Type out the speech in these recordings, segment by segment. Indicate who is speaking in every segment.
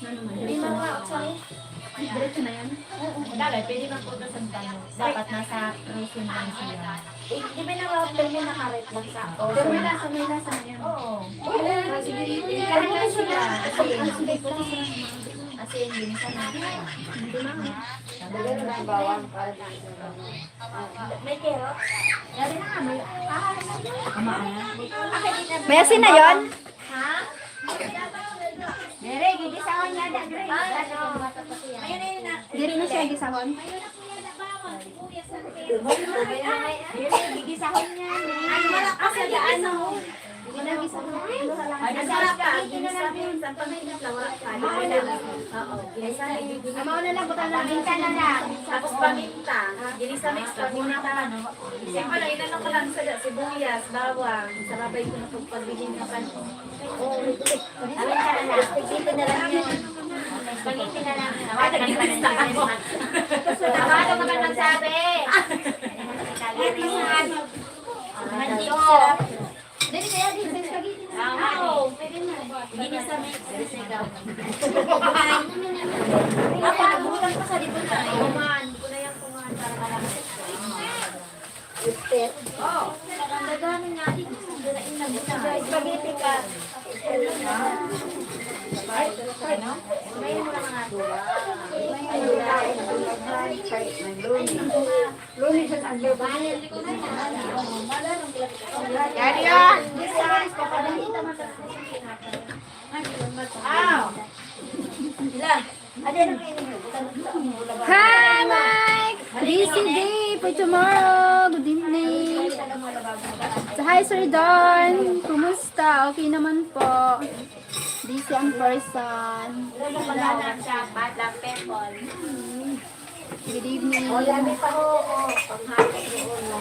Speaker 1: Hindi mo actually.
Speaker 2: Diretso na yan?
Speaker 1: Dali, pwede man po sa tanong. Dapat nasa cruising lang siya.
Speaker 3: Di ba na-router mo nakarate lang sa ako?
Speaker 2: Pero may lasa na yan.
Speaker 1: Oo.
Speaker 2: Sige,
Speaker 1: Kaya lang sila.
Speaker 3: Kasi hindi na
Speaker 2: hindi na.
Speaker 3: Dagyan na ang bawang para sa may carrot.
Speaker 1: Dali na nga, may
Speaker 2: May asin na yun?
Speaker 3: Ha?
Speaker 1: Dere, gigisahon niya na, Dere.
Speaker 3: Ayun na.
Speaker 2: Diri na siya gisahon?
Speaker 1: Dere, gigisahon niya.
Speaker 3: Ay, malakas sa ano.
Speaker 2: Hindi na gisahon.
Speaker 1: Ay,
Speaker 3: Masarap ka.
Speaker 1: Gigisahon na lang yun. Sa pamilya, lawa. Oo.
Speaker 2: Amaw na lang, buta na.
Speaker 1: Paminta na lang.
Speaker 3: Tapos paminta.
Speaker 1: Ginisa mix pa muna ka, ano?
Speaker 3: Siyempre lang, ilan ko lang sa sibuyas, bawang. Sarabay ko na pagpagbilin ng kanto.
Speaker 1: Paminta na lang. Dito na lang yun. Spaghetti na lang.
Speaker 3: Nag-lista ako.
Speaker 1: Tawado ka man magsabi.
Speaker 3: Mandok.
Speaker 2: Dili kaya din sa spaghetti na.
Speaker 3: Oo, pwede na.
Speaker 1: Ginisa mix.
Speaker 3: Ako, nagulang pa sa libon na.
Speaker 1: Kumahan. Kunayan kumahan para kalaman.
Speaker 3: Oo.
Speaker 1: Dagamin nga dito. Dalain na buta.
Speaker 3: Spaghetti ka.
Speaker 1: Ano? May mo lang nga.
Speaker 3: Yan yan.
Speaker 2: Hi, Mike! Busy day for tomorrow. Good evening. So, hi, Sir Don. Kumusta? Okay naman po. Busy ang person.
Speaker 1: Paghanap sa Badlang Pepol.
Speaker 2: Good evening.
Speaker 3: Dami pa ho. Panghapon doon.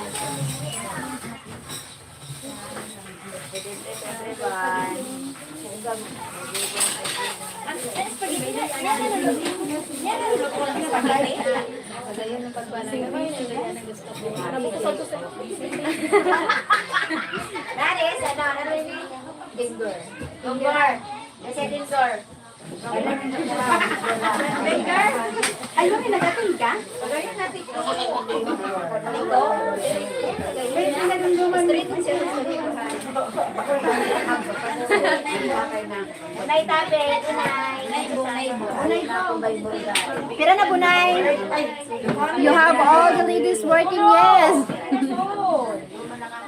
Speaker 1: Laris, ano yun? Dingor. Dingor. Kasi Dingor. Dingor?
Speaker 2: Ay, bakit nagatin ka?
Speaker 1: Pagayon natin ito.
Speaker 2: Ay, ang nagandungan mo.
Speaker 1: Unay tabi, unay.
Speaker 2: Unay po. Pira na bunay. You have all the ladies working, yes.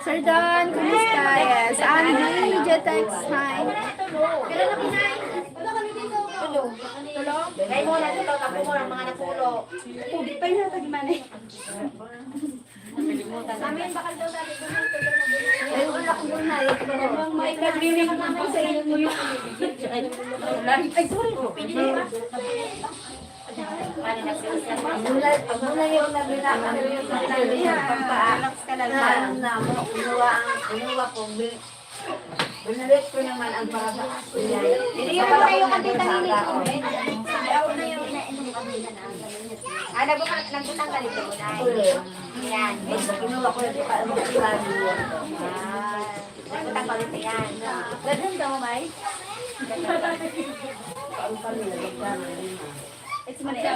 Speaker 2: Sir Don, kumusta? Yes. Andy, Jetex, hi.
Speaker 1: Kailan na bunay? Tulong. Tulong? Kaya mo na ito, tapo mo ng mga napulo.
Speaker 2: Hindi pa yun tagi man eh.
Speaker 1: Sa amin, bakal daw dati bunay.
Speaker 2: Ay, wala kong bunay.
Speaker 1: May nagrinig naman sa inyo mo yung
Speaker 2: Ay, sorry po.
Speaker 1: pili ba? Ano na siya?
Speaker 3: Pag muna yung nabila yung pagpaalak ka lang na mo, inuwa ko, binalik ko naman ang baba.
Speaker 2: Hindi mo kayo kantita nili.
Speaker 1: Ako na yung nainom kami na nagbutang ka dito mo na. Yan.
Speaker 3: Kinuha ko yung pagpaalak yun.
Speaker 1: Nagbutang ka dito yan.
Speaker 2: Ganun daw, May. It's Manila.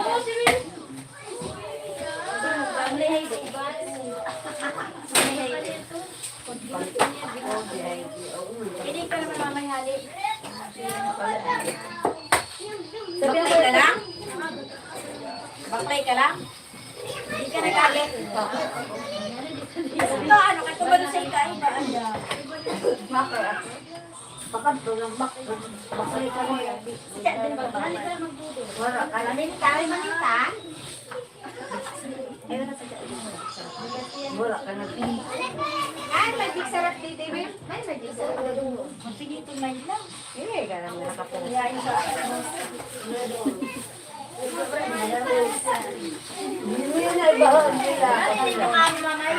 Speaker 1: Hindi ka naman mamayali.
Speaker 3: Baklay ka lang?
Speaker 1: Baklay ka lang? Hindi ka nagalit.
Speaker 3: Ito, ano, kato ba doon sa ikain na anda? Bakit ako? Bakit doon ang baklay ka lang? Wala ka lang.
Speaker 1: Kami manita.
Speaker 3: Wala ka na.
Speaker 1: Ay, may big sarap dito. May big sarap dito. Sige, ito na lang.
Speaker 3: Eh, ganang nakapunta. Hindi na ibahon nila.
Speaker 1: Ano yung mga ano, mamay?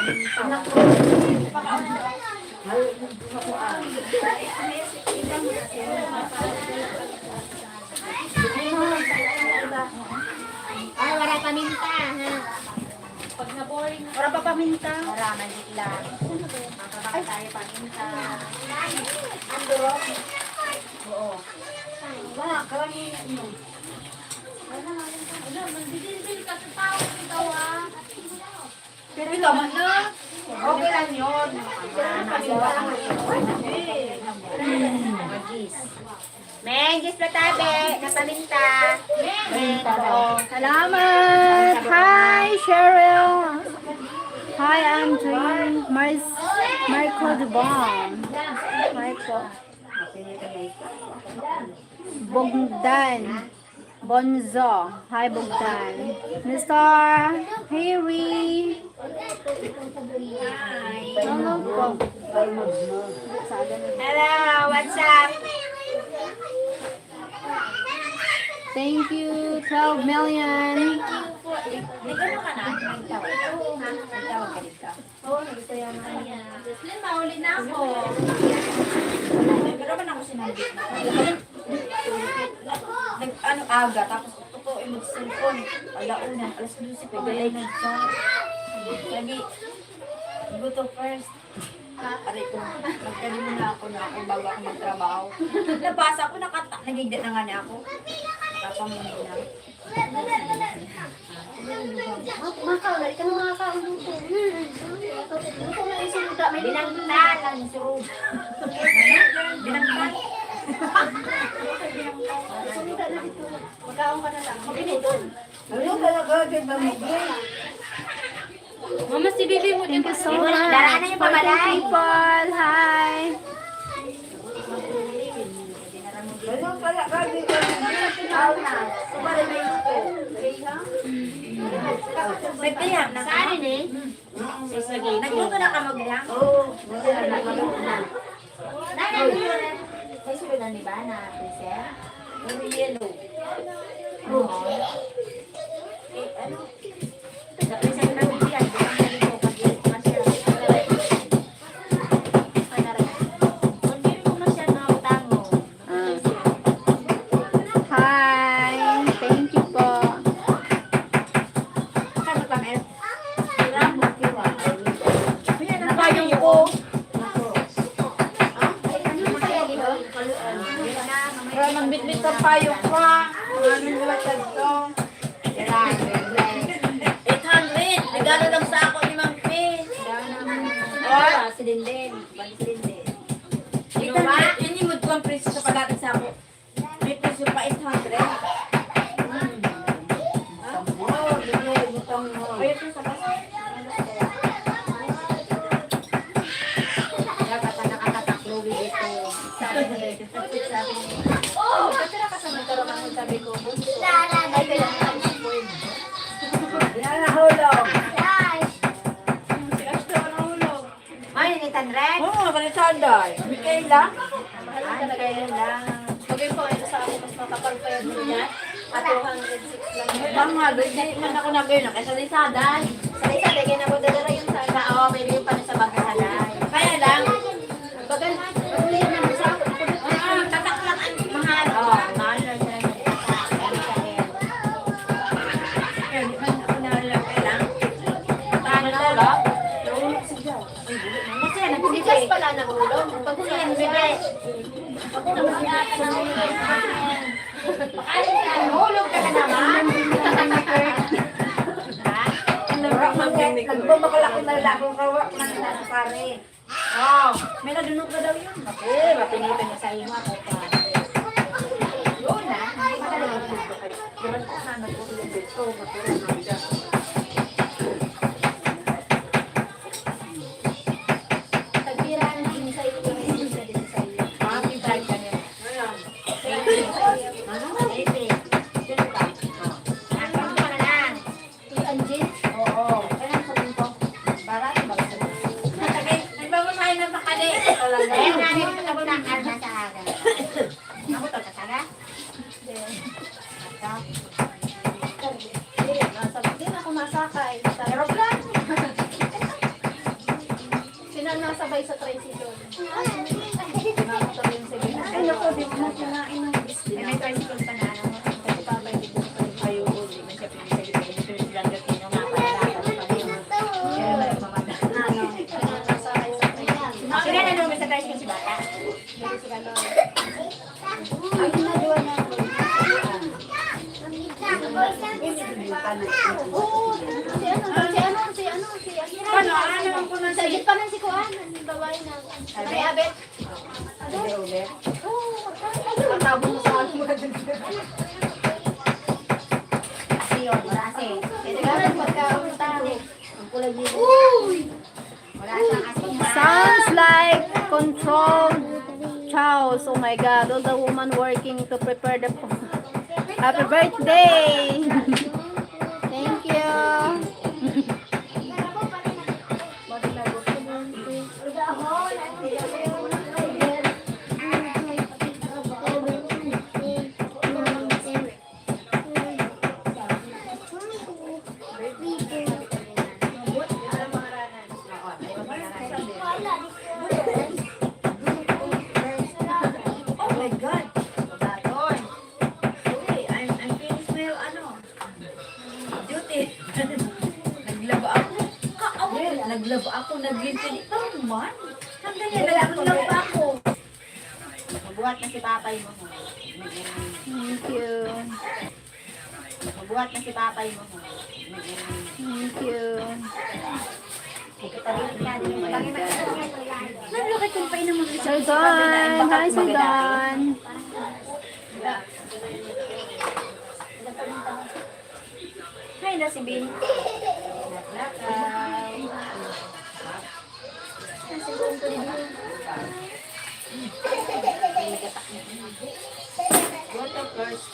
Speaker 1: Ay, wala paminta. Ha? Pag na-boring na.
Speaker 2: Wala pa paminta.
Speaker 1: Wala, magic lang. Makakaka tayo paminta.
Speaker 3: Ando,
Speaker 1: Oo.
Speaker 3: Wala, karami na yun.
Speaker 1: Pero ito, okay lang yun. Mengis patabe, napaminta.
Speaker 2: Salamat! Hi, Sheryl! Hi, I'm doing Marco Dubon. Marco. Bogdan. Bonzo. Hi, Bogdan. Mr. Harry. Hello po.
Speaker 1: Hello, what's up?
Speaker 2: Thank you, 12 million.
Speaker 1: Nagano ka na? Nagtawag ka dito. Oo, nagtawag ka niya. Jocelyn, mahuli na ako. Pero man ako sinabi. Ano aga, tapos ito mag-cellphone. Alauna, alas 12, paglalay na siya. Sabi, go to first. Aray ko, magkali muna ako na ako bago ako magtrabaho. Nabasa ako, nagigdat na nga niya ako. Nakapamuna.
Speaker 3: Makakawala, ikaw makakawala. Luto na yung suruda. May
Speaker 1: Binangtan ang surug. Binangtan.
Speaker 3: suruda na dito. Magkaon ka na lang. Mabinitun.
Speaker 1: Ano talaga, diba mo?
Speaker 2: Mama, si Bibi mo. Thank you so much.
Speaker 1: Daraan na yung
Speaker 2: For the
Speaker 1: pamalay.
Speaker 2: people. Hi.
Speaker 1: Ano pala ka dito? Na. Subali na yung ko. Nagkayam na ka? Saan eh? Nagluto na ka mag-lang? Oo. Nagluto na. May surudan di ba na present? Puro yellow. Oo. Eh, ano? Present na hindi yan.
Speaker 2: Hi. Thank you po.
Speaker 1: Kaya magbitbit ka payo ka. Ano nila tagto? 800. Regalo lang sa ako ni Mang Pin. Oh, si Dindin. Bali si Dindin. Ito ba? Yun yung mood ko ang presyo sa pagdating sa ako. May presyo pa 800. Oh, bigay. Butang mo. Ayun sa basa. Dapat na nakatataklo dito. Sabi niya. Oh, katira ka sa magkaroon ng sabi ko. Ay, kaya nahulog. Si Ashton nahulog. Ay, ni Tanred? Oo, kanitanday. Mikaela? Ay, Mikaela.
Speaker 3: Bagay po kayo sa akin, mas makapal pa yan niya. At 206 lang.
Speaker 1: Mga, hindi man ako nag-inom. Kaya sa lisaday.
Speaker 3: Sa isa, lagay na mo dala yung sana.
Speaker 1: Oo, may rin pa rin sa bagasaday. Kaya lang.
Speaker 3: Bagay, bagay na mo sa akin.
Speaker 1: Tatak lang ang mahal. Oo, mahal lang siya. Kaya di man ako nalagay lang. Paano na ulo? Kasi
Speaker 3: Bigas pala ng ulo. Pagkulang
Speaker 1: bigay. Hulog ka na naman. Nagbumakalaki na lang kung kawak man na sa pare. Oh, may nadunog na daw yun. Eh, mapinitin niya sa iyo ako pa. Yun na. Diba ko na nag-ulog dito. Matulog na siya.
Speaker 3: Tagpirahan din sa iyo. Isa din sa iyo.
Speaker 1: Mga pibay ka niya. Ano?
Speaker 3: Anjin?
Speaker 1: Oo. Kailan sabihin ko? Para ba? Nagbabasahin na sa kali. Eh, nani ko na bunang arma sa aga. Ako to kasara?
Speaker 3: Din ako masakay.
Speaker 1: Aeroplane.
Speaker 3: Sino ang nasabay sa tricycle?
Speaker 1: Ay, ako, di mo na kinain ng biscuit. May tricycle pa na. Pabay dito sa kayo. Di man siya pinisay dito. Dito yung lang gatin yung mga palalakan pa rin. Kaya lang yung mga
Speaker 3: Nasakay sa tricycle.
Speaker 1: Sila na naman sa tricycle si Bata.
Speaker 3: Ay, naduwa na ako.
Speaker 2: Sa git pa na si Kuan, ang babae na. Kay Abet.
Speaker 3: Matabo mo sa akin mo. Kasi yun, kasi.
Speaker 2: Kailangan magkaunta.
Speaker 3: Ang kulay dito. Wala siyang asin.
Speaker 2: Sounds like controlled chows. Oh my God, all the woman working to prepare the happy birthday. Thank you.
Speaker 1: Oh my God! Daton! Okay, I'm finished my, duty. Naglaba ako. Naglaba ako, nag-green man. Hanggang yan, naglaba ako.
Speaker 3: Magbuhat na si papay mo.
Speaker 2: Thank you.
Speaker 3: Magbuhat na si papay mo.
Speaker 2: Thank you.
Speaker 1: Naglakit yung pain naman.
Speaker 2: Sir Don. Hi, Sir Don.
Speaker 1: Hi na si Bin. Go to first.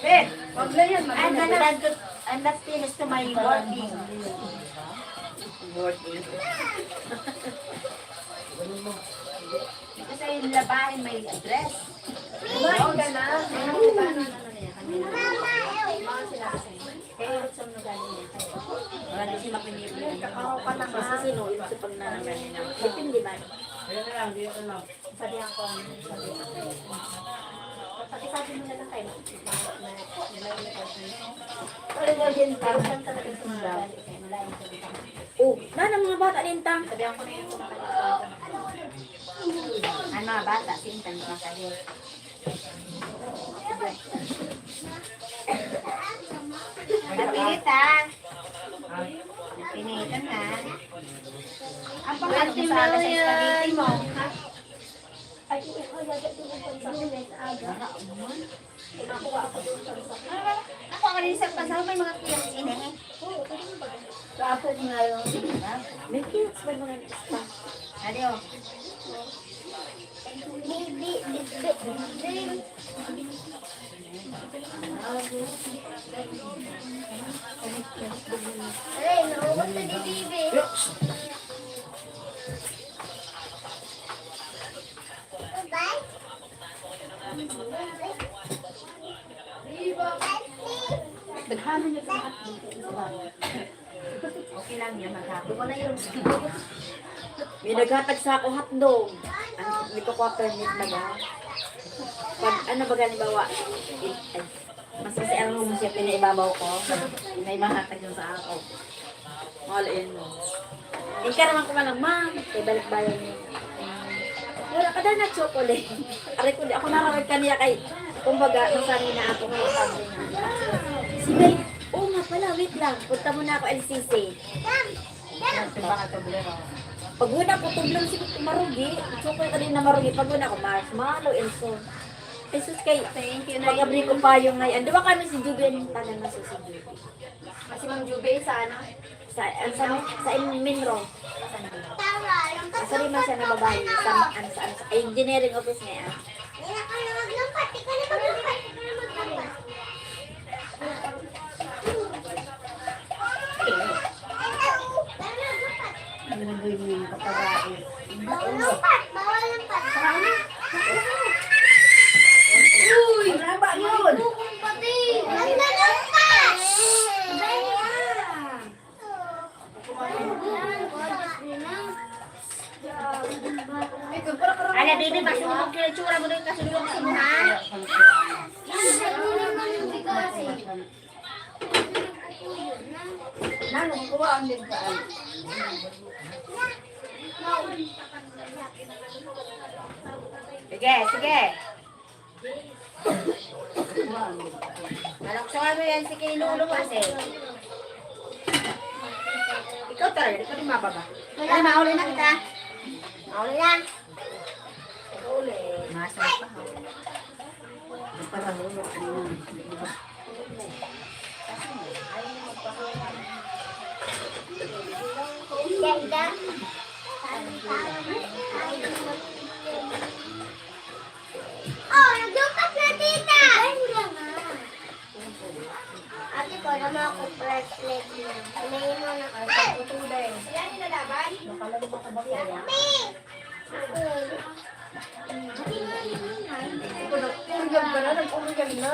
Speaker 1: Ben, wag lang yan.
Speaker 3: I'm not finished to my working. Kasi yung labahin may address.
Speaker 1: Kumain ka na.
Speaker 3: Wala na si makinibli.
Speaker 1: Ako pa na
Speaker 3: Basta sino yung sa pagnananggan niya. Depende ba?
Speaker 1: Sabihan ko. Pati-sabi mo na lang kayo.
Speaker 3: Oh, na mga bata lintang.
Speaker 1: Sabihan ko na yung
Speaker 3: Ano mga bata, sintang mga kayo. Napilit ha. Napinitan ha. Ang pangalan mo sa alas sa spaghetti mo. Ako ang rin sa may mga kiyang sine.
Speaker 1: Kapag nga yung may kids ba mga ispa?
Speaker 3: Adiyo.
Speaker 1: Daghano niya sa
Speaker 3: Okay lang yan, maghapon ko na yun.
Speaker 1: may naghatag sa ako hotdog. Hindi ko kwa permit na ba? Pag ano ba galimbawa, mas kasi alam mo siya pinaibabaw ko, may mahatag yun sa ako. All in mo. Hindi ka naman ko malang, ma'am, kay balik bayan niya. Wala ka dahil na chocolate. Aray ko, ako narawag kaniya kay, kumbaga, nasari na ako ng sabi niya. Sige, oo nga pala, wait lang. Punta muna ako LCC. Pag una ko, tublang si marugi. Chocolate ka din na marugi. Pag una ko, marshmallow, elso. Jesus kay,
Speaker 2: Thank you.
Speaker 1: pag-abri ko pa yung ngayon. Di ba kami si Juby, yung taga na si Juby?
Speaker 2: Kasi Ma'am Jube sa ano?
Speaker 1: Sa Minro. Sa Rima siya na babae. Sa engineering office ngayon.
Speaker 3: Ano na gawin mo yung kapagain?
Speaker 1: Uy! Ano ba yun?
Speaker 3: Ala, baby, masunod ka yung tsura mo na yung kasulong sa mga.
Speaker 1: Nano, kuwaan din ka.
Speaker 3: Sige, sige. Malaksakan mo yan si Kinulo kasi. Ikaw talaga, ikaw din mababa. Ay, mauli na kita. Mauli na. Mauli. Masal pa. Parang hulog na. Ganda. Oh, naglupat na tita! Ate ko, naman ako press leg niya. Pinayin mo na ako. Putuday. Yan yung lalaban? Nakalaro ka ba kaya? Nag-urgam ka na, nag-urgam na.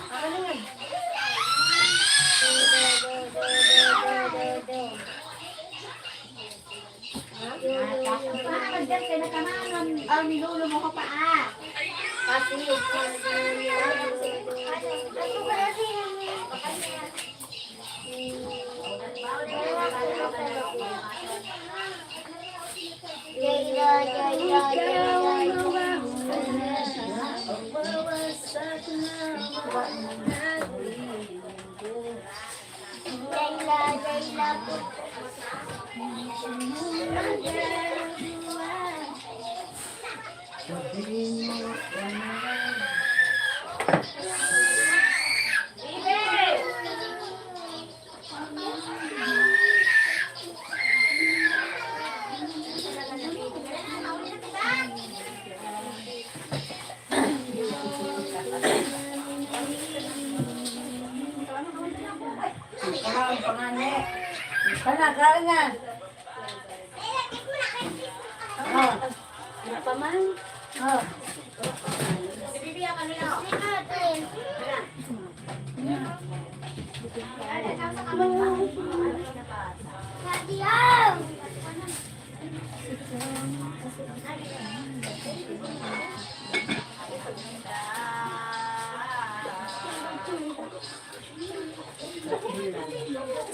Speaker 3: Ano yan? Dyan ka na kananan. Ang nilulo mo ka pa. Kasi Panagalan na. Oh. Apa man? Oh. Bibiya ka nila.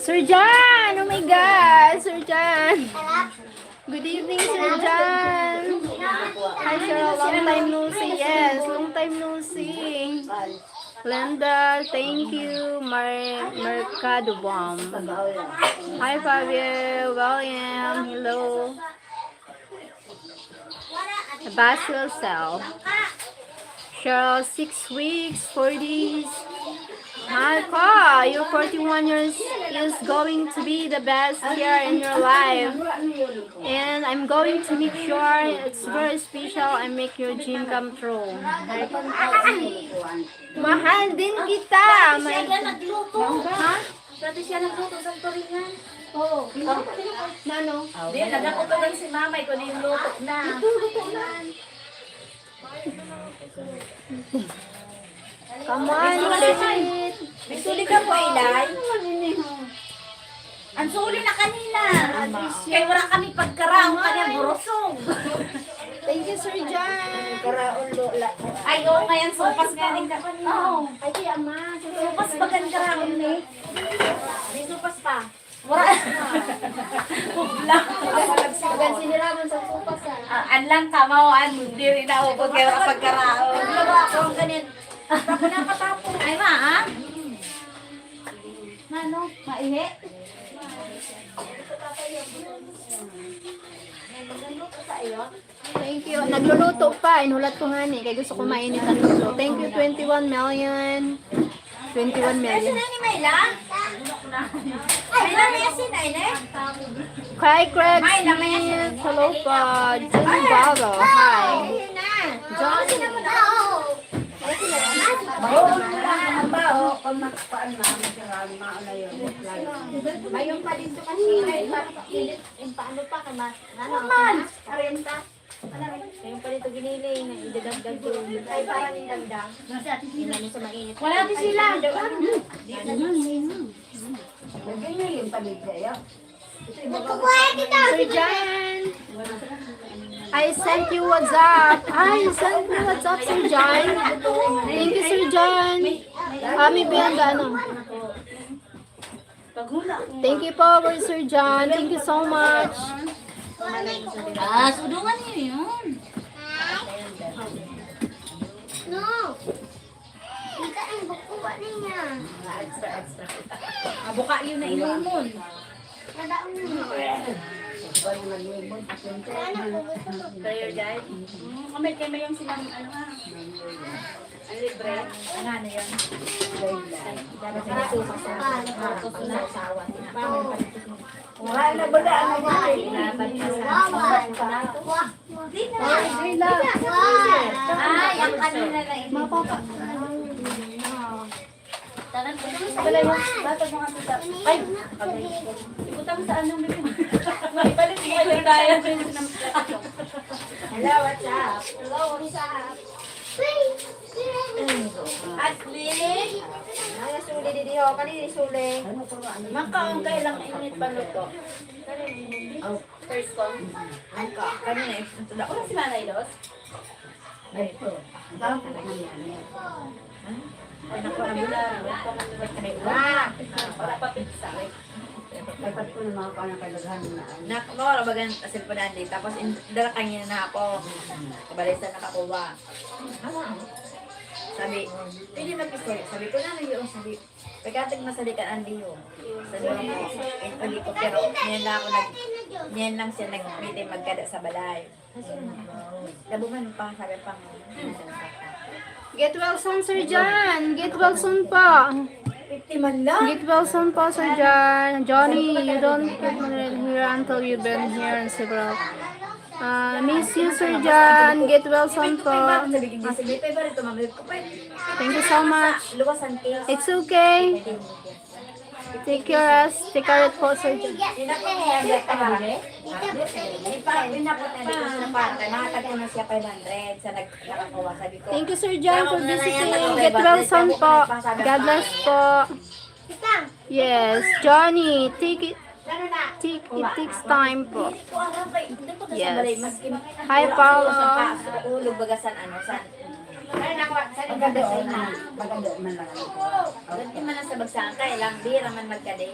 Speaker 2: Sir John! Oh my God! Sir John! Good evening, Sir John! Hi, Sheryl. Long time no see. Yes, long time no see. Glenda, thank you. Mercado Bomb. Hi, Fabio. William. Hello. Basil Cell. Sheryl, 6 weeks, 4 days. Malka, your 41 years is going to be the best year in your life. And I'm going to make sure it's very special and make your dream come true. Mahal din kita. Ha?
Speaker 1: Pwede siya nagluto sa turingan.
Speaker 2: Oo. Nano?
Speaker 1: Di, nagkakutugan si mamay ko din luto na.
Speaker 2: Come on, sweet.
Speaker 1: May suli ka po, Ilay. Ang suli na kanina. Kaya wala kami pagkaraong kanyang burusong.
Speaker 2: Thank you, Sir John.
Speaker 1: Ay, oo, ngayon supas nga din ka kanina. Oo.
Speaker 2: Ay, kaya ma.
Speaker 1: Supas pa kan karaong ni. May supas pa. Wala. Pugla.
Speaker 2: Magan siniraman sa supas
Speaker 1: Anlang kamawaan, hindi rin ako kaya wala pagkaraong. Wala ako ang ganyan. Tapos nakatapon. Ay, ma, ha? Ano? Maihi?
Speaker 2: Thank you. Nagluluto pa. Inulat ko nga ni. Kaya gusto ko mainit ang luto. Thank you, 21 million. 21 million.
Speaker 1: Ni Mayla? Mayla, may asin ay, ne?
Speaker 2: Kay Craig Smith. Hello pa. John Bago. Hi. John.
Speaker 1: Mayroon pa dito kasi. Paano pa? Naman! 40. Mayroon pa dito giniling. Idadagdag doon. Ay, parang indagdag. Hindi sa mainit. Wala din sila.
Speaker 3: Naging pa din kayo.
Speaker 2: Sir John. I sent you WhatsApp. I sent you WhatsApp, Sir John. Thank you, Sir John. May biyanda, ano? Thank you po, Sir John. Thank you so much.
Speaker 1: Sudungan niyo yun. Buka yun na inumon. Prayer guide. Kamay kayo yung sinang ano ha. Ang libre. Ano na yun? Dapat na susa sa asawa.
Speaker 3: Wala na ba na ano ba?
Speaker 1: Ay, ang kanina na ito.
Speaker 2: Mapapa.
Speaker 1: Tanan ko. Wala mo. Batag mo nga sa... Ay! Ibutan mo sa anong bibig mo. Balik mo kayo tayo.
Speaker 3: Hello, what's up? Hello, what's up?
Speaker 1: Asli!
Speaker 3: Ay, suli didi ho, kanini suli.
Speaker 1: Makaong kailang init paluto. First con. Kanina eh. Wala si Manay Dos? Ay, naku, nabulan. Wala pa pizza.
Speaker 3: Dapat ko na mga kanakalagan na.
Speaker 1: Nakakawala bagan asil pa dandi. Tapos dala kanya na ako. Kabalisa nakakuha. Sabi, pwede mag-story. Sabi ko na yung sabi. Pagkating masalikan andi yun. Sabi ko, uli ko. Pero niyan lang ako niyan lang siya nag-meeting magkada sa balay. Labuman pa, sabi pang.
Speaker 2: Get well soon, Sir John. Get well soon po.
Speaker 1: 50 man lang.
Speaker 2: Get well soon po, Sir John. Johnny, you don't get married here until you've been here in several. Miss you, Sir John. Get well soon po. Thank you so much.
Speaker 1: Luwasan case.
Speaker 2: It's okay. Take care, take care po, Sir John. Thank you, Sir John, for visiting. Get well soon po. God bless po. Yes, Johnny, take it takes time po. Yes. Hi, Paolo.
Speaker 1: Ulog bagasan ano san.
Speaker 3: Maganda man lang.
Speaker 1: Ganti man lang sa bagsakan kay lang di raman magkade.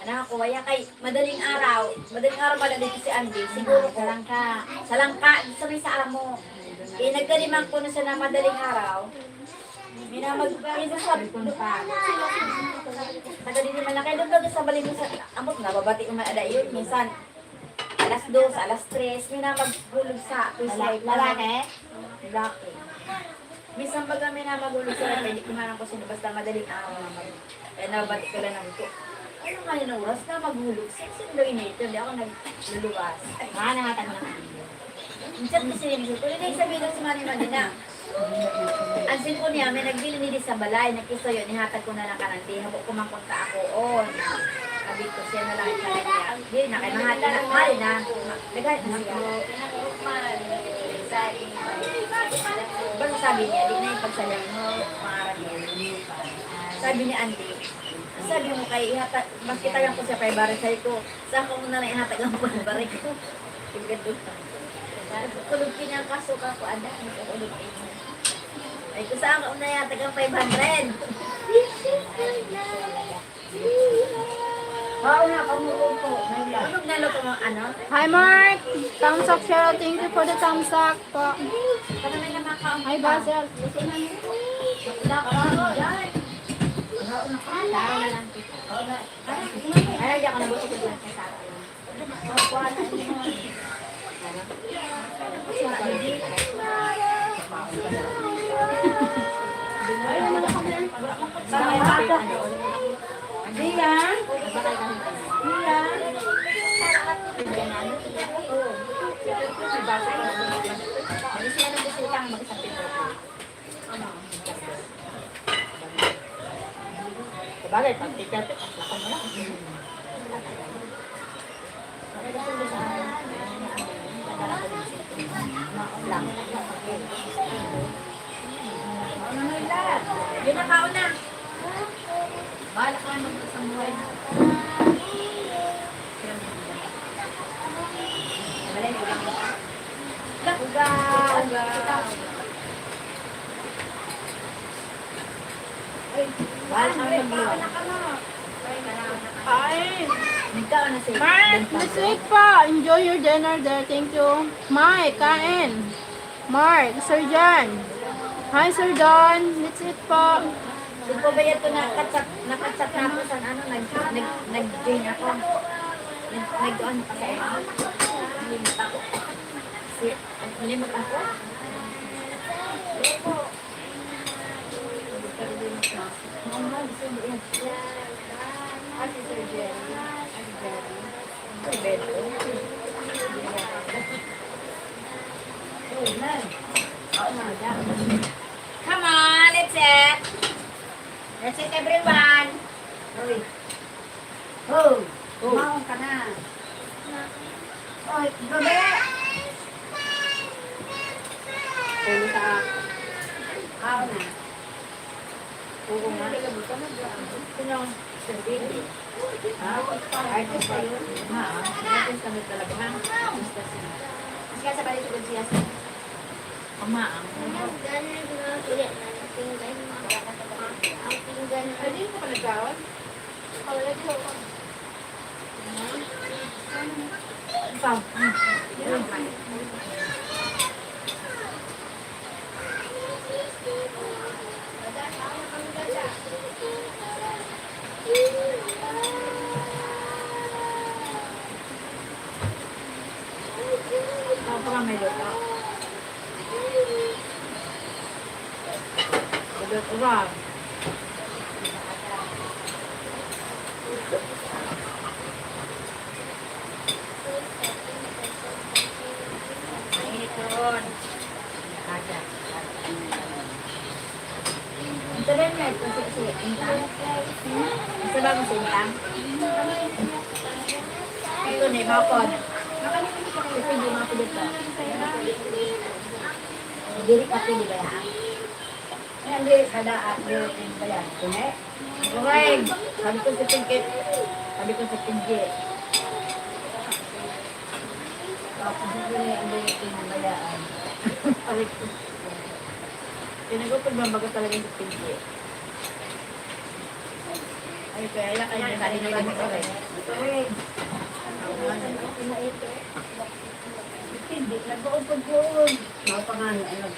Speaker 1: Ano ako waya kay madaling araw pala dito si Andy. Siguro sa langka sa may sa amo. Nagkalimang ko na siya na madaling araw. Minamagpapito sa madali naman lang kayo doon sa balik mo sa amot na babati ko man ada yun minsan alas 2, alas 3 minamaghulog sa lalaki. Minsan pag kami na magulog sila, pwede kumanan ko sino basta madaling araw naman. Kaya nabati ko lang ko. Ano nga yun ang oras na maghulog? Sino daw inito? Hindi ako nagluluwas. Nangatag na. Minsan ko sila ko rin sabihin daw si Manny Madina. Ang cellphone niya, may nagbili nili sa balay, nakiso yun, nihatag ko na lang kanandi, habok kumapunta ako on. Sabi ko siya na lang yung kanandi. Hindi na, kaya mahal na, mahal na. Nagahit na siya. Basta sabi niya, di na yung pagsalang mo, pangarap niya. Sabi ni Andy, sabi mo kay ihatag, mas kitagan ko siya kay Barisay ko, saan ko muna na ihatag ang pagbarik ko. Tigado ka. Kulog niya ang kaso ka ko, ada, kulog niya. Ay, kung saan ka muna ihatag ang 500?
Speaker 3: Oo na, pamulong po.
Speaker 1: Kulog na ko mga ano?
Speaker 2: Hi, Mark. Thumbs up, Cheryl. Thank you for the thumbs up po.
Speaker 1: Para may namakaon.
Speaker 2: Hi, Basil.
Speaker 1: Wala ka lang dyan. Tara na lang. Ay, di ako nabuto ko dyan sa akin. Diyan. Bagay, pag tikat, lakan mo lang. Yun na kao na. Bahala ka naman sa buhay na. Malay ko lang. Uga. Bahala ka naman mag-iwan.
Speaker 2: Hi.
Speaker 1: Ikaw na siya.
Speaker 2: Mark, this week po. Enjoy your dinner there. Thank you. Mike, kain. Mark, Sir John. Hi, Sir Don. That's it po.
Speaker 1: Di po ba ito nakatsak na ako sa ano, nag-gain ako. Nag-on pa sa ako. Limit ako. Limit ako. Mama, gusto mo yan. Ate Sir Jerry. Ate Jerry. Come on, let's eat. Let's eat everyone. Uy. Oh, kumaon ka na. Oy, gabi. Pulo sa ako na. Oo nga. Sino? Sir Billy. Ha? Artist pa yun? Ha? Artist kami talaga. Ha? Basta siya. Mas kaya sa balik ko siya sa Amaang. Pwede mo pa nagkawad? Pam. Ako pa may luto. Luto ba? Mainit doon. Ada. Ito rin na ito si Intang. Isa ba mo si Intang? Ito ni Bakon. Ito hindi mga dito. Diri ka pili ba yan? Hindi, kada diri ba yan? Kune? Okay. Sabi ko sa tingkit. Sabi ko sa tingkit. Tapos hindi ang diri pinabayaan. Palit ko. Pinagupag ba talaga sa tingkit? Ay, kaya kaya nalinig mo rin. Okay. Hindi, nag-uupag yun. Mapangano, ano.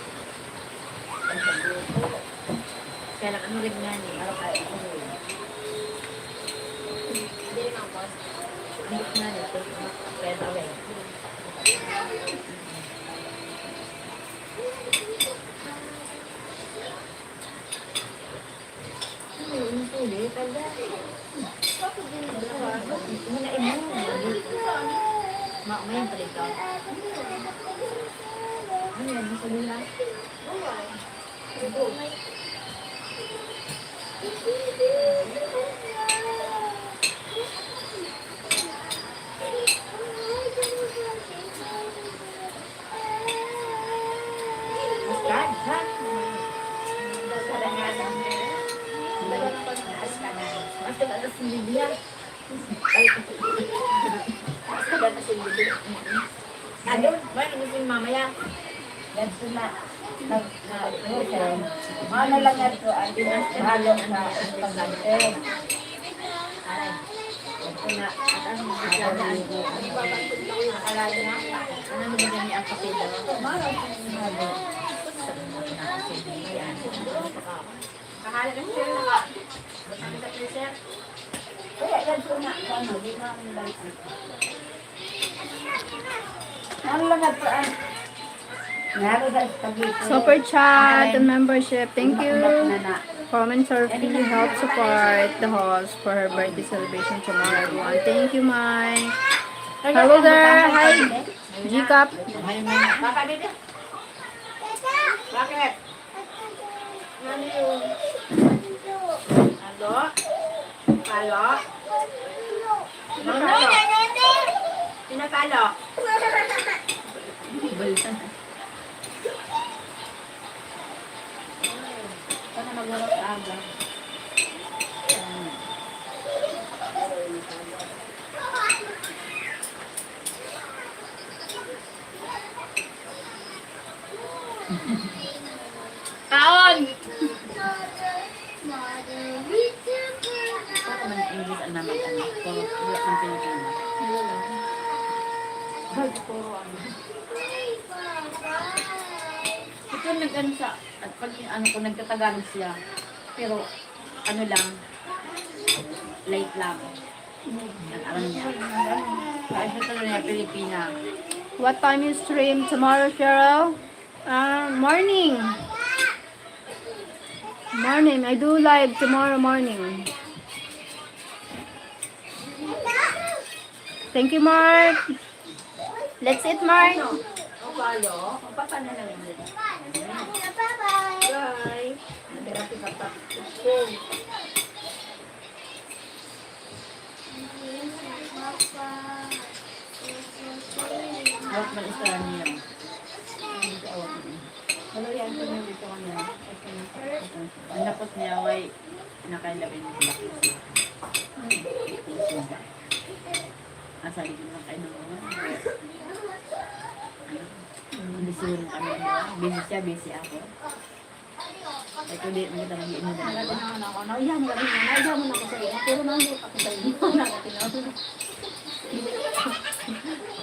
Speaker 1: Kaya lang, ano rin nga ni. Araw kaya ako rin. Hindi rin ako. Ano nga ni. Kaya tawag. Ano yung tuloy? Tanda. Muna imo. May yung palit ka. Ano yan? Gusto nila? Maskan, ha? Basta ka na sinibya. Basta ka na sinibya. Ano? Bakit gusto yung mamaya? Ganito na. Ano lang yan ito? Ang halong na pagkante. Ay. Ito na. At ano mo siya na? Alala niya? Ano mo ba niya ang kapila? Kahala na siya na. Bakit sa pressure? Kaya yan ito na. Ano? Di na ang lang. Ano lang ito?
Speaker 2: Super chat and membership. Thank you. Comments or free help support the host for her birthday celebration tomorrow, everyone. Thank you, Mike. Hello there. Hi, G-Cup.
Speaker 1: Bakit? Bakit? Halo? Halo? Pinakalo? Balitan. Sana magwarap sa aga. Kaon! Saan naman English ang naman ano? Pero wala ng Pilipino. Wala. Ito nag-ano sa, at pag ano ko, nagtatagalog siya. Pero ano lang, late lang. Nag-aral niya. Kahit sa tuloy niya, Pilipina.
Speaker 2: What time you stream tomorrow, Cheryl? Morning. Morning. I do live tomorrow morning. Thank you, Mark. Let's eat, Mark.
Speaker 3: Palo, paano lang yun? Bye. Nagarapi ka pa.
Speaker 1: Awat man istorya niya. Wala yan ko niya dito kanya. Ang napot niya, way, nakailabin mo sila. Asali ko na kayo naman. Hindi siguro kami. Busy siya, busy ako. Ay ko di mo kita mag-iino na lang.
Speaker 3: Nauyahan mo kami. Nauyahan mo na ako sa iyo. Pero nandito ako sa iyo.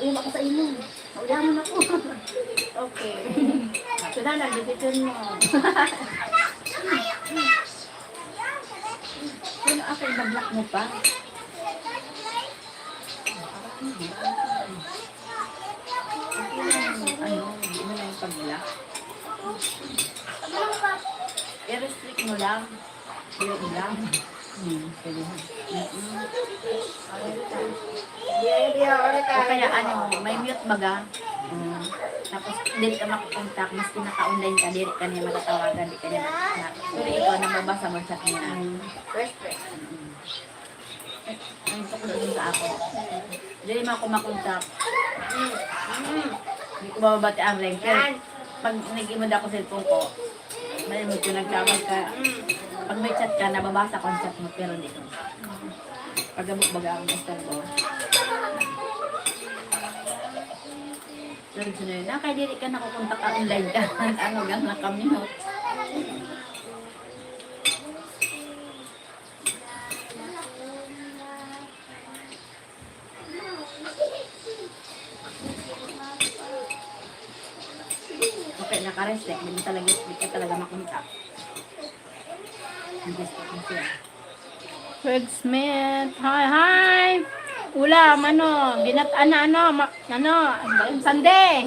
Speaker 3: Ayun ako sa iyo. Nauyahan mo na ako. Okay. So na, nag-decision mo.
Speaker 1: Ano ako, nag-block mo pa? Ano, hindi mo na yung pag-block. I-restrict mo lang. Yung lang. Pwede mo. O kaya ano, may mute baga. Tapos hindi ka makakontak, mas pinaka-online ka, hindi ka niya matatawagan, hindi ka niya matatawagan. Pero ikaw, nababasa mo chat niya.
Speaker 3: Fresh.
Speaker 1: Ang tuklo dun sa ako. Hindi mo ako makontak. Hindi ko bababati ang ring. Pero pag nag-imod ako sa cellphone ko, malimod ko nagtawag ka. Pag may chat ka, nababasa ko ang chat mo, pero hindi ko. Pagabok baga ako master ko. Pero gusto na yun, kaya dili ka nakukontak ka online ka. Ano gang nakaminot. Okay, naka-restrict. Hindi ka talaga makontak. Nag-restrict mo siya.
Speaker 2: Craig Smith. Hi. Ulam, Sunday.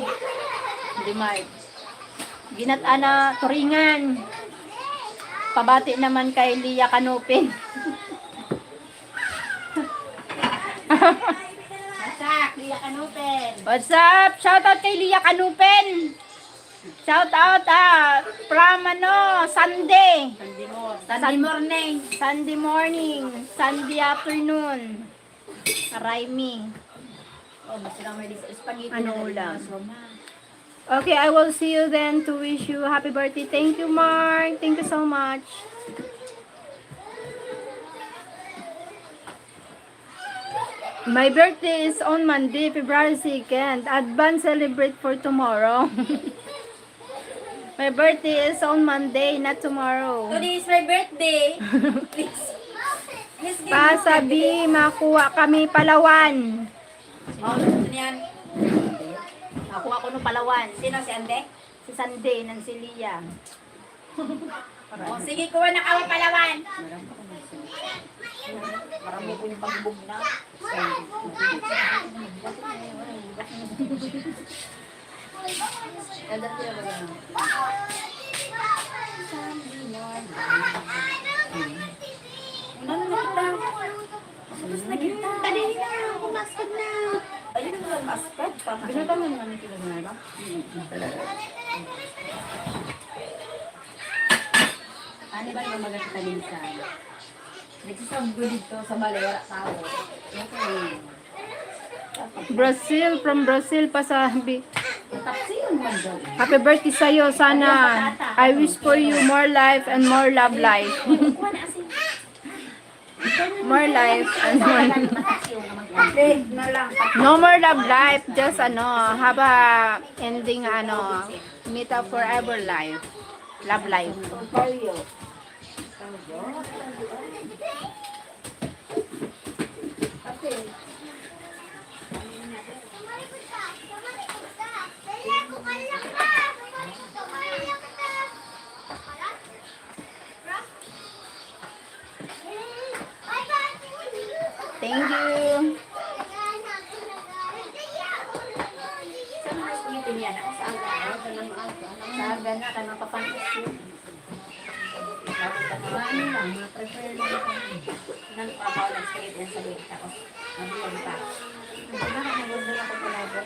Speaker 2: Hindi, Mark. Ginat-ana, turingan. Pabati naman kay Lia Canupin.
Speaker 3: Masak, Lia Canupin.
Speaker 2: What's up? Shout out kay Lia Canupin. Shout out from Sunday. Sunday morning. Sunday afternoon. Raimi.
Speaker 3: Oh, mas lang may spaghetti
Speaker 2: Anong ulam?
Speaker 3: Roma.
Speaker 2: Okay, I will see you then to wish you happy birthday. Thank you, Mark. Thank you so much. My birthday is on Monday, February 2nd. Advance celebrate for tomorrow. My birthday is on Monday, not tomorrow.
Speaker 1: Today is my birthday. Please. Please give me
Speaker 2: Pasabi, makuha kami Palawan.
Speaker 1: Sino yan?
Speaker 2: Nakuha ko no Palawan.
Speaker 1: Sino si Ande?
Speaker 2: Si Sunday ng si Lia.
Speaker 1: O sige, kuha na kawa Palawan.
Speaker 3: Marami ko yung pagbog na. Kada sila ba yan?
Speaker 1: Ano na kita? Tapos na kita.
Speaker 3: Kadali na, pumasok na.
Speaker 1: Ayun na lang aspet.
Speaker 3: Binata mo naman yung kilagay ba?
Speaker 1: Ano ba yung mga kita minsan? Nagsasabgo dito sa Balera tao.
Speaker 2: Brazil, from Brazil pasabi.
Speaker 1: Taxi yun man doon.
Speaker 2: Happy birthday sa'yo. Sana I wish for you more life and more love life.
Speaker 1: Kuha na kasi.
Speaker 2: More life and more
Speaker 3: Update na lang.
Speaker 2: no more love life. Just have a ending meet up forever life. Love life.
Speaker 3: Palyo.
Speaker 1: Open yan. Sa aga. Sa aga na. Kaya mapapantos yun.
Speaker 3: Ano lang, ma-prepare lang kami.
Speaker 1: Nang papaw ng spaghetti yan sa lake. Tapos, mabiyan pa.
Speaker 3: Nag-order ako palagi.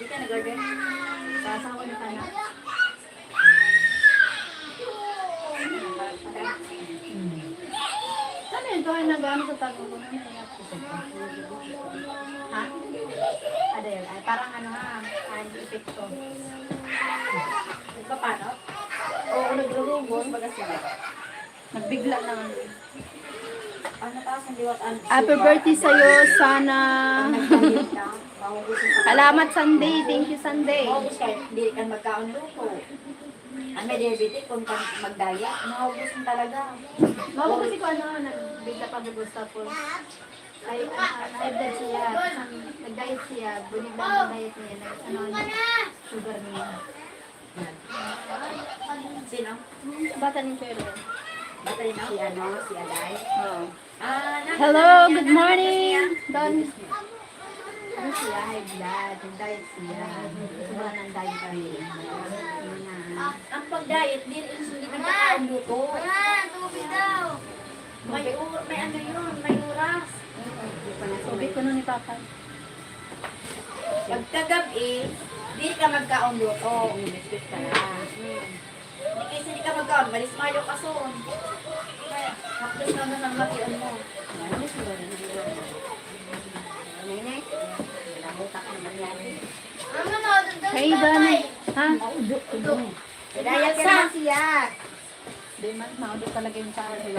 Speaker 1: Di ka nag-order?
Speaker 3: Sa asawa na ka na. Ano yun? Ito ay nag-ano sa tago ko na. Ha? Adel, ay parang ano ha, anti-epekto.
Speaker 1: Pa, paano?
Speaker 3: Oo, nagrurugos.
Speaker 1: Baga sila.
Speaker 3: Nagbigla naman.
Speaker 1: Ano taas ang liwat?
Speaker 2: Happy birthday sa'yo, sana.
Speaker 1: Nagdayot ka. Mahugusin ka.
Speaker 2: Salamat, Sunday. Thank you, Sunday.
Speaker 1: Mahugus ka. Hindi ka magkaon luto. Ang may diabetic, kung magdaya, mahugusin talaga.
Speaker 3: Mao kasi ko ano, nagbigla pa gugos tapos ay na-diet siya, nag-diet siya, bunigla ang diet niya, ano, sugar niya.
Speaker 1: Sino?
Speaker 3: Bata ni Sheryl.
Speaker 1: Bata rin ako. Si ano? Si Aday?
Speaker 3: Oo.
Speaker 2: Hello, good morning.
Speaker 3: Don, ano siya, high blood, nag-diet siya. Sobrang ng diet pa rin.
Speaker 1: Ang pag-diet, hindi ka magkaon luto. May ano yun, may oras.
Speaker 2: Tubig ko nun ni Papa.
Speaker 1: Pagkagabi, hindi ka magkaon luto.
Speaker 3: Biscuit ka na.
Speaker 1: Kasi hindi ka magkaon, balis mayo ka son. Haplos na nun ang matian mo.
Speaker 3: Nene, nabutak na nangyari.
Speaker 2: Hey, Don. Ha?
Speaker 1: Dayat ka
Speaker 3: Sa
Speaker 1: naman.
Speaker 3: siya.
Speaker 2: Di man, maudot talaga yung sa akin.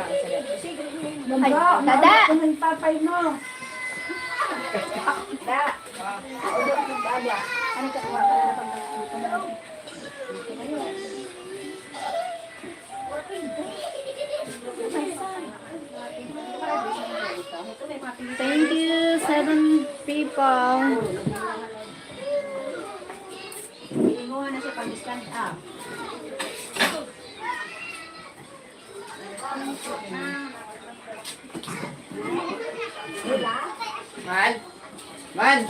Speaker 3: Ay,
Speaker 2: dada!
Speaker 3: papay mo.
Speaker 1: Da.
Speaker 3: Naudot yung bada. Ano ka kuha ka na pag
Speaker 2: Thank you, 7 people.
Speaker 3: Iinguha na siya pag-stand up.
Speaker 1: Man. Man.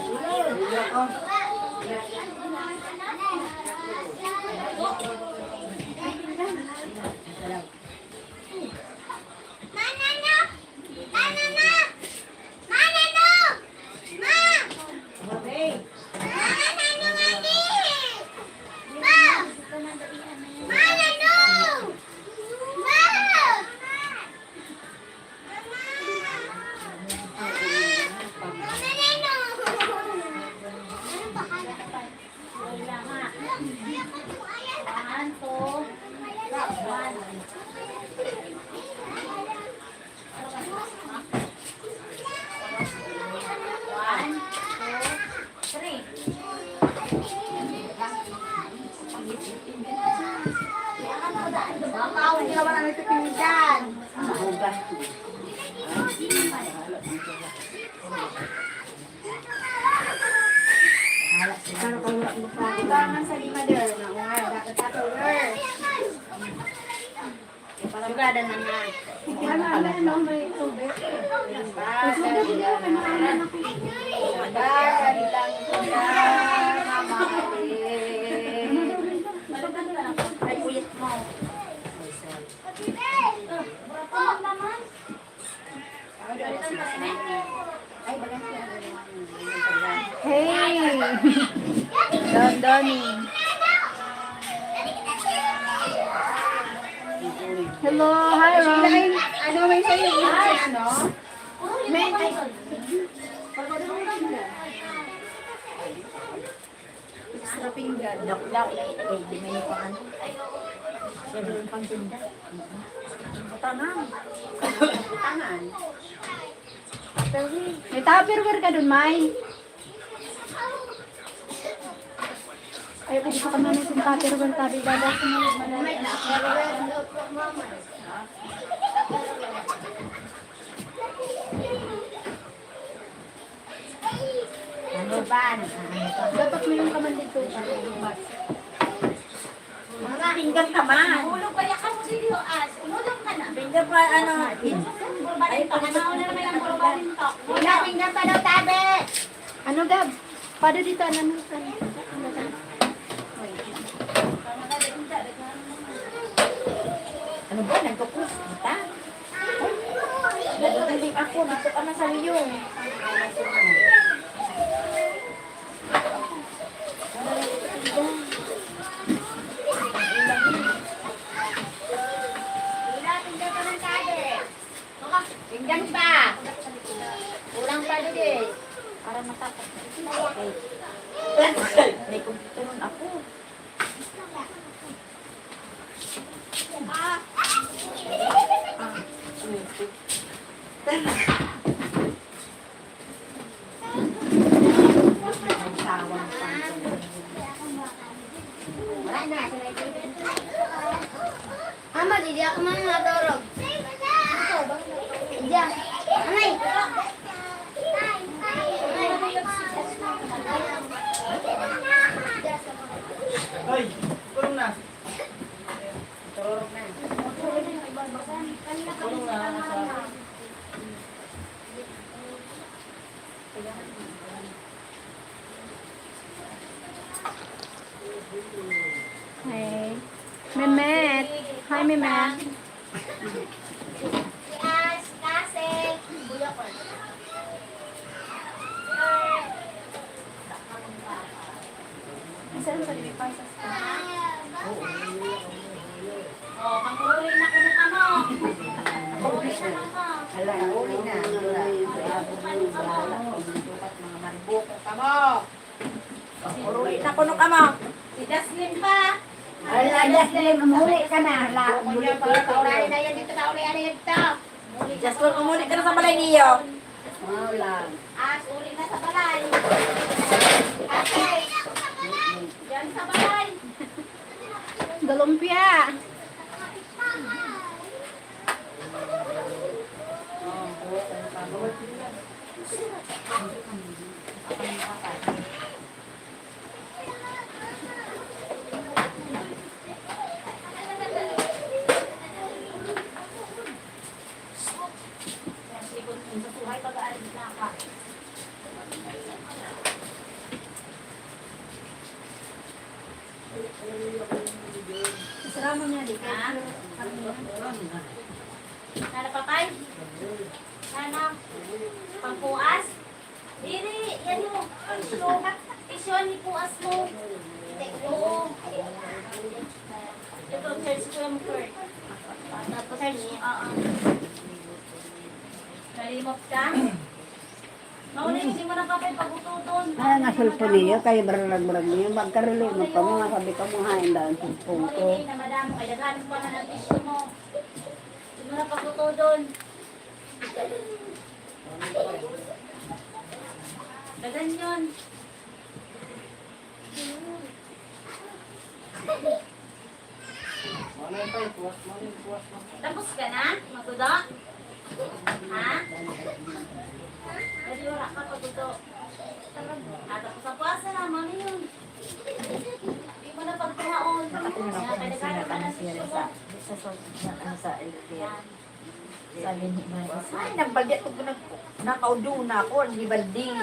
Speaker 3: Makaawin ka naman ang nagpipindan. Ibangan sa lima der. Naungar, dapat tatuler. Sugada na na. Ano, may tubig. Ay, uyit mo.
Speaker 2: Hey! Don Donnie. Hello, hi Ron.
Speaker 3: Ano may sa'yo? Ano? Men, ay. Extra pinggan.
Speaker 1: Daw, di may pa ano.
Speaker 3: Meron pang tinda. Tangan. Tangan.
Speaker 2: May tupperware ka dun, May. Ayaw ko gusto ka namin yung tupperware tabi. Dada sa mga malala.
Speaker 3: Ano ba?
Speaker 2: Dapat mo yung kaman dito.
Speaker 1: Mga pinggan ka man.
Speaker 3: Ulog pa yakan mo dito as. Ulog ka na.
Speaker 1: Pinggan pa ano.
Speaker 3: Ay, panganaw na naman ang purbarin to. Wala pinggan pa daw tabi.
Speaker 2: Ano, Gab? Pada dito namin kan.
Speaker 1: Ano ba? Nagkukros kita? Nagkukros ako. Dito ka na sa liyong.
Speaker 3: Tingnan pa. Kulang pa doon.
Speaker 1: Para matapos. Okay. May computeron ako.
Speaker 3: Ama, hindi ako man madorog. Diyan. Amay.
Speaker 4: Hoy, kulong na. Kulong na.
Speaker 2: Hey. Mehmet. Hi, Mehmet.
Speaker 3: Yes, kasi. Buya ko.
Speaker 2: Saan sa lipas sa
Speaker 3: Oh, panguli na ko ng ano. Panguli na lang ka.
Speaker 1: Hala, uli na. Mga maribuko ka mo. Uli na ko nung kamo.
Speaker 3: Si Daslin pa.
Speaker 1: Hala, Jaslyn, umuli ka na. Hala, umuli ka na.
Speaker 3: Taulay na yan dito, taulay na dito.
Speaker 1: Jaslyn, umuli ka na sa balay niyo. Wala.
Speaker 3: Uli na sa balay. Ate. Yan sa balay.
Speaker 2: Galumpia.
Speaker 3: Sarama niya dito. Nana papay? Nana? Pangpuas? Diri, yan mo. Isyo ni puas mo. Oo. Ito, search ko yung Kurt. Tapos search niya. Oo. Nalimot ka? Mauna hindi mo na kapay pagututun.
Speaker 5: Ah, nasulpon niyo, kayo barag-barag niyo. Magkarili mo pa mo, sabi ka mo hain daan sulpon ko.
Speaker 3: Mauna na madamo kay daghanin pa na ng tissue mo. Hindi mo na pagututun. Dagan yun.
Speaker 4: Manay pa yung puwas, manay puwas.
Speaker 3: Tapos ka na? Matudo? Ha? Dali wala ka pagtuto. Tapos sa puwasa na, mami yun. Hindi mo na pagtuhaon. Kaya daghanin pa ng tissue mo.
Speaker 1: Sabi ni Maya, ay, nagbaldi ako nakaudo na ako, hindi baldi.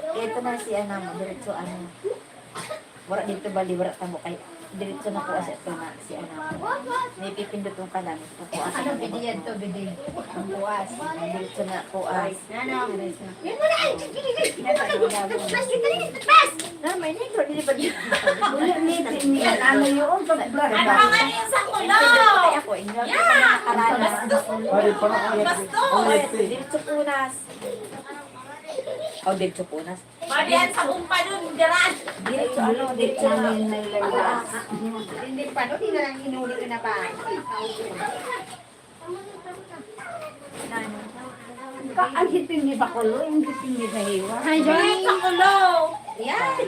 Speaker 1: Ito na si Ana mo, diretso ano. Wala dito baldi, wala tamo kay diretso na po asa ito na si Ana mo. May pipindot yung kanan. Ano bidi yan to, bidi? Ang puas. Diretso na puas. Ano?
Speaker 3: Yun mo na!
Speaker 1: Na, may nito, hindi ba dito?
Speaker 5: Ano yun?
Speaker 3: Ano ang ano yung sa kulo?
Speaker 1: Ay ako, inyo.
Speaker 4: Pwede pa na ulit.
Speaker 1: Diretso punas. Oh, diretso punas.
Speaker 3: Padiyan sa umpa dun, diran.
Speaker 1: Diretso ano, diretso na.
Speaker 3: Hindi pa, no? Hindi na lang hinuli ko na ba?
Speaker 5: Ang hitin ni Bakulo, yung hitin ni Bahiwa.
Speaker 2: Hi, Johnny.
Speaker 3: Sa kulo! Yan!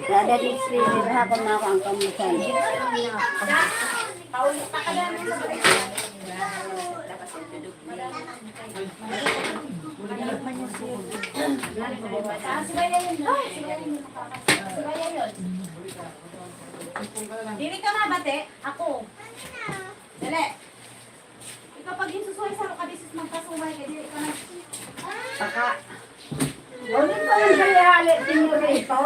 Speaker 5: Dada di sili, hapon na ako ang kamusan.
Speaker 3: Paulit pa ka na. Sibaya yun. Sibaya yun. Dili ka na, bate? Ako. Dali. Ikaw pag yung susuway sa kabisis magkasuway, kaya dili ka na.
Speaker 5: Saka. Ulit pa lang sa ihali, senyorito.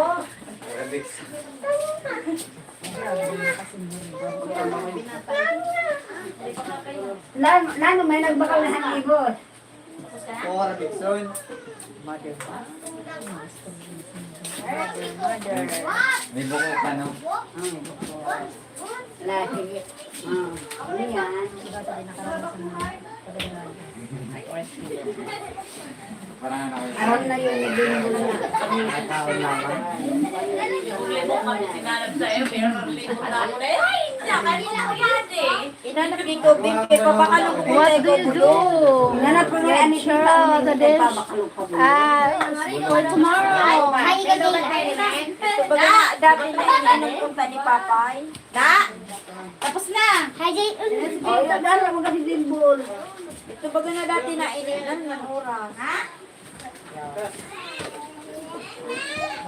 Speaker 5: Lalo may nagbakal na hanibot.
Speaker 4: Or Bicol.
Speaker 5: Mother.
Speaker 6: May buko ka, no?
Speaker 5: Lagi. Ano yan?
Speaker 6: Parang ano ako.
Speaker 5: Aram na yun, naging mo na
Speaker 1: Sinanap sa'yo, pero nalilito na ako na. Ay, kanina ko yan eh. Inanap ni Kobe, papakalong ko
Speaker 2: What do you do?
Speaker 5: Nanap ko nga ani
Speaker 2: Cheryl, the dish. For tomorrow.
Speaker 1: Ito ba na, dati na inanap punta ni Papay? Da! Tapos na!
Speaker 5: Oh, ito dara mo kasi dimbol.
Speaker 1: Ito ba na dati na ininan ng oras? Ha?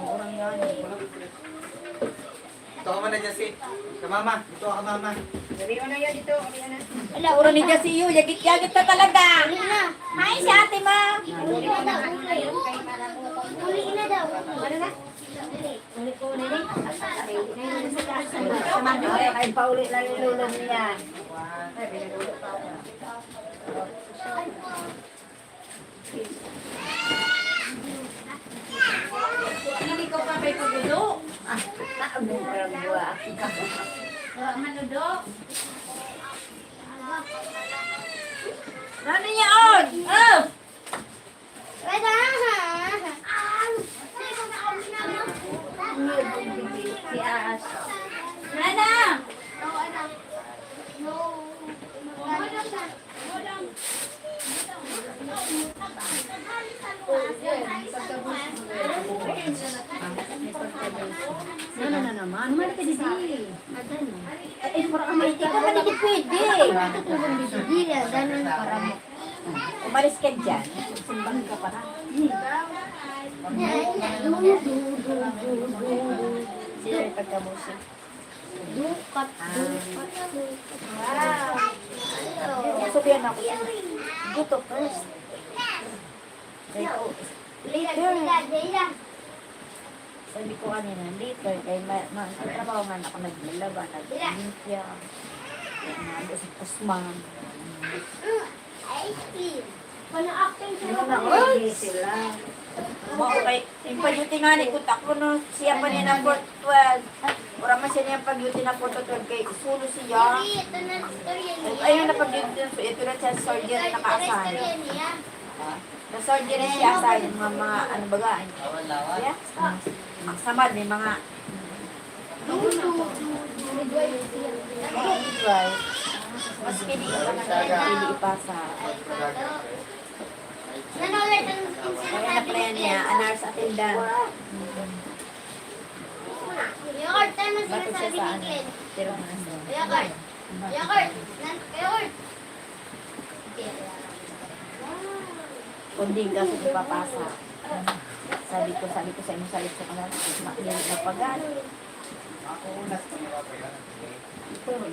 Speaker 1: Orang yan.
Speaker 4: Ito ka muna, Jesse. Ka mama. Ito ka mama.
Speaker 1: Ala, oras ni Jesse yu, yagit-yagit na talaga. Hi, si ate ma.
Speaker 5: Ay, paulit lang yung lulo niya.
Speaker 1: Hindi ko pa may pagulo.
Speaker 5: Naabong buwa.
Speaker 1: Manudo. Ano niya on? Oh!
Speaker 5: Si Aas.
Speaker 1: Nana!
Speaker 2: Ano na naman? Ano ka disi?
Speaker 5: Eh, parang may
Speaker 1: Hindi ka pa hindi pwede. Umalis ka dyan. Simbang ka pa na. Sino yung pagkamusik? Wow! Sabihan ako. Go to first. Sabi ko kanina, later, kay trabaho nga ako naglalaba, naglimpya, nag-usman.
Speaker 5: Hindi ko na uwi sila.
Speaker 1: Okay, yung pag-duty nga ni kutak ko no, siya pa niya na 412. Ura man siya niya pag-duty na 412 kay sulo siya. Ayun na pag-duty na ito na siya surgery nakaasahan. Na surgery siya asahan yung mga ano baga. Yeah? Samad may mga midwife. Mas pili ipasa. Kaya na playa niya, anars attendant. Bato siya sa ano. Pero kundi ka sa ipapasa. Sabi ko sa inyo salit sa kanila, makinig na pagal. Uy,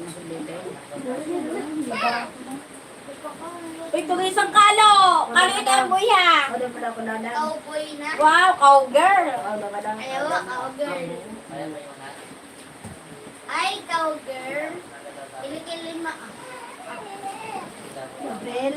Speaker 1: ito isang kalo! Kalo ito ang buya!
Speaker 5: Wala pa ako dadaan.
Speaker 1: Wow, cowgirl!
Speaker 3: Ay, cowgirl. Kilikilin mo.
Speaker 5: Bel.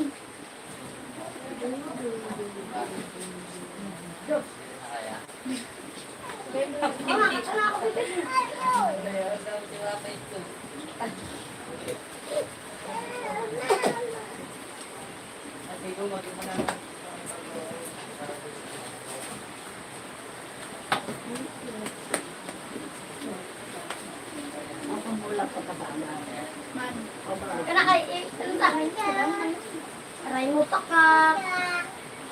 Speaker 5: Ako mula pa kabana.
Speaker 3: Kana kay ano sa akin ka? Aray mo pa ka.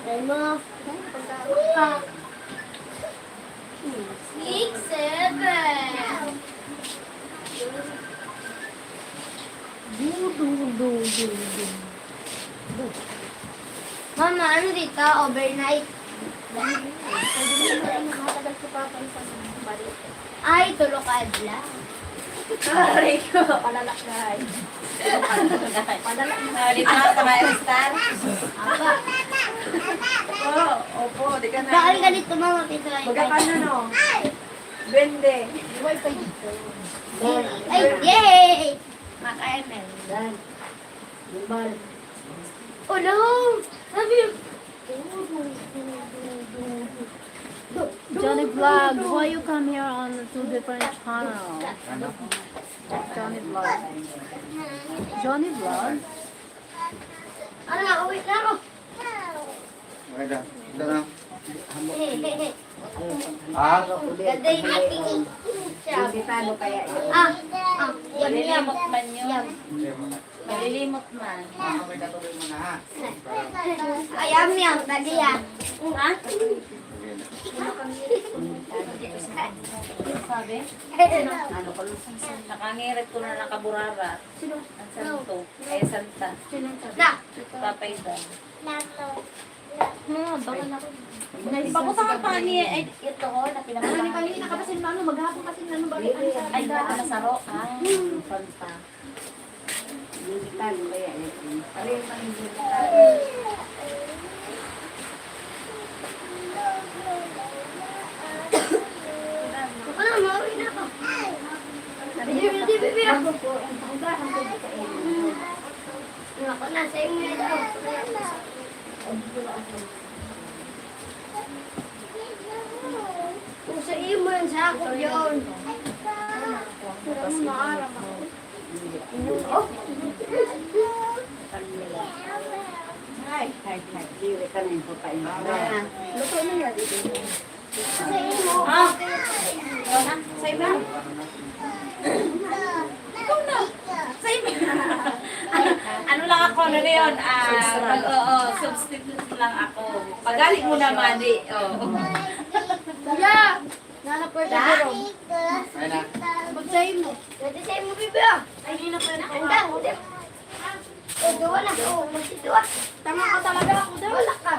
Speaker 3: Aray mo. Pagka. 6, 7. Mama, ano dito? Overnight. Ay, tulog ka adla.
Speaker 1: Aray ko, palalakay. Palalakay. Dito na sa may star.
Speaker 3: Aba.
Speaker 1: Opo, di ka na.
Speaker 3: Bakal ganito mga kita.
Speaker 1: Magkakano no? Bende.
Speaker 3: Ay, yay! Maka-ML.
Speaker 5: Dan. Limbal.
Speaker 3: Oh no! Sabi yun.
Speaker 2: Johnny Vlog, why you come here on two different channel?
Speaker 6: Ano?
Speaker 2: Johnny Vlog. Johnny Vlog?
Speaker 3: Ano na, wait lang ako.
Speaker 6: Okay na. Ito na.
Speaker 3: Hehehe.
Speaker 6: Ah?
Speaker 3: Ganda yung ating
Speaker 5: Hindi paano kaya yun?
Speaker 3: Yum, yum.
Speaker 1: man yun.
Speaker 6: Hindi mo na.
Speaker 1: Malilimot man.
Speaker 6: Okay, katuloy mo na ha.
Speaker 3: Ay, yum, yum. Dali yan.
Speaker 1: Ha?
Speaker 6: Okay na.
Speaker 1: Sabi?
Speaker 5: Ano ko lang?
Speaker 1: Nakangirit ko na nakaburara. Sino? Ang santo. Ay, santa.
Speaker 3: Na.
Speaker 1: Papay daw.
Speaker 2: Baka na.
Speaker 1: Papunta ka pa niya. Ay, ito ko na pinakabahan.
Speaker 3: Kanina ka kasi ano, maghapon kasi ano, bakit ano sa
Speaker 1: Ay, baka nasaro. Ah.
Speaker 5: Panta. Hindi paano kaya yun?
Speaker 1: Pareho man hindi ka.
Speaker 3: Ano, mauwi na ako. Hindi, bibira.
Speaker 5: Ako po, ang panggahan ko sa inyo.
Speaker 3: Ako na, sa inyo daw. Kung sa iyo mo yun, sa ako yun. Maarap ako.
Speaker 5: Ay, dili ka na yung papain. Luto na yan.
Speaker 3: Sa iyo mo.
Speaker 1: Ah! Ikaw na? Sa iba? Ikaw na! Sa iba! Ano lang ako, ano na yun? Oo, substitute lang ako. Pagaling mo naman, di. Oo.
Speaker 3: Kuya! Nanapur sa guro.
Speaker 6: Okay na.
Speaker 3: Magsayin mo. Pwede sa'yo mo, bibira. Ay, hindi na pwede. Anda, hindi. Duwa na. Magsiduwa. Tama ka talaga ako daw. Wala ka.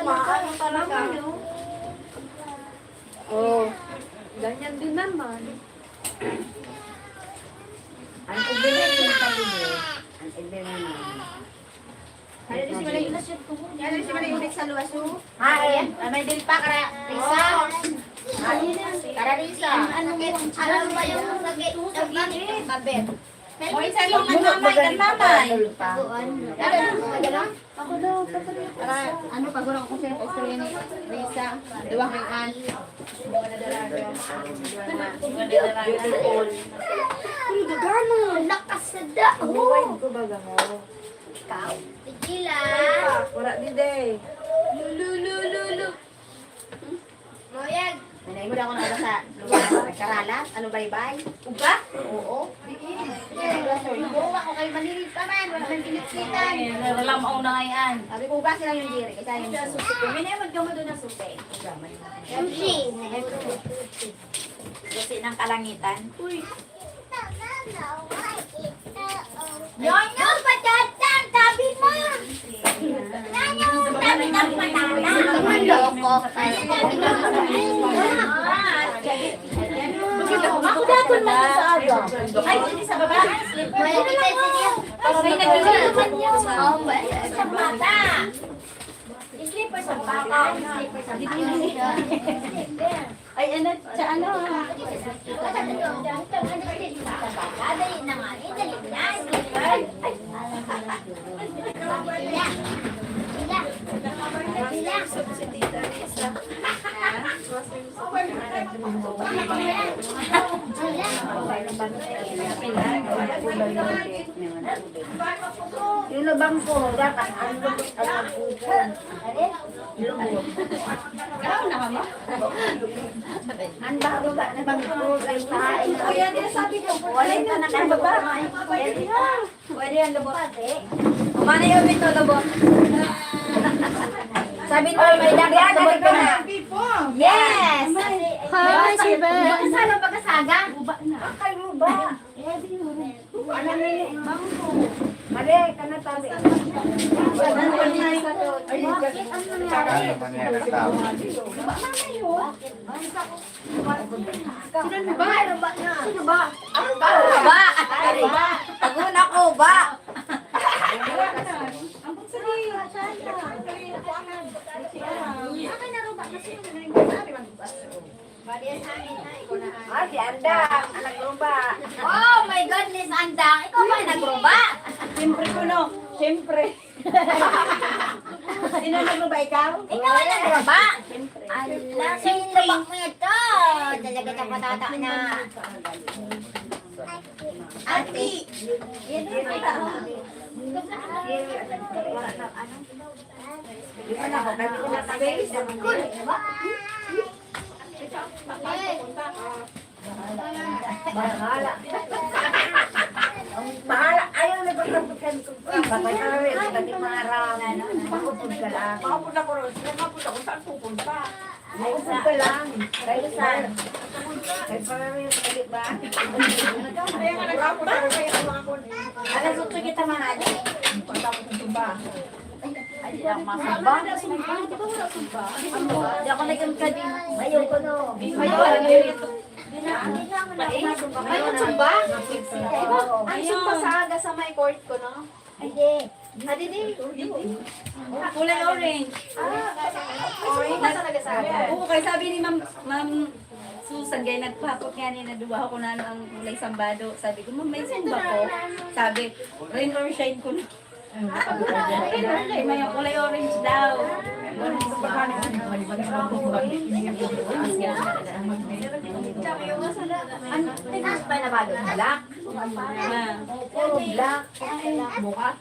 Speaker 1: Ano talaga?
Speaker 5: Oh,
Speaker 1: Ganyan din naman.
Speaker 5: ang ibigay yung pamilya. Ang ibigay na.
Speaker 3: Ano si Malay na siya? Ano si Malay ulit sa luwas mo?
Speaker 1: Ay, may dil pa kara.
Speaker 3: Risa.
Speaker 1: Kara Risa.
Speaker 3: Ano ba yung nagiging babet?
Speaker 1: O isa lang ang mamay, kan mamay.
Speaker 3: Ako daw, ano pagurang ko sa istorya ni Risa, duwa kang an. Gano, lakas na daw.
Speaker 1: Ko baga mo.
Speaker 3: Ikaw. Tigila.
Speaker 1: Wala di day.
Speaker 3: Lulu. Moyag.
Speaker 5: Nanay mo na ako na sa lugar. Nagkaralat? Ano baybay?
Speaker 1: Uga?
Speaker 5: Oo.
Speaker 3: Buwa ko kayo malilit pa man. Wala kang kinikitan.
Speaker 1: Wala lang mauna ngayon.
Speaker 5: Sabi ko, ugas lang yung diri. Kaysa yung susi.
Speaker 1: Minimod ka mo doon ng susi.
Speaker 3: Sushi.
Speaker 1: Susi ng kalangitan.
Speaker 3: Uy. Nyonya, patatan, tabi mo. Nyonya, tabi ng patatan. Manloko.
Speaker 1: Ako dapat mo sa aga. Ay, hindi sa baba.
Speaker 3: May kitay siya.
Speaker 1: May naglulutan niya.
Speaker 3: Oh, sa mata. Slipper sa bata. Slipper sa bata.
Speaker 1: Ay, ano, sa ano?
Speaker 3: Dali na nga. Dali na.
Speaker 5: Yung labang ko, dapat ang lupit ang pupon.
Speaker 1: Ikaw na kama?
Speaker 5: Ang bago ba na bang ay tayo.
Speaker 1: Kuya, di sabi ko, wala na nakababa. Pwede yan, lubot. Umana yung ito, lubot. Sabi ko, may dagat, lubot ka na. Yes!
Speaker 2: Hi, Sir Ben.
Speaker 3: Saan ang pagkasaga?
Speaker 5: Akay mo ba? Ano nili? Mali, kanatabi.
Speaker 6: Kaya naman yan ang tao.
Speaker 3: Sino ba? Sino ba?
Speaker 1: Ba! Paguna ko, ba!
Speaker 3: Bali yan sa amin, ha? Ikaw na.
Speaker 5: Ah, si Andang, anak rumba.
Speaker 1: Oh my goodness, Andang! Ikaw ba nagrumba?
Speaker 5: Siyempre ko no, siyempre. Sino nagruba ikaw?
Speaker 1: Ikaw ay nagrumba? Ala, sinilabak mo ito. Talaga na patata na. Ate! Yan ang tao.
Speaker 5: Di ba na ako, kasi ko nasa-face. Bahala. Bahala. Ayaw na pagkabutan ko. Bakit ka rin? Bakit mga araw? Makupod ka lang. Makupod ako rin. Makupod ako. Saan pupunta? Makupod ka lang. Kayo saan? Kayo para rin yung kalit ba? Kaya nga nag-rapod ako. Kaya ang mga kun. Alas 8 kita mahali. Pagkapos ng tumba.
Speaker 1: Ay, di ako masamba. Di ako nagkakadin.
Speaker 5: Ayaw ko no.
Speaker 3: Mayroon sumba? Ang sumba sa aga sa may court ko, no?
Speaker 5: Hindi.
Speaker 3: Ah, di.
Speaker 1: Kulay orange.
Speaker 3: Orange na talaga sa aga.
Speaker 1: Oo, kaya sabi ni Ma'am Susan, kaya nagpapot nga niya, naduwa ko na ang kulay sambado. Sabi ko, Ma'am, may sumba ko. Sabi, rain or shine ko na. May kulay orange daw.
Speaker 5: Ano? Tigas pa na ba doon? Black? Puro black. Bukas?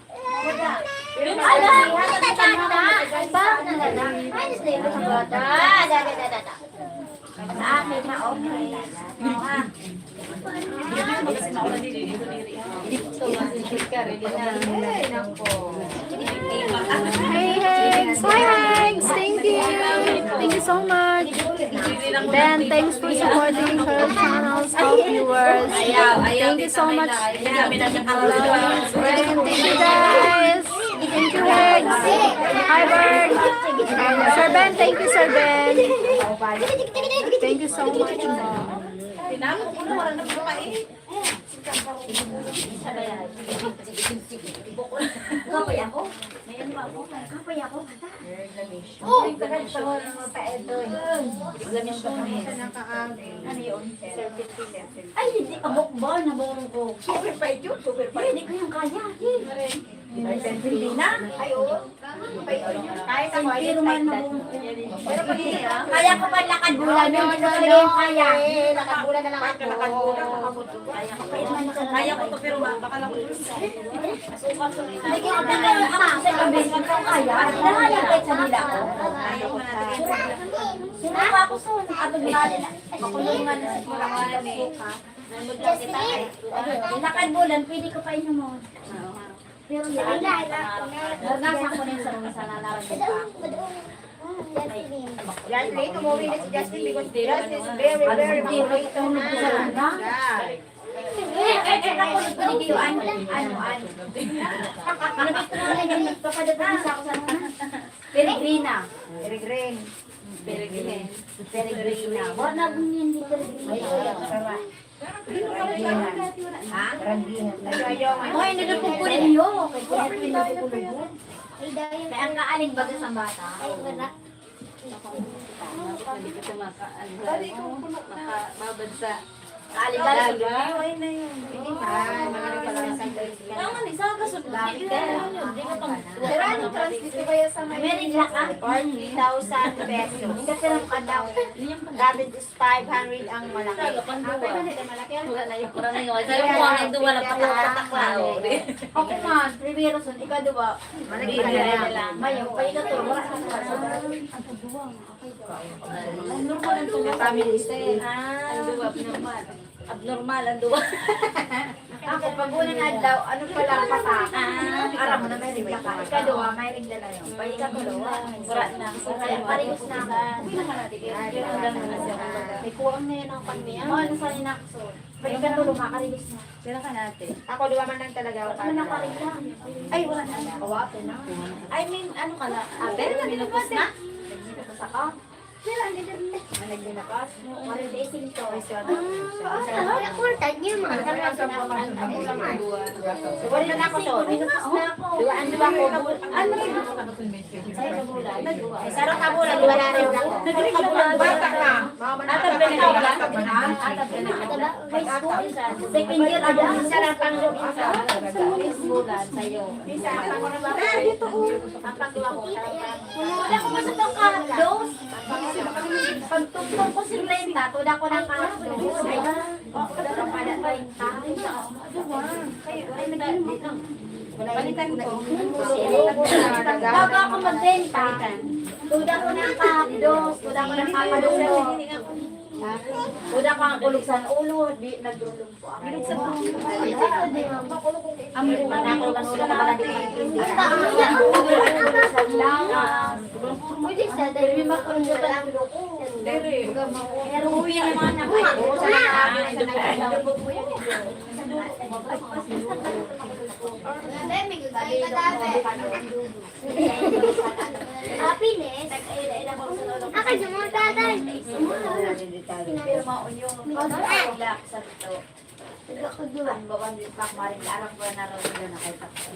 Speaker 1: Ala, bakit na lang? Ay, stay ko sa bata.
Speaker 5: Sa akin na okay.
Speaker 2: Hey, Hegs! Hi, Hegs! Thank you! Thank you so much! Then, thanks for supporting her channel's top viewers. Thank you so much. And thank you, guys! Thank you, Hegs! Hi, Bird! Sir Ben, thank you, Sir Ben! Thank you so much.
Speaker 1: Kapay ako. May ano ba ako? Kapay ako.
Speaker 5: Oh, ganun sa mga paedo.
Speaker 1: Ano yun? Ay, hindi ka bukba. Nabong ko.
Speaker 5: Super pa ito, super pa.
Speaker 1: Hindi ko yung kaya.
Speaker 5: Hindi na. Ay, oo. Kahit ako,
Speaker 1: Pero man nabong ko.
Speaker 5: pero pag hindi na.
Speaker 1: Kaya ko pa lakad bulan. Hindi ko talaga yung kaya.
Speaker 5: Nakabulan na lang ako.
Speaker 1: Kaya ko to pero baka lang ko. Hindi ko talaga sa gabi ko kaya. Kaya kahit sa nila ko. Ayaw ko na Sino ako sa abagmali na. Makulungan na sa kulangan eh. Lakad bulan, pwede ko pa inom. Pero yan, naranasan ko na yung sarong sa lalawan ko pa.
Speaker 5: Yan, late umuwi na si Justin because Justin is very, very motivated.
Speaker 1: Nakulog ko ni ano. Nagpapadating sa ako sa Peregrina.
Speaker 5: Very green.
Speaker 1: Peregrina. Wala na kung hindi Peregrina.
Speaker 5: Ha? Ragihan.
Speaker 1: Hoy, nagpupunin niyo. Kaya ang kaaling baga sa bata. Hindi ko makababad sa kaaling baga. Ay na yun. Kaya nga, isa ka sa gamit ka.
Speaker 3: Pero anong transdito kaya sa may...
Speaker 1: Meron lang ang
Speaker 5: 1,000 pesos. Kasi lang ka daw. Dati is 500 ang malaki.
Speaker 1: wala na yung kurang ngayon. Sabi ko, ang duwa lang pataklaw. Ako man, primero son, ikaw duwa.
Speaker 5: Malaki na lang.
Speaker 1: Mayo, kayo na to. Wala ka na ang normal ang tuwa.
Speaker 5: Family stay.
Speaker 1: Ang duwa, abnormal. Abnormal ang duwa.
Speaker 5: Ako, pag una na daw, ano pala ang pataka? Aram mo na may rin ka. Ikaduwa, may rin dala yun. Pag ikatulowa,
Speaker 1: Sura na.
Speaker 5: parehos na ka.
Speaker 3: May kuwang na yan ang kanya.
Speaker 5: Ano sa inakso? Pag ikatulowa, makaribis na.
Speaker 1: Pila ka natin.
Speaker 5: Ako, duwaman lang talaga ako.
Speaker 1: Ano na pa rin lang? Ay, wala na.
Speaker 5: Kawapo na.
Speaker 1: I mean, ano ka na? Pero binubos na?
Speaker 5: Sa ka? Wala na ako to. Duwaan ko. Ano rin? Sarong kabulan, duwa na rin ako.
Speaker 4: Bata ka.
Speaker 5: Atap ka na. High school. Second year ako. Sarang pang bulan sa'yo. Ang panggawa ko. Wala ko masok ang kados. Pagtugtog ko si Brenda, tuda ko ng kados. Balikan ko. Bago ako magbenta, tuda ko ng kados. Tuda ko ng kados. Tuda ko ang kulog sa ulo. Nagdulong po ako. Ang mga ako ng ulo na pala pwede sa dahil may makulong pa lang ko. Pero uwi ang mga anak ko. Happiness. Ako yung tatay. Pero maunyo. Relax sa ito. Ang bawang din pa maring larang ko na raw na kay Pakistan.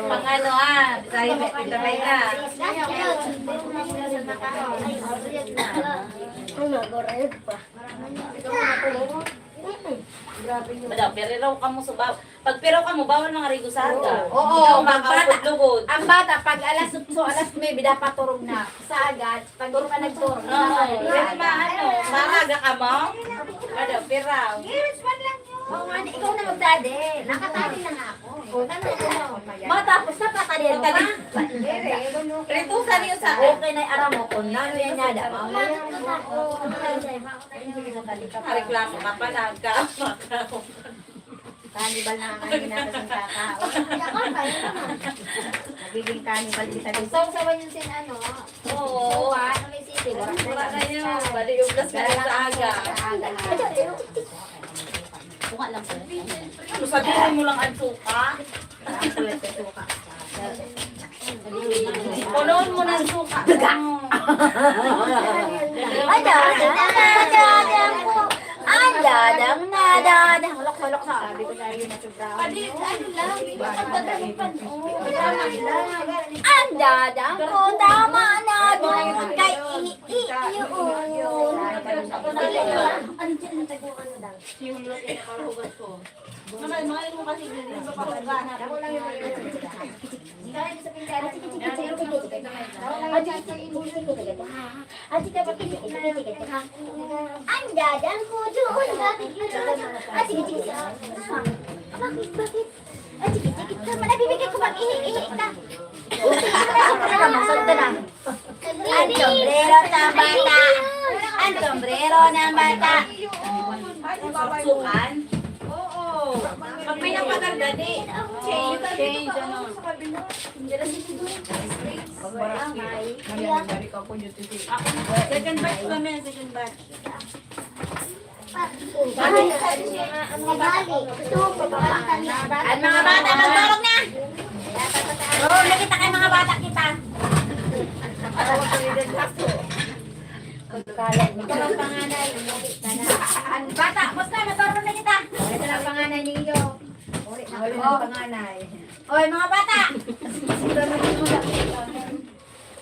Speaker 1: Pang ano tayo itabay na. Madam, pero ka mo subaw. Pag pero ka mo bawal mga rigusada.
Speaker 5: Oo,
Speaker 1: lugod.
Speaker 5: ang bata, pag alas 8, alas 9, dapat turog na. Sa agad, pag turog ka nagturog.
Speaker 1: Pero maaga ka mo? Ano, piraw.
Speaker 5: Oo nga, ikaw na magdade. Nakatali na nga ako. Matapos na patali mo pa.
Speaker 1: Ritusan niyo sa
Speaker 5: Okay na aram mo kung nano yan nada.
Speaker 1: reklamo ka pa lang ka.
Speaker 5: Cannibal na ang natin ng kakao. Nagiging cannibal kita dito. So, sawan yung sin ano?
Speaker 1: Oo.
Speaker 5: Ano may sisi?
Speaker 1: Wala kayo. Bali yung plus ka rin sa aga.
Speaker 5: Suka lang po.
Speaker 1: Ano, sabihin mo lang ang suka? Punoon mo ng suka.
Speaker 5: Dadang. Hulok sa. Sabi ko tayo na sobra. Ang dadang ko tama na doon kay iiyon. Ano dyan ang taguan mo daw?
Speaker 1: Yung luto na karugas ko. Mga mo kasi hindi mo papagaan.
Speaker 5: Ako lang yung kaya sa pintana. Ang dadang ko doon. Bakit? Sige, tama na, bibigyan ko mag-ihi ka. Ang sombrero ng bata. Ang sombrero ng bata.
Speaker 1: Sukan? Oo. Pag pinapaganda di. Change, ano. Second batch kami, second batch.
Speaker 5: Ang mga bata, magtulog na! Tulog na kita kay mga bata kita. Ito lang panganay. Ang bata, basta matulog na kita. Ito lang panganay ninyo. Oh, panganay. Oy, mga bata!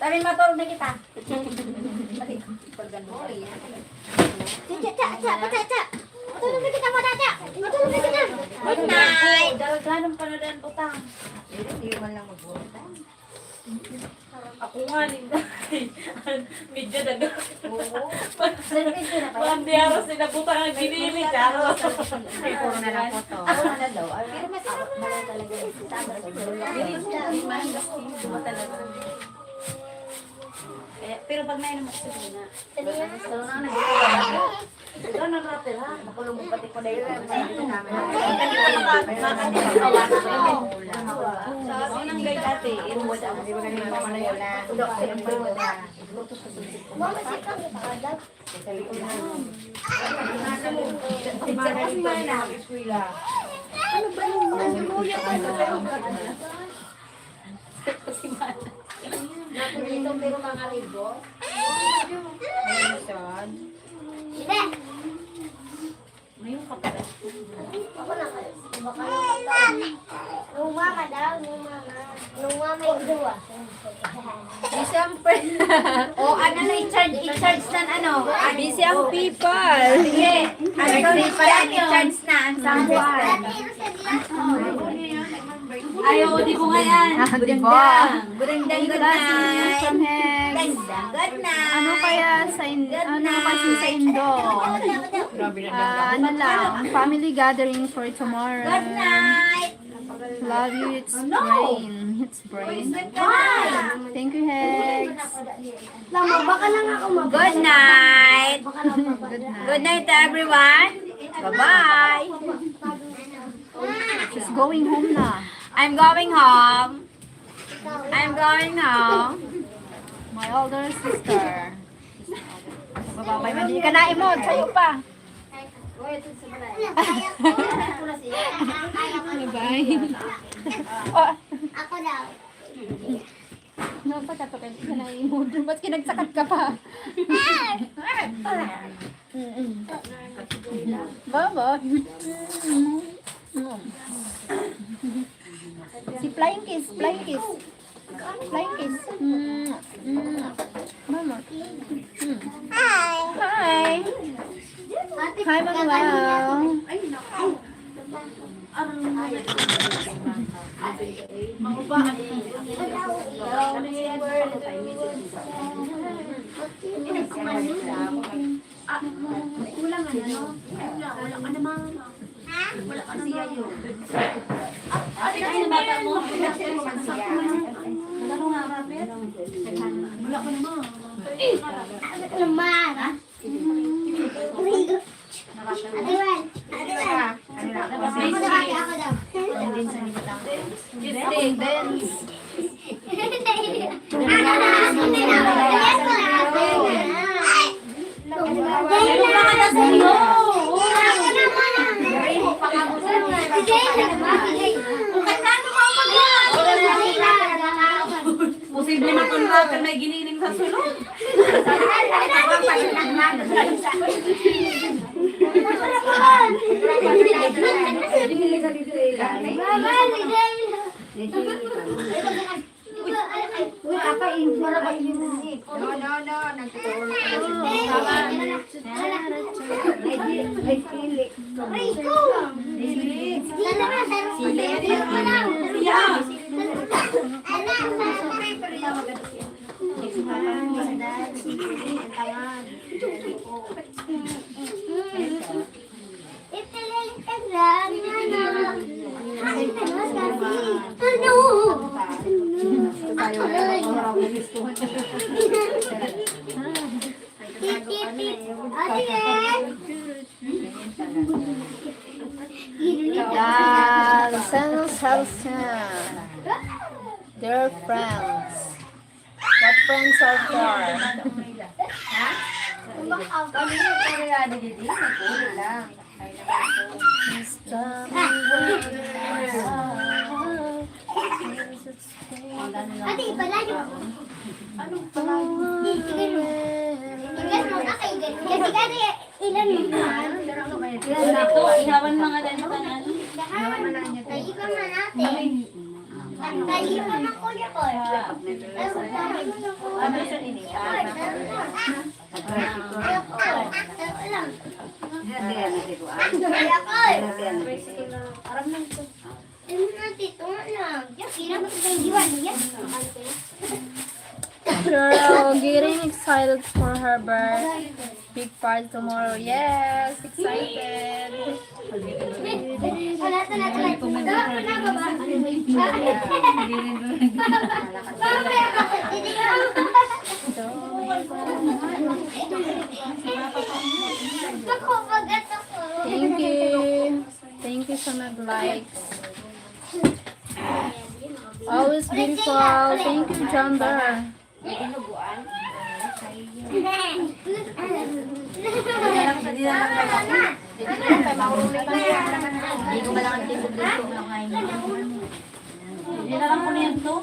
Speaker 5: Sabi matulog na kita. Matulog na kita, mga bata! Matulog na kita! Good night!
Speaker 1: Ganun pa na din utang.
Speaker 5: Hindi man lang mag-utang.
Speaker 1: Ako nga, Linda. Medyo daga.
Speaker 5: Service ko na pa yan.
Speaker 1: Walang diyaro sila butang ang ginili. Karo.
Speaker 5: Ay, puro na lang po to. Ako na daw. Pero mas mala talaga yung sisama.
Speaker 1: Bilis na. Talaga. Pero pag nainom ako sa na.
Speaker 5: Ito na rapper ha. Nakulong mo pati ko na yun.
Speaker 1: Sa unang guide dati, inom mo sa
Speaker 5: Di ba ganun mama na yun na?
Speaker 3: Dito pero mga ribo.
Speaker 1: Ngayon ka pala.
Speaker 3: Luma ka daw, luma ka. Luma may duwa.
Speaker 2: Busy ang
Speaker 1: O ano na i-charge na ano?
Speaker 2: Busy ang people.
Speaker 1: Sige. Ano daw i-charge na ang sambuan. Ayaw, di ko nga yan. Budang-dang. Budang-dang, good night.
Speaker 2: From Hex.
Speaker 1: Budang-dang, good night.
Speaker 2: Ano kaya kasi sa Indo? Ano lang, family gathering for tomorrow.
Speaker 1: Good night.
Speaker 2: Love you, it's brain. It's brain. Thank you, Hex.
Speaker 3: Lama, baka lang ako
Speaker 1: Good night.
Speaker 2: Good night.
Speaker 1: Good night to everyone. Bye-bye.
Speaker 2: She's going home na.
Speaker 1: I'm going home. I'm going home.
Speaker 2: My older sister. Bababay, hindi ka na imod. Sa'yo pa. Bye. Oh,
Speaker 3: Ako daw.
Speaker 2: napagkatakan ka na imod. Ba't kinagsakat ka pa? Baba. Si Flying Kiss, Flying Kiss. Flying Kiss. Mama. Hi. Hi, Manuel.
Speaker 3: Kulang ano, no? Wala ka naman. Wala ka siya yun.
Speaker 1: Ate, kasi bata mo.
Speaker 3: Wala ka naman. Naman, ha? Adiwan. Adiwan. Ako daw.
Speaker 1: Gifting. Posible na kung ka may giniling sa sulod.
Speaker 2: They're friends. What friends are for?
Speaker 3: Ate, ipalayo. Anong palayo? Ilan mo na kayo. Kasi kaya ilan mo na.
Speaker 1: Ito, ihawan mga dano ka na.
Speaker 3: Kaiba man natin. Kaiba man ko niya ko.
Speaker 1: Ano siya nini?
Speaker 2: Sheryl getting excited for her birthday. Big party tomorrow. Yes, excited. Thank you. Thank you sa nag-likes. Always beautiful. Thank you, Jumber.
Speaker 1: Hindi ko malangan din kung gusto mo lang kain. Hindi na lang ko na yan to.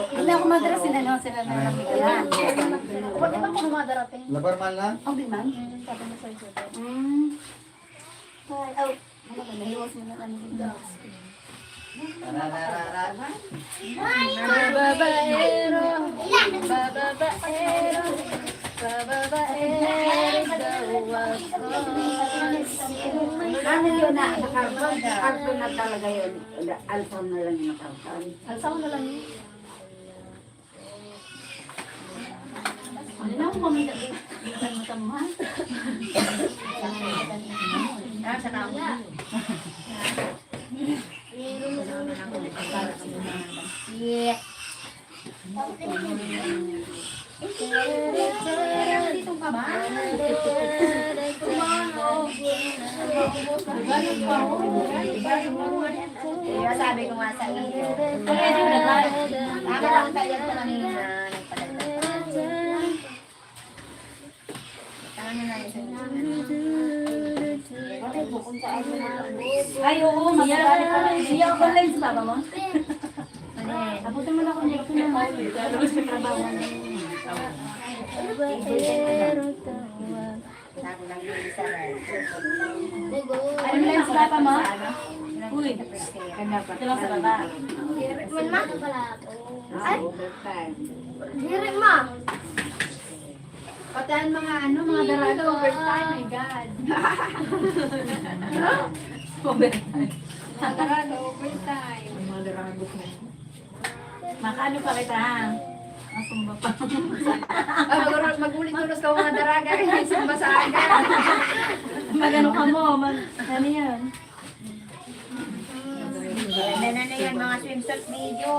Speaker 3: Hindi ako madara sila na sila na namigalan. Huwag naman ko madarating.
Speaker 6: Labar man lang.
Speaker 3: Ang biman? Sabi mo sa iyo. Ay, nahiwas mo na kanina.
Speaker 2: Babaero. Babaero. Babaero daw
Speaker 5: Ano yun na, carbon na talaga yun. Alpha na lang yung carbon.
Speaker 3: Alsaw na lang yun. Ano na ako mamita? Bisan mo tamo ha?
Speaker 1: Sa kamo. Yeah.
Speaker 3: Dito ka ba?
Speaker 1: Kaya sabi ko nga sa iyo. Tama lang tayo ko kanina.
Speaker 3: Ay, oo, magagalit ka na. Siya ako online sa baba mo. Abutin mo na ako dito na mo. Tapos may trabaho na. Ano lang sa baba mo? Uy, ito lang sa baba.
Speaker 5: Direk ma!
Speaker 3: Patahan mga ano, mga daraga overtime. My God. Overtime. Mga daraga overtime. Mga daraga. Makaano pa kita ha? Masumba pa. Magulit-ulos ka mga daraga. Sumba sa aga. Magano ka mo? Ano yan?
Speaker 1: Ganda na yan mga swimsuit video.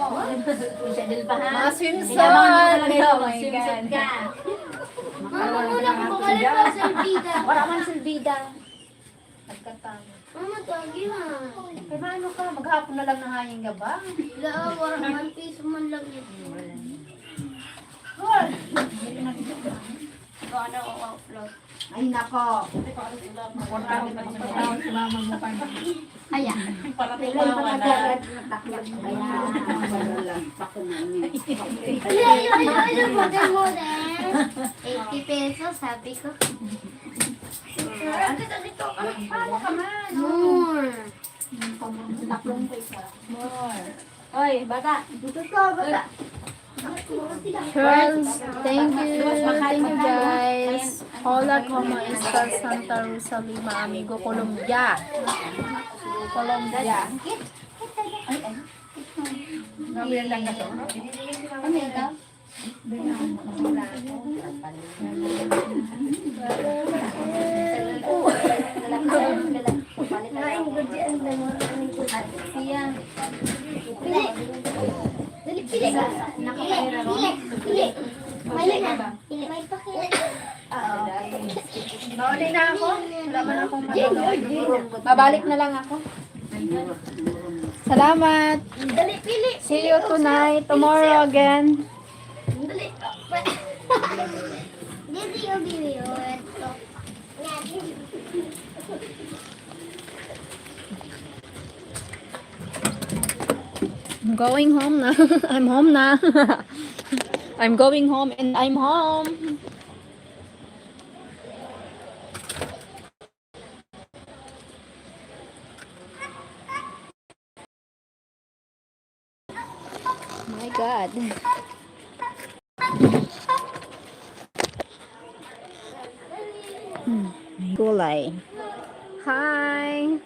Speaker 3: Sadil pa ha?
Speaker 2: Mga swimsuit.
Speaker 3: Oh my God.
Speaker 5: Mama, muna ko pakalit pa sa bida.
Speaker 3: Wala man silbida. Nagkatama.
Speaker 5: Mama, tagi na.
Speaker 3: Kaya maano ka? Maghapon na lang nangayang gaba.
Speaker 5: Wala, wala 1 piso man lang yun.
Speaker 3: Ano ako upload?
Speaker 5: Ay, nako.
Speaker 3: Aya.
Speaker 5: Kailan pa nagkarat na taklat. Kaya, wala. Pakunan niya. Ay, model. 80 pesos, sabi ko.
Speaker 3: Paano ka man?
Speaker 5: More.
Speaker 3: Taklong pesa. More. Oy, bata.
Speaker 5: Dito ka, bata.
Speaker 2: Charles, thank you. Thank you guys. Hola, como estas, Santa Rosa Lima, amigo Colombia. Colombia.
Speaker 3: Ano ka?
Speaker 5: Siya.
Speaker 3: Nakakaira ron.
Speaker 5: Mali na ba? May pakita.
Speaker 3: Mauli na ako. Wala man akong matulog.
Speaker 2: Babalik na lang ako. Salamat.
Speaker 5: Dali, pili.
Speaker 2: See you tonight, tomorrow again.
Speaker 5: Dali. Dito yung video.
Speaker 2: I'm going home na. I'm home na. I'm going home and I'm home. My God. May gulay. Hi.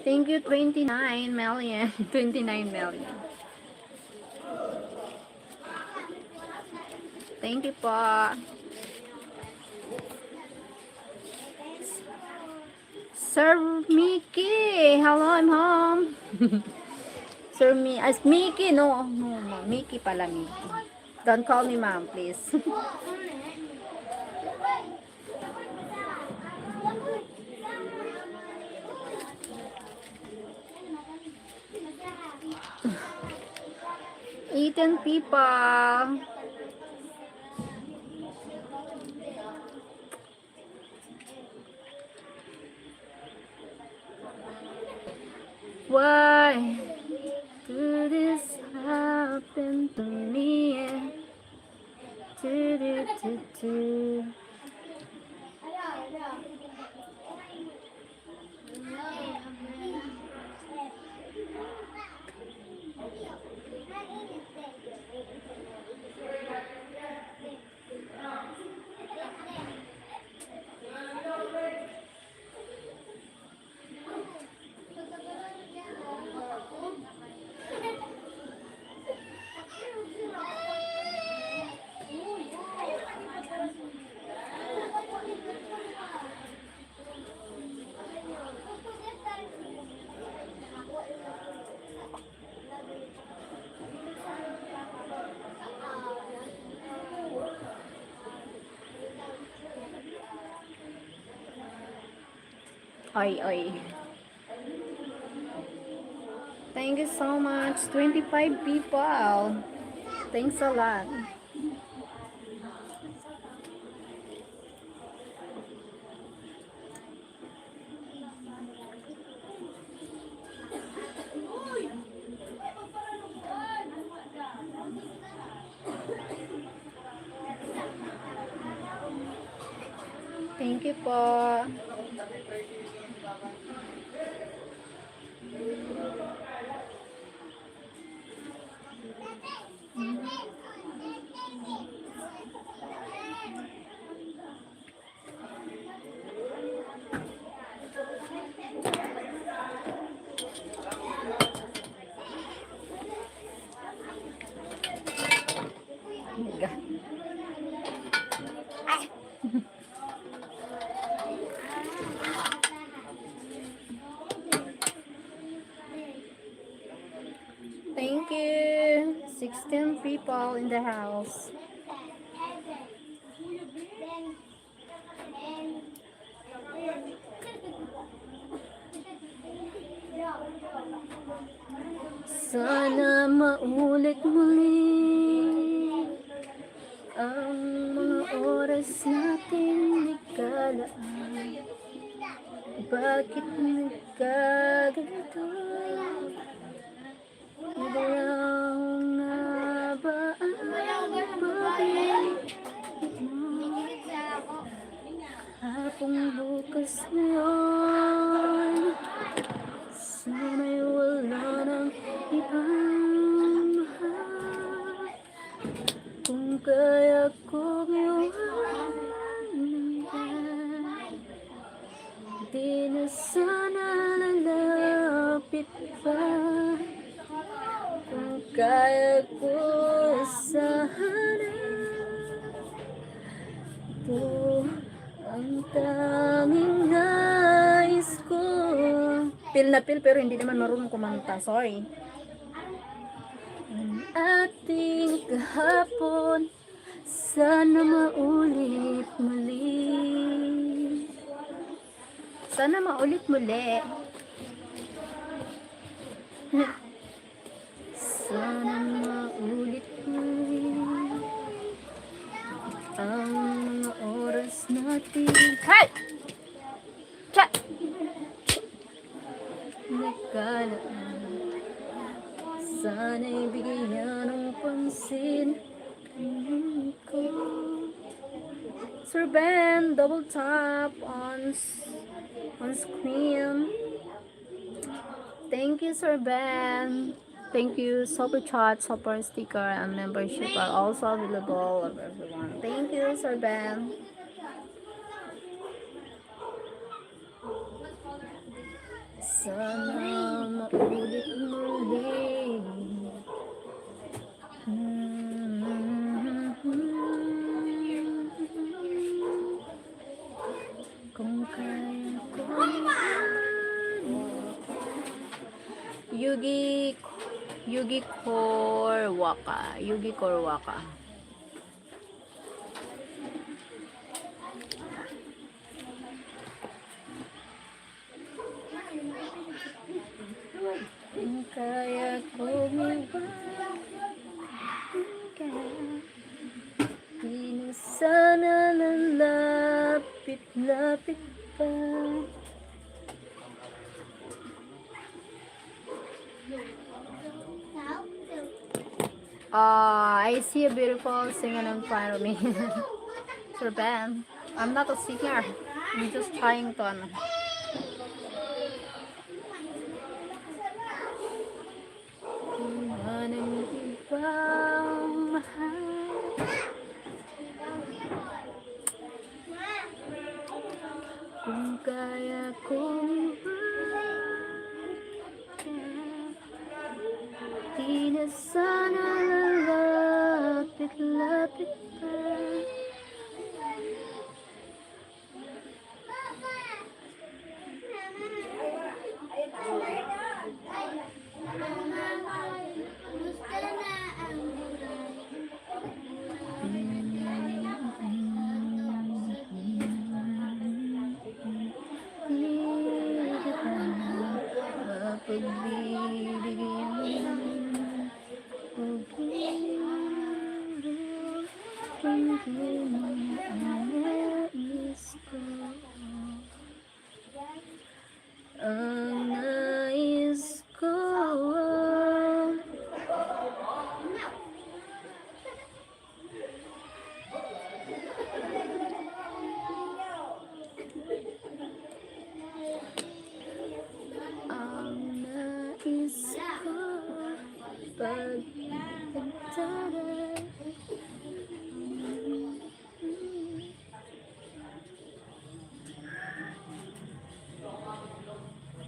Speaker 2: Thank you, 29 million. 29 million. Thank you po. Sir Mickey. Hello, I'm home. Sir as Mickey. No, Mickey pala, Mickey. Don't call me ma'am, please. Eaten people. Why did this happen to me? Do, do, do, do. Oi, oi. Thank you so much. 25 people. Thanks a lot. Thank you po. Thank you. 16 people in the house. Sana maulit muli ang mga oras natin nagkalaan. Bakit nagkaganito? Nagalaw na ba ang pag-ibig mo? Hapong bukas ngayon, sana'y wala nang ibang mahal. Kung kaya kong iwanan, di na sana lalapit Ito ang tanging nais ko. Feel na feel pero hindi naman marunong kumanta. Sorry. Ang ating kahapon, sana maulit muli. Sana maulit muli. Sana maulit muli ang mga oras natin. Hay! Chat! Nagkalaan. Sana'y bigyan ng pansin ko. Sir Ben, double tap on screen. Thank you, Sir Ben. Thank you. Super chat, super sticker, and membership are also available of everyone. Thank you, Sir Ben. Sana maulit muli. Kung kaya ko. Yugi Korwaka. Kung kaya ko di na sana lalapit-lapit pa. I see a beautiful singer in front of me. Sir Ben, I'm not a singer. I'm just trying to Kung anong ibang mahal, kung kaya kong di na sana lalapit-lapit pa. Ang nais ko pagkagtara.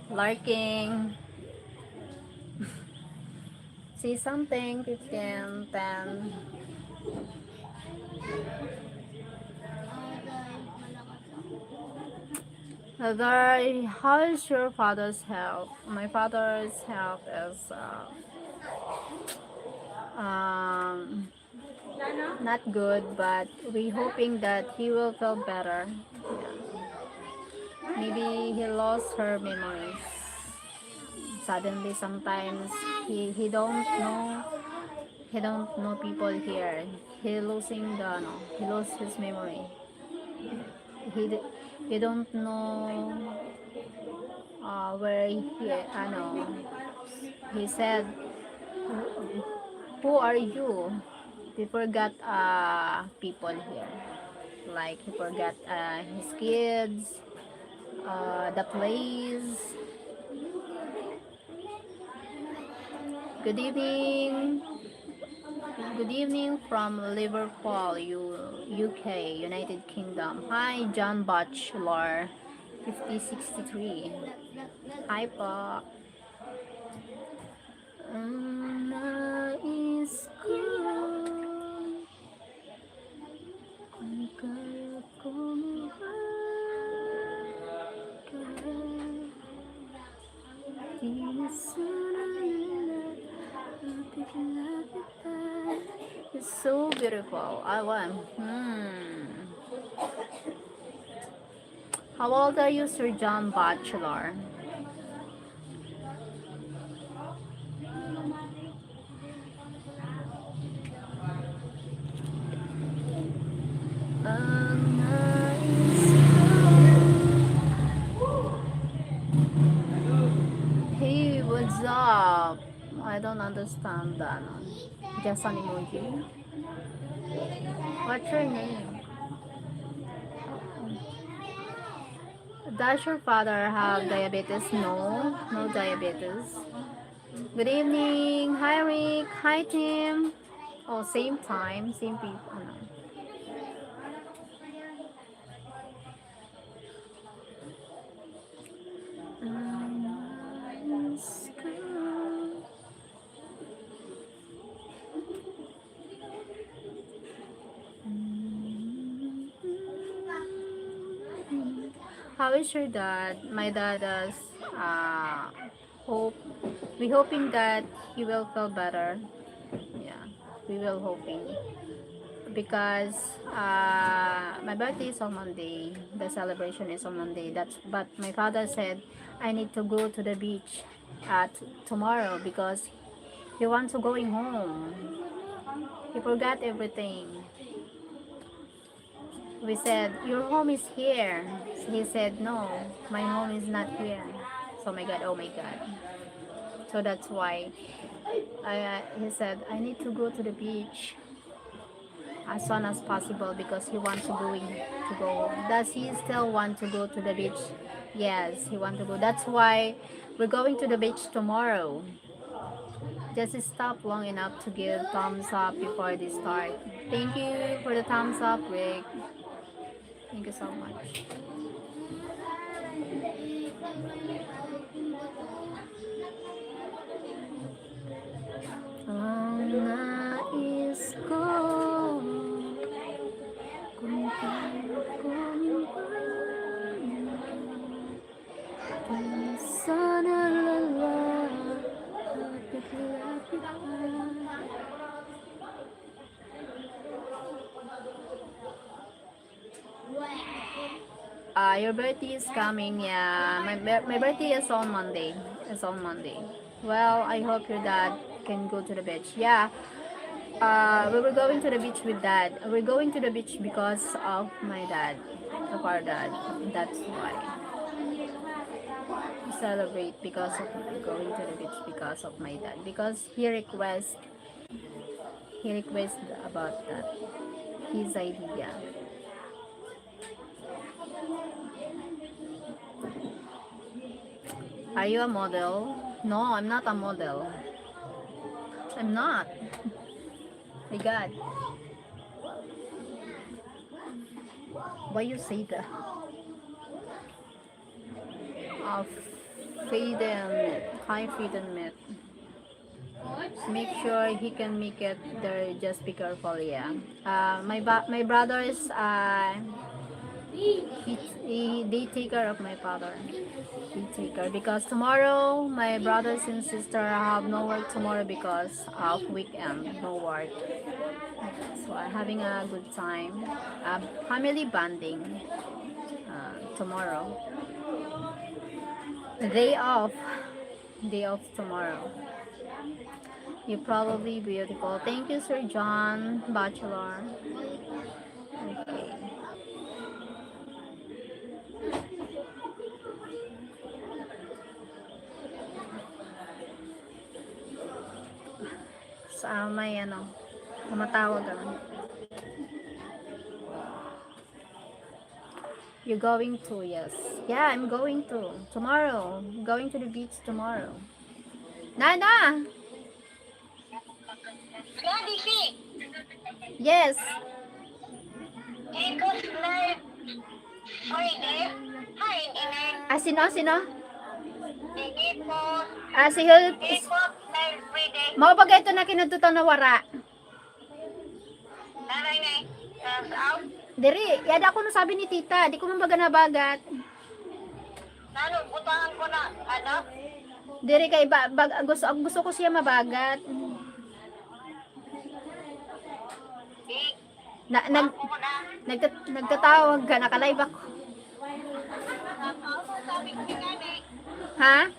Speaker 2: Larking. See something, 15, 10. Heather, how is your father's health? My father's health is not good, but we hoping that he will feel better. Yeah. Maybe he lost her memories. Suddenly, sometimes he don't know people here. He losing he lost his memory. He don't know where he said, who are you? He forgot people here, like he forgot his kids, the place. Good evening. Good evening from Liverpool, UK, United Kingdom. Hi, John Bachelor, 5063. Hi po. Ang nais ko, kung kaya It's so beautiful. I want. How old are you, Sir John Bachelor? Hey, what's up? I don't understand that. Just an emoji. What's your name? Does your father have diabetes? No, no diabetes. Good evening. Hi, Rick. Hi, Tim. Oh, same time, same people. No. How is your dad? My dad is hope we hoping that he will feel better. Yeah, we will hoping because my birthday is on Monday. The celebration is on Monday. But my father said I need to go to the beach tomorrow because he wants to going home. He forgot everything. We said, your home is here. He said, no, my home is not here. So my God, oh my God. So that's why he said, I need to go to the beach as soon as possible because he wants to go. Does he still want to go to the beach? Yes, he wants to go. That's why we're going to the beach tomorrow. Just stop long enough to give thumbs up before they start. Thank you for the thumbs up, Rick. Thank you so much. Ang nais ko kung sana lalapit-lapit ka. Your birthday is coming, yeah. My birthday is on Monday. It's on Monday. Well, I hope your dad can go to the beach. Yeah. We were going to the beach with dad. We're going to the beach because of my dad, of our dad. That's why we celebrate because of going to the beach because of my dad. Because he requested about that. His idea. Are you a model? No, I'm not a model. I'm not. My God. Why you say that? Faden, high Faden met. Make sure he can make it there. Just be careful, yeah. My brothers, they take care of my father. They take care because tomorrow my brothers and sister have no work tomorrow because of weekend, no work. So I'm having a good time. Family bonding tomorrow. Day off. Day off tomorrow. You're probably beautiful. Thank you, Sir John Bachelor. Okay. Sa may tumatawag ako. You're going to, yes. Yeah, I'm going to. Tomorrow. I'm going to the beach tomorrow. Nana! Yes. Sino? Si Hul. Mao ba ito na kinatuto na wara? Diri, yada ako no sabi ni tita, di ko man baga nabagat.
Speaker 5: Butangan ko na,
Speaker 2: Diri kay gusto ko siya mabagat. Nagtatawag ka, naka-live ako. Ha?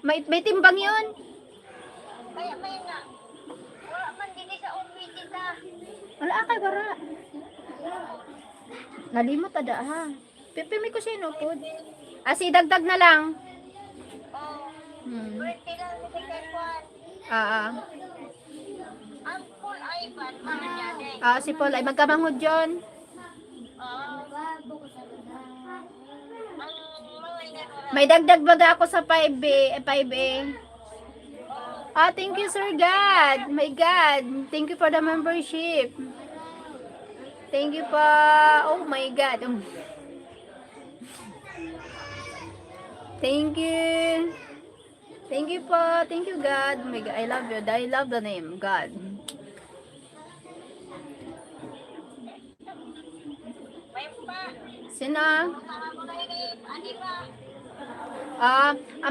Speaker 2: May may timbang 'yun. Wala kay bara. Nalimot ada ha. Pipimi ko siya no pod. Dagdag na lang. Si Paul ay magkamangod John. May dagdag baga ako sa 5A. Thank you Sir God. My God. Thank you for the membership. Thank you pa. Oh my God. Thank you. Thank you po. Thank you God. Oh my God. I love you. I love the name God. Sino?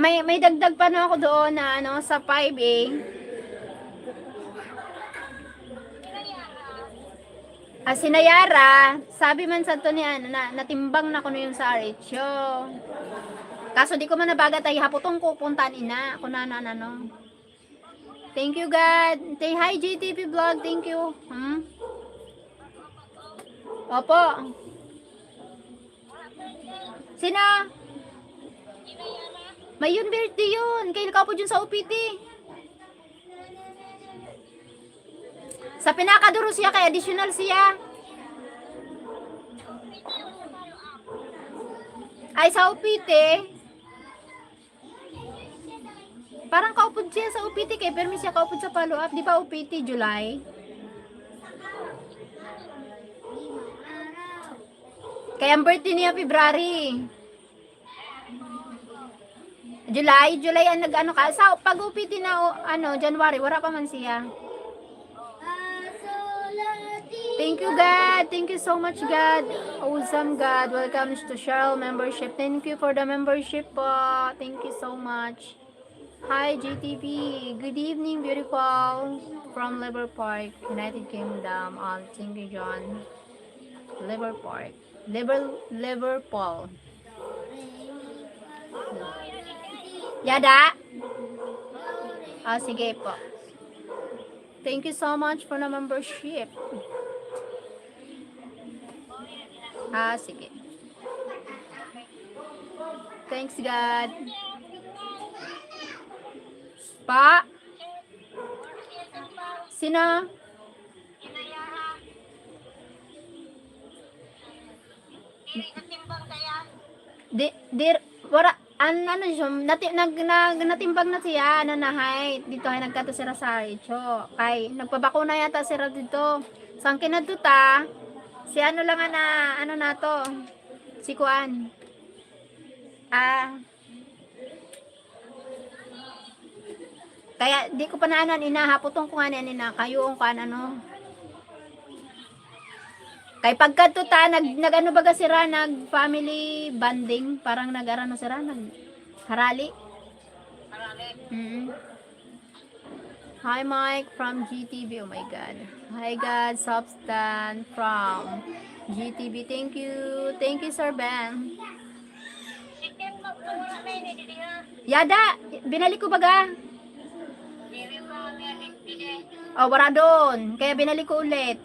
Speaker 2: May dagdag pa na ako doon na sa 5A. Sinayara, sabi man sa to niya na natimbang na ko yung sa Aretsyo. Kaso di ko man nabagat ay haputong ko puntan ina ako na. Thank you God. Hi GTP vlog, thank you. Opo. Sino? May yun birthday yun. Kaya nakapo dyan sa OPT. Sa pinakaduro siya, kaya additional siya. Ay, sa OPT. Parang kaupod siya sa OPT kaya permi siya kaupod sa follow-up. Di ba OPT, July? Kaya ang birthday niya, February. July ang nag-ano ka. Sa pag OPT na, January, wala pa man siya. Thank you God. Thank you so much God. Awesome God. Welcome to Sheryl membership. Thank you for the membership po. Thank you so much. Hi GTV. Good evening beautiful. From Liver Park, United Kingdom. Thank you John. Liver Park. Liverpool. Yada? Sige po. Thank you so much for the membership. Sige. Thanks God. Pa? Sino? Wala, natimbang na siya, height. Dito ay nagkato si Rosario. Kay, nagpabakuna yata si Rosario dito. Sang kinaduta, si lang na to, si Kuan. Kaya, di ko pa inahapotong ko nga nina, kayo ang Kay pagkatuta, nag-ano baga sira, nag-family bonding, parang nag-arano sira, nag-harali. Hi Mike from GTV, oh my God. Hi God, Substan from GTV, thank you Sir Ben. Yada, binalik ko baga. Wala doon, kaya binalik ko ulit.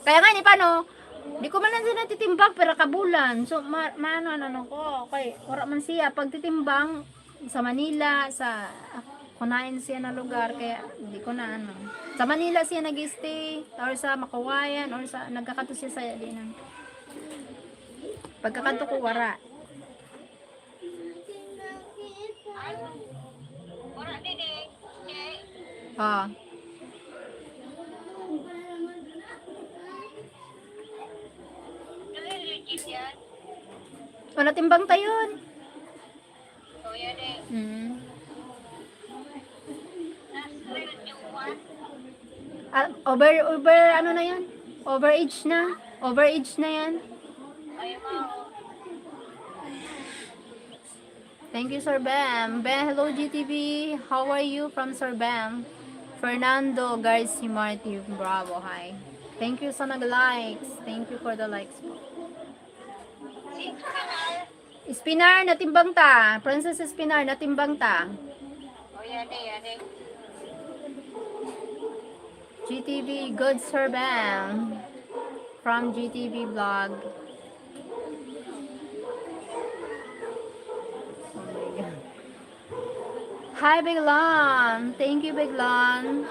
Speaker 2: Kaya nga ni paano, di ko man lang sila titimbang pero kabulan. So ko, okay, wala man siya pag titimbang sa Manila, sa kunain siya na lugar kaya di ko na Sa Manila siya nag-stay or sa Makawayan or sa nagkakato siya sa dinan. Pagkakanto ko wala. Wala timbang tayon. Ano na yan? Overage na? Overage na yan? Thank you, Sir Bam. Ben, hello, GTV. How are you from Sir Bam? Fernando Garcia Marti. Bravo, hi. Thank you sa nag-likes. Thank you for the likes po. Espinar, natimbang ta. Princess Espinar, natimbang ta. GTV, good Sir Bam. From GTV vlog. Hi, Biglan. Thank you, Biglan.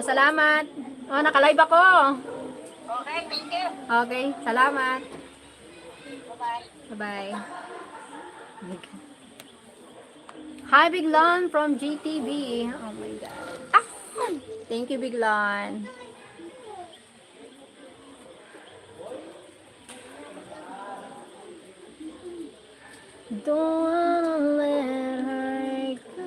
Speaker 2: Salamat. Naka-live ako.
Speaker 5: Okay, thank you.
Speaker 2: Okay, salamat. Bye-bye. Hi, Biglan from GTV. Oh my God. Thank you, Biglan. Don't wanna let her go.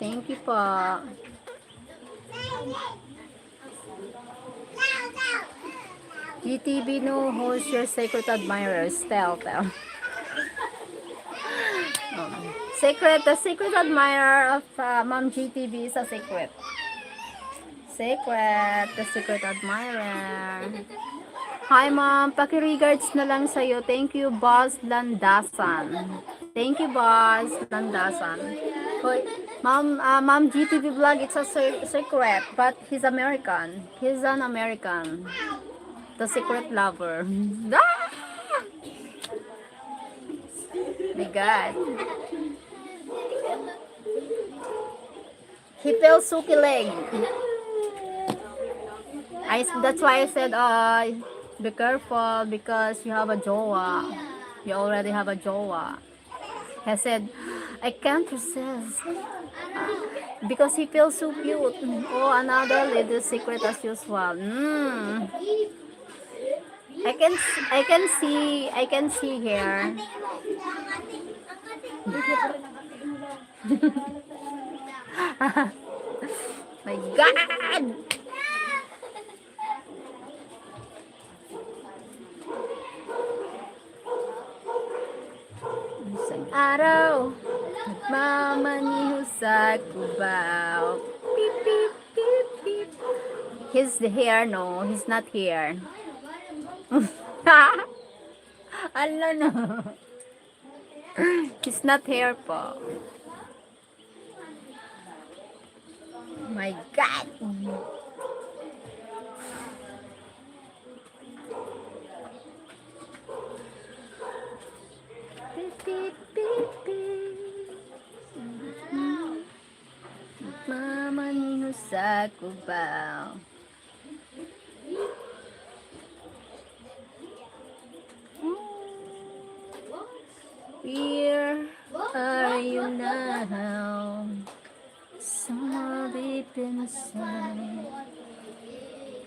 Speaker 2: Thank you po. GTV no, who's your secret admirers? Tell. The secret admirer of Mom GTV is a secret. The secret admirer. Hi, Mom. Paki-regards na lang sa'yo. Thank you, Boss Landasan. Thank you, Boss Landasan. Hoy, Mom GTV vlog, it's a secret, but he's American. He's an American. The secret lover. My God. He feels suki leg. That's why I said, be careful because you have a jowa. You already have a jowa. I said, I can't resist. Because he feels so cute. Oh, another little secret as usual. I can see here. My God! Isang araw, nagmamaniho sa kubaw. Beep, beep, beep, beep. He's here, no? He's not here. Ala na. He's not here po. My God. Beep, beep, beep, beep. Mamaniho sa kubaw. Where are you now? Somewhere deep inside.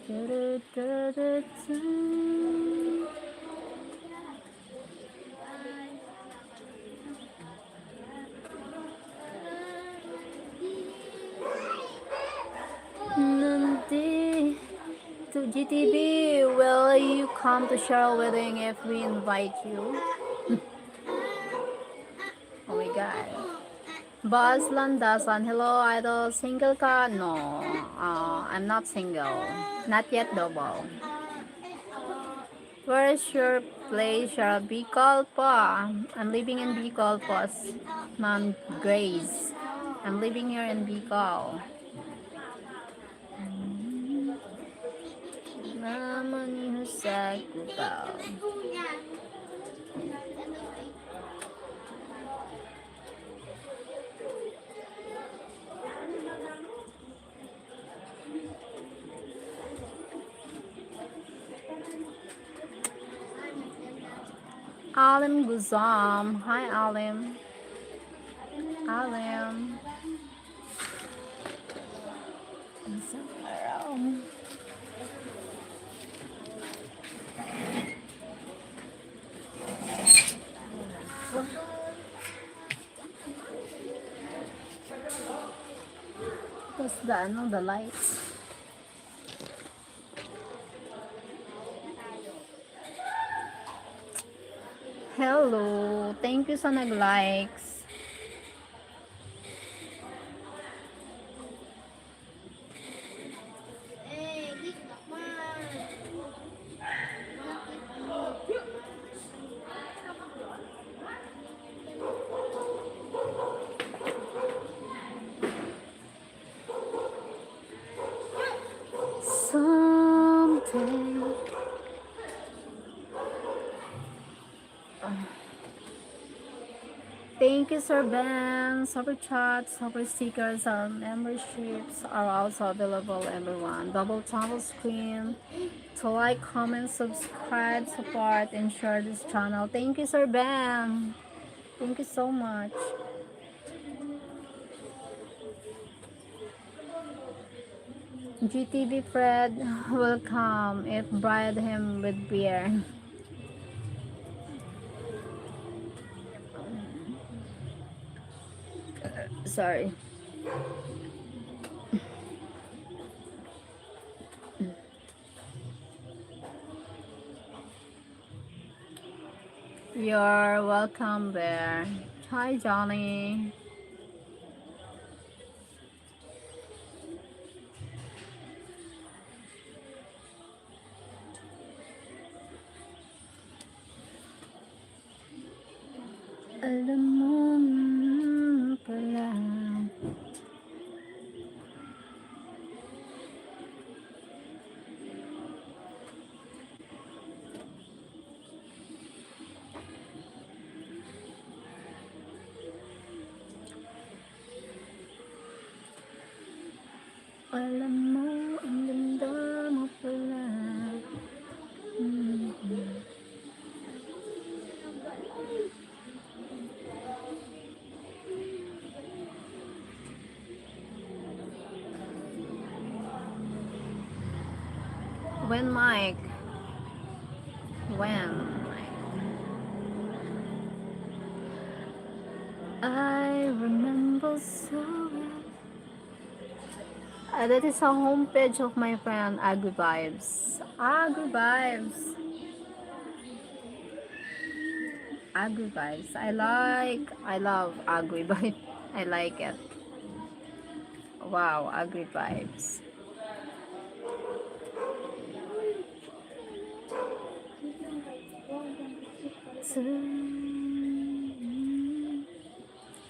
Speaker 2: Da-da-da-da-da. Nandi to GTV, will you come to Sheryl wedding if we invite you? Oh my God. Buzz Landasan, hello idol, single ka? No, I'm not single. Not yet double. Where is your place, Sheryl? Bicol po. I'm living in Bicol po. Ma'am Grace. I'm living here in Bicol. Namaniho sa kubaw. Alim Guzam. Hi, Alim. Alim. What's the, ano, the lights? Hello. Thank you sa nag-likes. Someday. Thank you, Sir Ben. Super chats, super stickers, our memberships are also available, everyone. Double tap on screen to like, comment, subscribe, support, and share this channel. Thank you, Sir Ben. Thank you so much. GTV Fred will come if bribe him with beer. Sorry. You're welcome there. Hi, Johnny. Alam mo pala. Alam mo, ang ganda mo pala. When, Mike? When? I remember so well. That is a homepage of my friend Agri Vibes. Agri Vibes. Agri Vibes. I love Agri Vibes. I like it. Wow, Agri Vibes.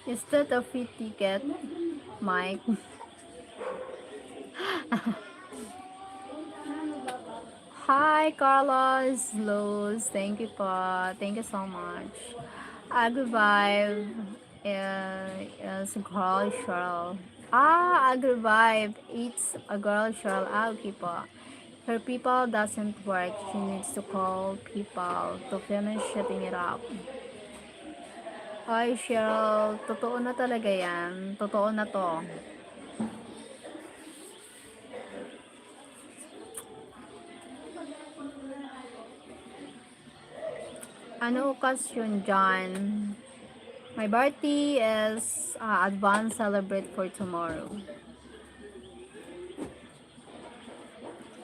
Speaker 2: Is that a free ticket, Mike? Hi, Carlos, Luz. Thank you po. Thank you so much. Agri Vibe is a girl Sheryl. Agri Vibe. It's a girl Sheryl. Okay po. Her people doesn't work. She needs to call people to finish setting it up. Ay, Sheryl. Totoo na talaga yan. Totoo na to. Ano okasyon dyan? My birthday is advance celebrate for tomorrow.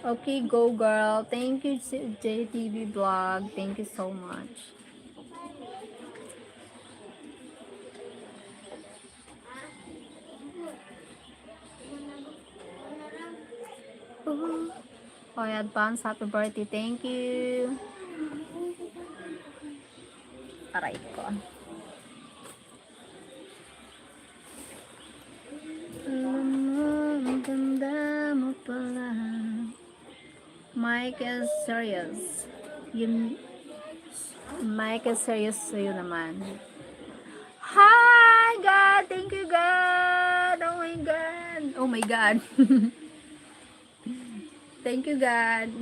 Speaker 2: Okay, go girl. Thank you, JTV Vlog. Thank you so much. Oh, advance happy birthday. Thank you. Aray ko. Ang ganda mo pala. Mike is serious. Mike is serious sa'yo naman. Hi, God! Thank you, God! Oh my God! Oh my God! Thank you, God!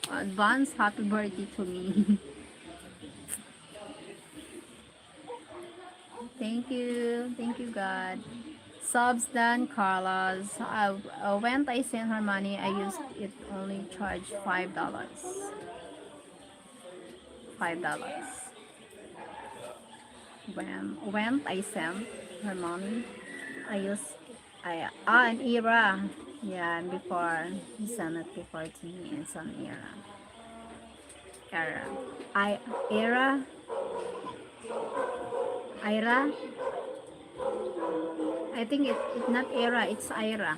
Speaker 2: Advance happy birthday to me. Thank you, God. Subs Dan Carlos. When I sent her money, I used it only charged $5. $5. When I sent her money, I used an era. Yeah, and before he sent it before to me, it's an era. Era. I era. Ira. I think it's not era. It's Ira.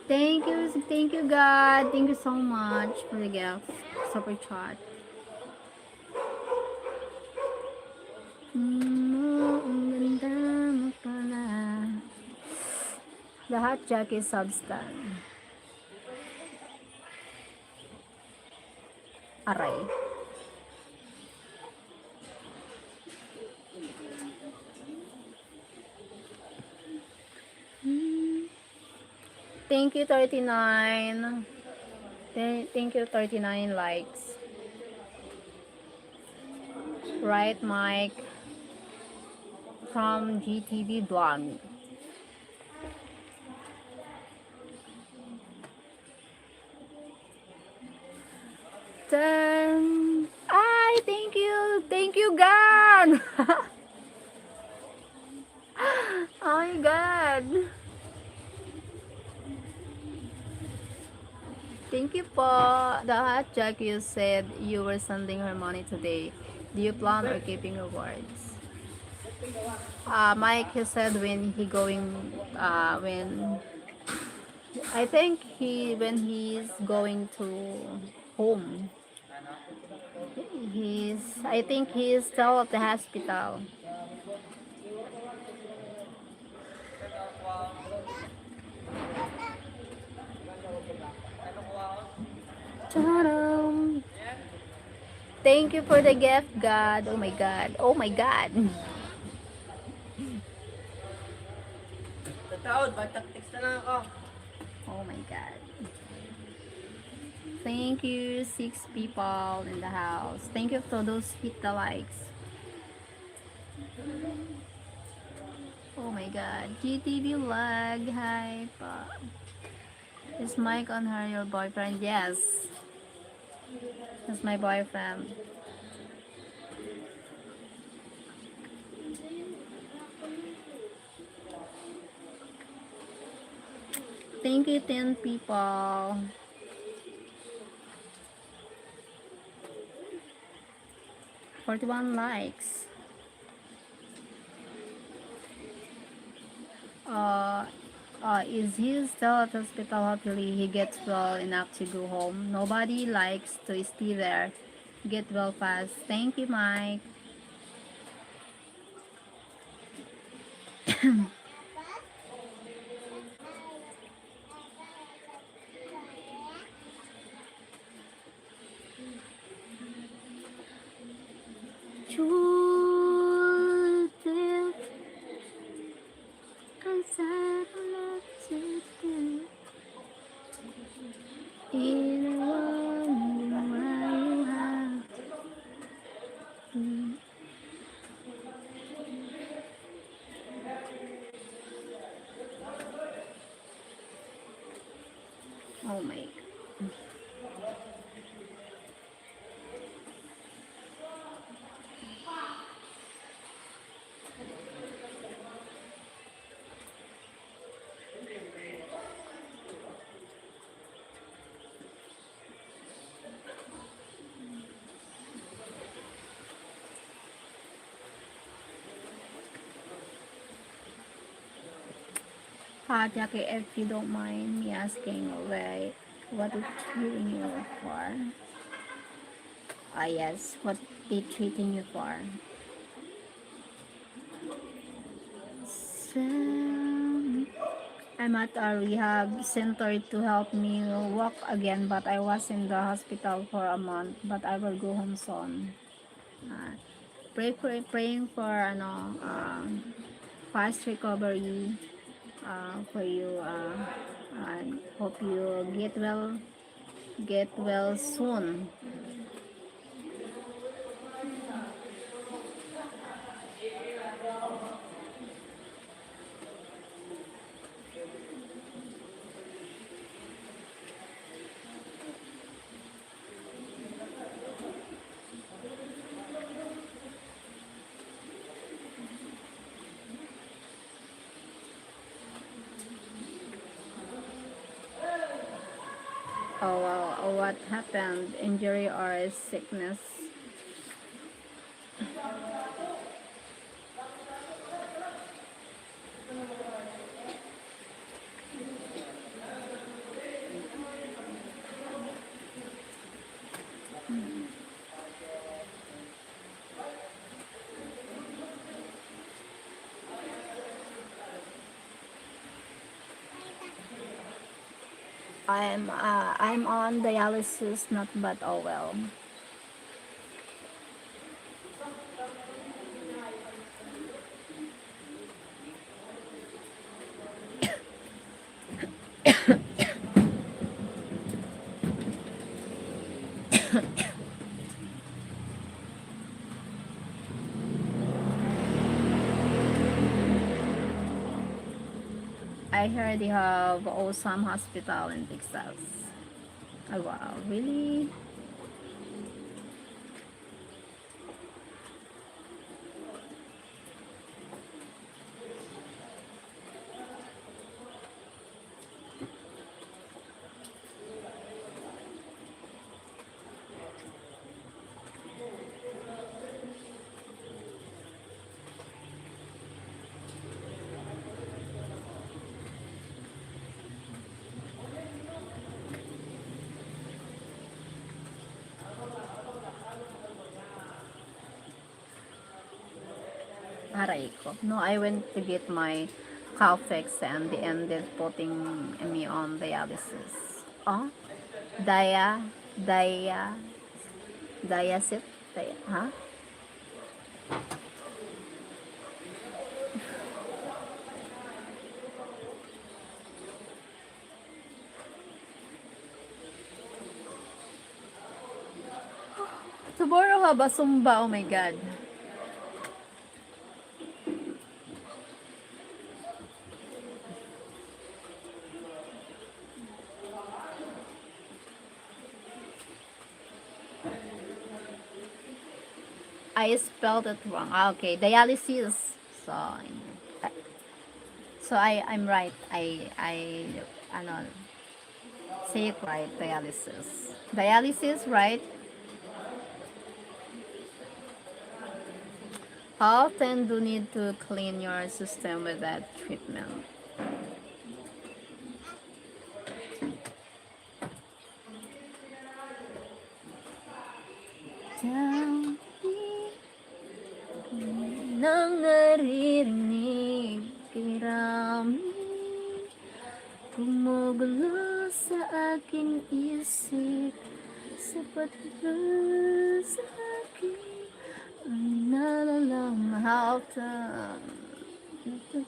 Speaker 2: Thank you, God. Thank you so much for the gift. Super chat. Ang ganda mo pala. The hot jack is substance. Aray. Thank you 39. Thank you 39 likes. Right, Mike from GTV blog. Then thank you, God. Oh my God. Thank you po. The hot jack, you said you were sending her money today. Do you plan or keeping your words? Mike, he said when he going, when I think when he's going to home, I think he's still at the hospital. Ta-da! Thank you for the gift, God. Oh my God. Oh my God.
Speaker 4: Tataod, text na lang ako.
Speaker 2: Oh my God. Thank you, 6 people in the house. Thank you for those hit the likes. Oh my God. GTV lag. Hi pa. Is Mike on her your boyfriend? Yes. That's my boyfriend. Thank you, 10 people. $41 likes. Is he still at the hospital? Hopefully he gets well enough to go home. Nobody likes to stay there. Get well fast. Thank you, Mike. Oh my. Jackie, if you don't mind me asking, what is treating you for? Yes, what they treating you for? So, I'm at a rehab center to help me walk again, but I was in the hospital for a month, but I will go home soon. Praying for fast recovery for you. And hope you get well soon. Oh, wow. Oh, what happened? Injury or sickness? I'm on dialysis, not but oh well. I heard they have awesome hospital in Texas. Oh wow, really? Aray ko. No, I went to get my cow fix and they ended putting me on dialysis. Oh, dia, dia, diasit, dia, huh? Tomorrow ha ba Zumba? Oh my God. I spelled it wrong. Ah, okay, dialysis. So, I'm right. Ano, say it right, dialysis. Dialysis, right? How often do you need to clean your system with that treatment? Tell me nang naririnig kay Rami gumugulo sa aking isip sapat ba sa akin ang nalalang how often sa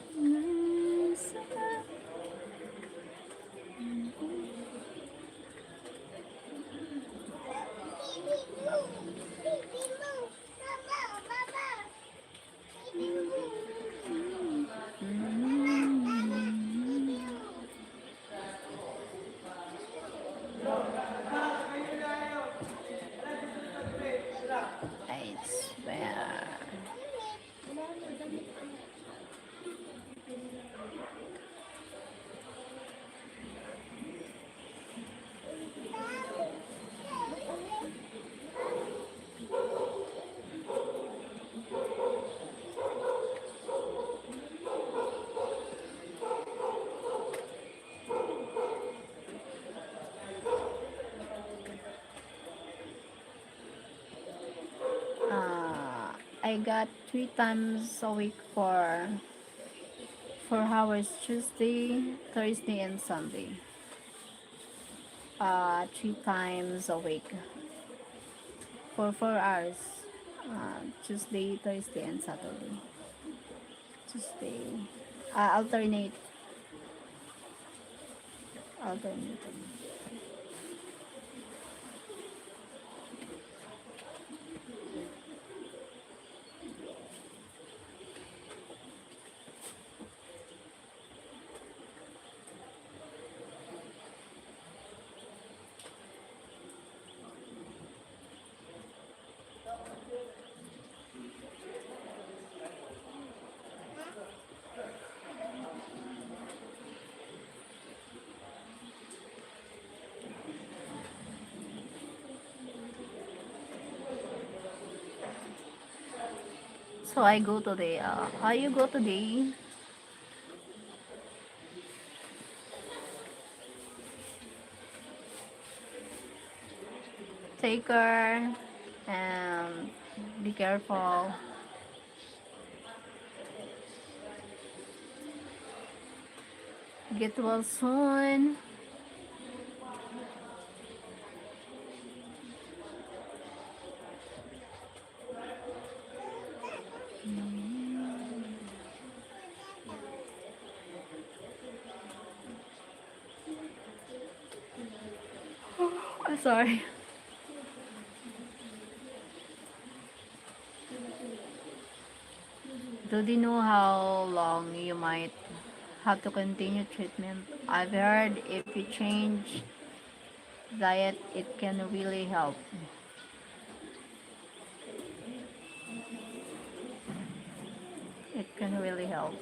Speaker 2: I swear. I got 3 times a week for 4 hours Tuesday, Thursday, and Sunday. 3 times a week for 4 hours. Tuesday, Thursday, and Saturday. Tuesday. Alternate. Alternate. So I go today. How you go today? Take care and be careful. Get well soon. I'm sorry. Do they know how long you might have to continue treatment? I've heard if you change diet, it can really help. It can really help.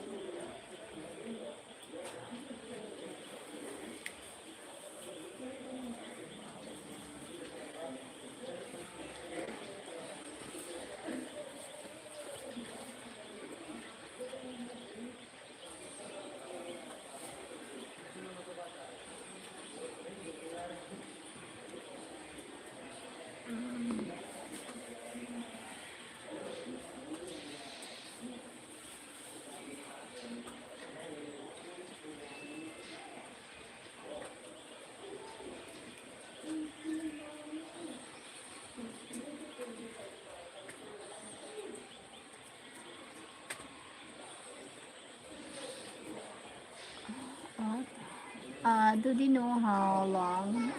Speaker 2: Do they know how long?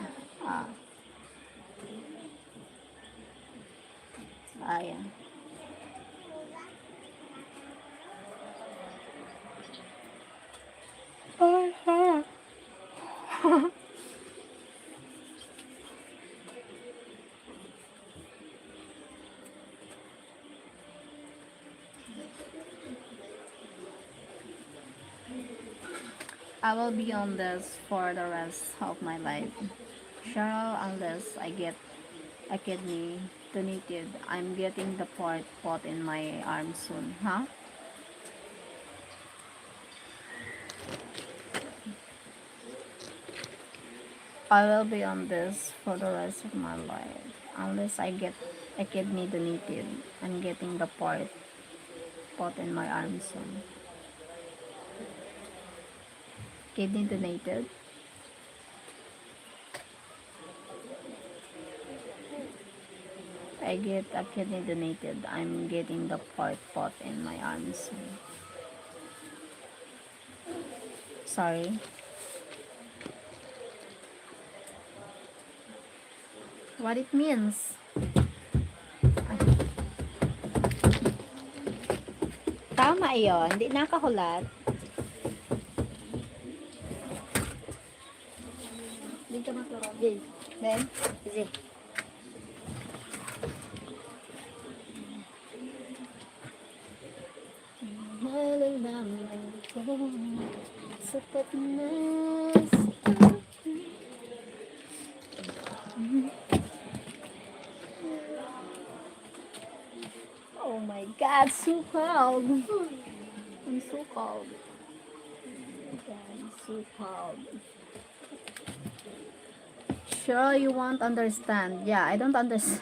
Speaker 2: Uh, yeah. I will be on this for the rest of my life. Cheryl, unless I get a kidney donated, I'm getting the port pot in my arm soon, huh? I will be on this for the rest of my life. Unless I get a kidney donated, I'm getting the port pot in my arm soon. Kidney donated? I get a kidney donated, I'm getting the port pot in my arm soon. Sorry. What it means? Tama yun, hindi nakahulat.
Speaker 3: Hindi ka matulog.
Speaker 2: Then, sige. Malalaman ko sapat na sa Oh my God, so cold. I'm so cold. God, I'm so cold. Sure, you won't understand. Yeah, I don't understand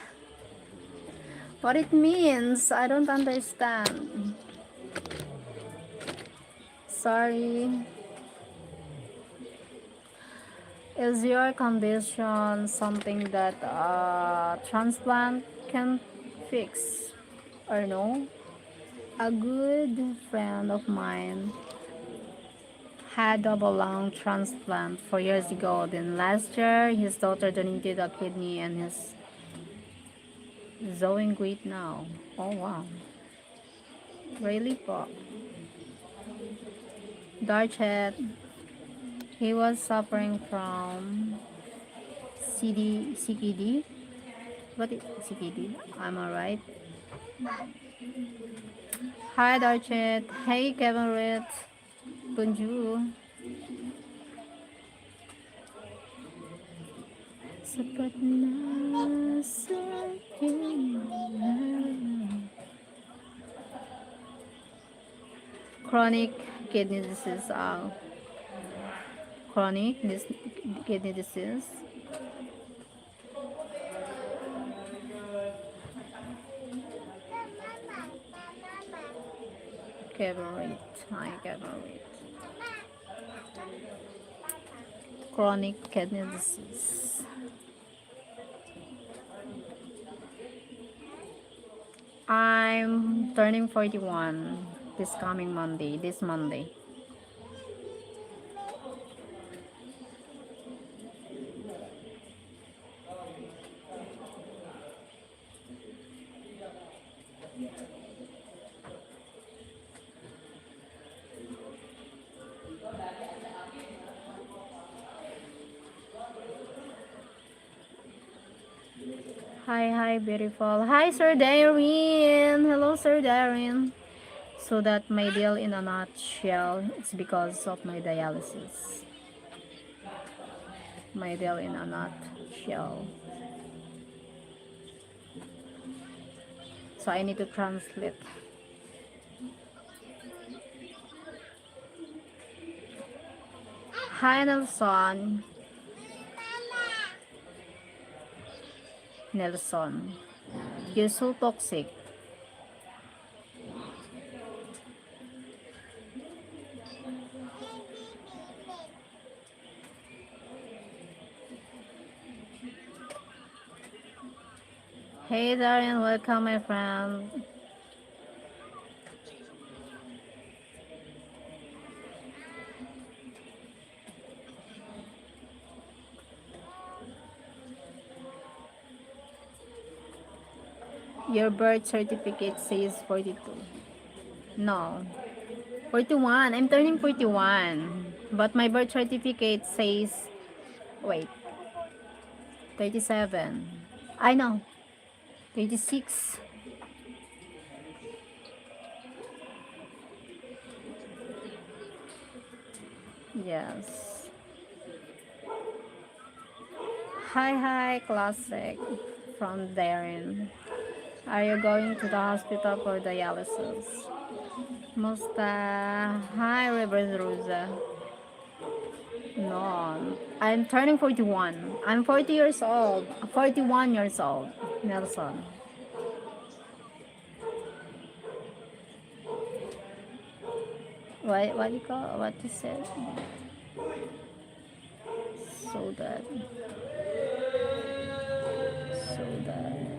Speaker 2: what it means. I don't understand. Sorry. Is your condition something that transplant can fix or no? A good friend of mine had double lung transplant 4 years ago. Then last year, his daughter donated a kidney and he's doing great now. Oh wow. Really po. Darchet, he was suffering from CKD. What is CKD? I'm alright. Hi Darchet. Hey Kevin Ritz. Bonjour. Sapat na sa akin. chronic kidney disease. Chronic kidney disease. Favorite. My favorite. Chronic kidney disease. I'm turning 41 this coming Monday. This Monday. Hi, beautiful. Hi, Sir Darren. Hello, Sir Darren. So that my deal in a nutshell, it's because of my dialysis. My deal in a nutshell. So I need to translate. Hi, Nelson. Nelson. You're so toxic. Hey, Darian. Welcome, my friend. Your birth certificate says 42. No. 41. I'm turning 41. But my birth certificate says, wait, 37. I know. 36. Yes. Hi, classic from Darren. Are you going to the hospital for dialysis? Musta. Hi, Rivers Rosa. No, I'm turning 41. I'm 40 years old. 41 years old, Nelson. What you call, what you said? So that, so that.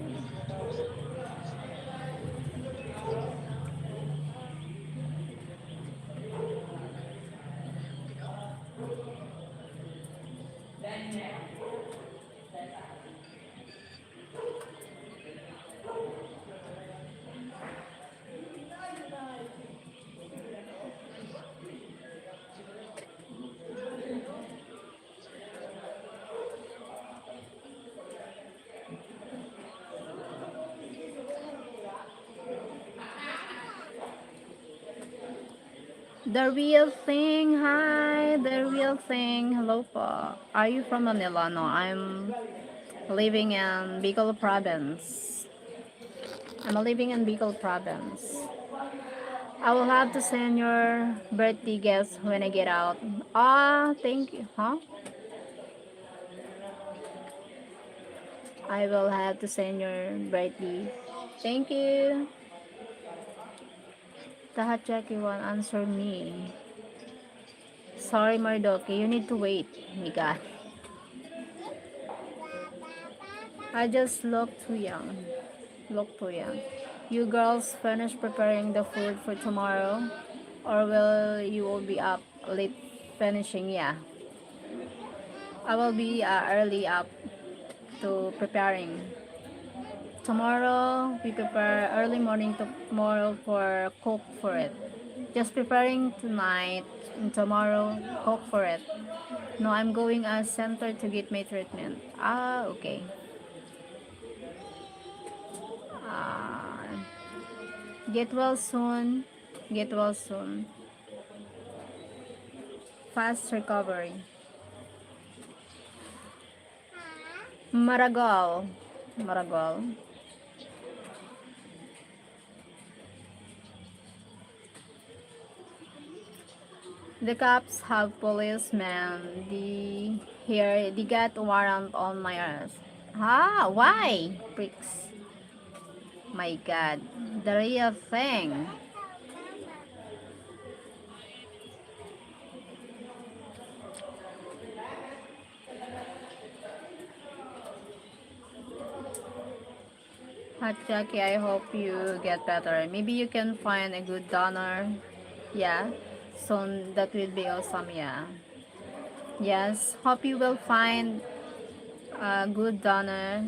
Speaker 2: The real thing, hi, the real thing. Hello po. Are you from Manila? No, I'm living in Bicol province. I'm living in Bicol province. I will have to send your birthday gifts when I get out. Ah, thank you. Huh? I will have to send your birthday. Thank you. Tahat Jackie won't answer me. Sorry, Mardoki. You need to wait. My God. I just look too young. Look too young. You girls finish preparing the food for tomorrow? Or will you will be up late finishing? Yeah. I will be early up to preparing. Tomorrow, we prepare early morning tomorrow for cook for it. Just preparing tonight and tomorrow cook for it. No, I'm going a center to get my treatment. Ah, okay. Ah, get well soon. Get well soon. Fast recovery. Maragol. Maragol. The cops have policemen. They got warrant on my arrest. Why? Pricks. My God, the real thing. Hot Jackie, I hope you get better. Maybe you can find a good donor. Yeah, soon that will be awesome. Yeah. Yes, hope you will find a good donor.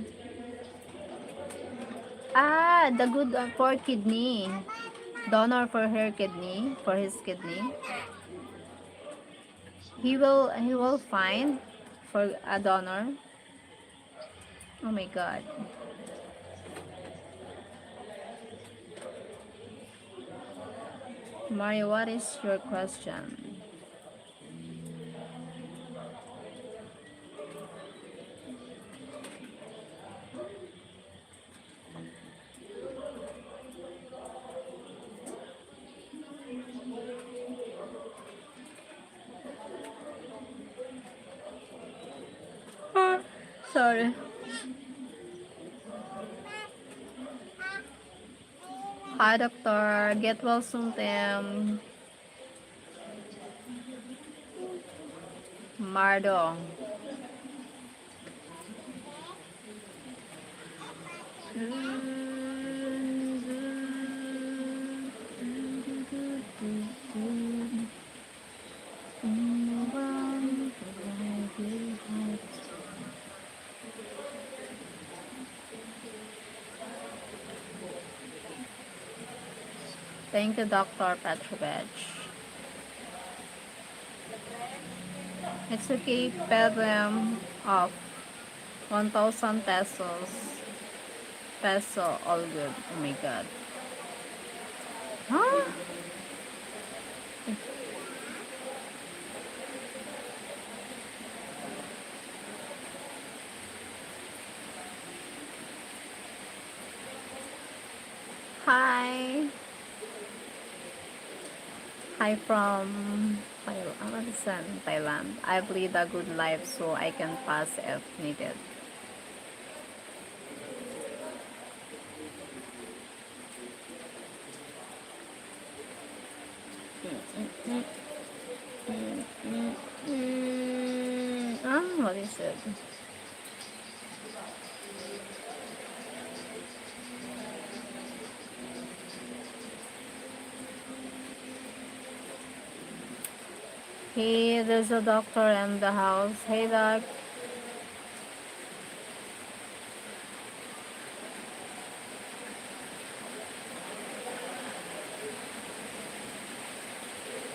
Speaker 2: The good for kidney. Donor for her kidney, for his kidney. He will find for a donor. Oh my God. Mario, what is your question? Sorry. Hi, doctor. Get well soon, Tim. Mardo. Thank you, Dr. Petrovich. It's okay, pay them off. 1,000 pesos. Peso, all good. Oh my God. Huh? Hi. Hi from Thailand. I've lived a good life so I can pass if needed. What is it? Hey, there's a doctor in the house. Hey, doc.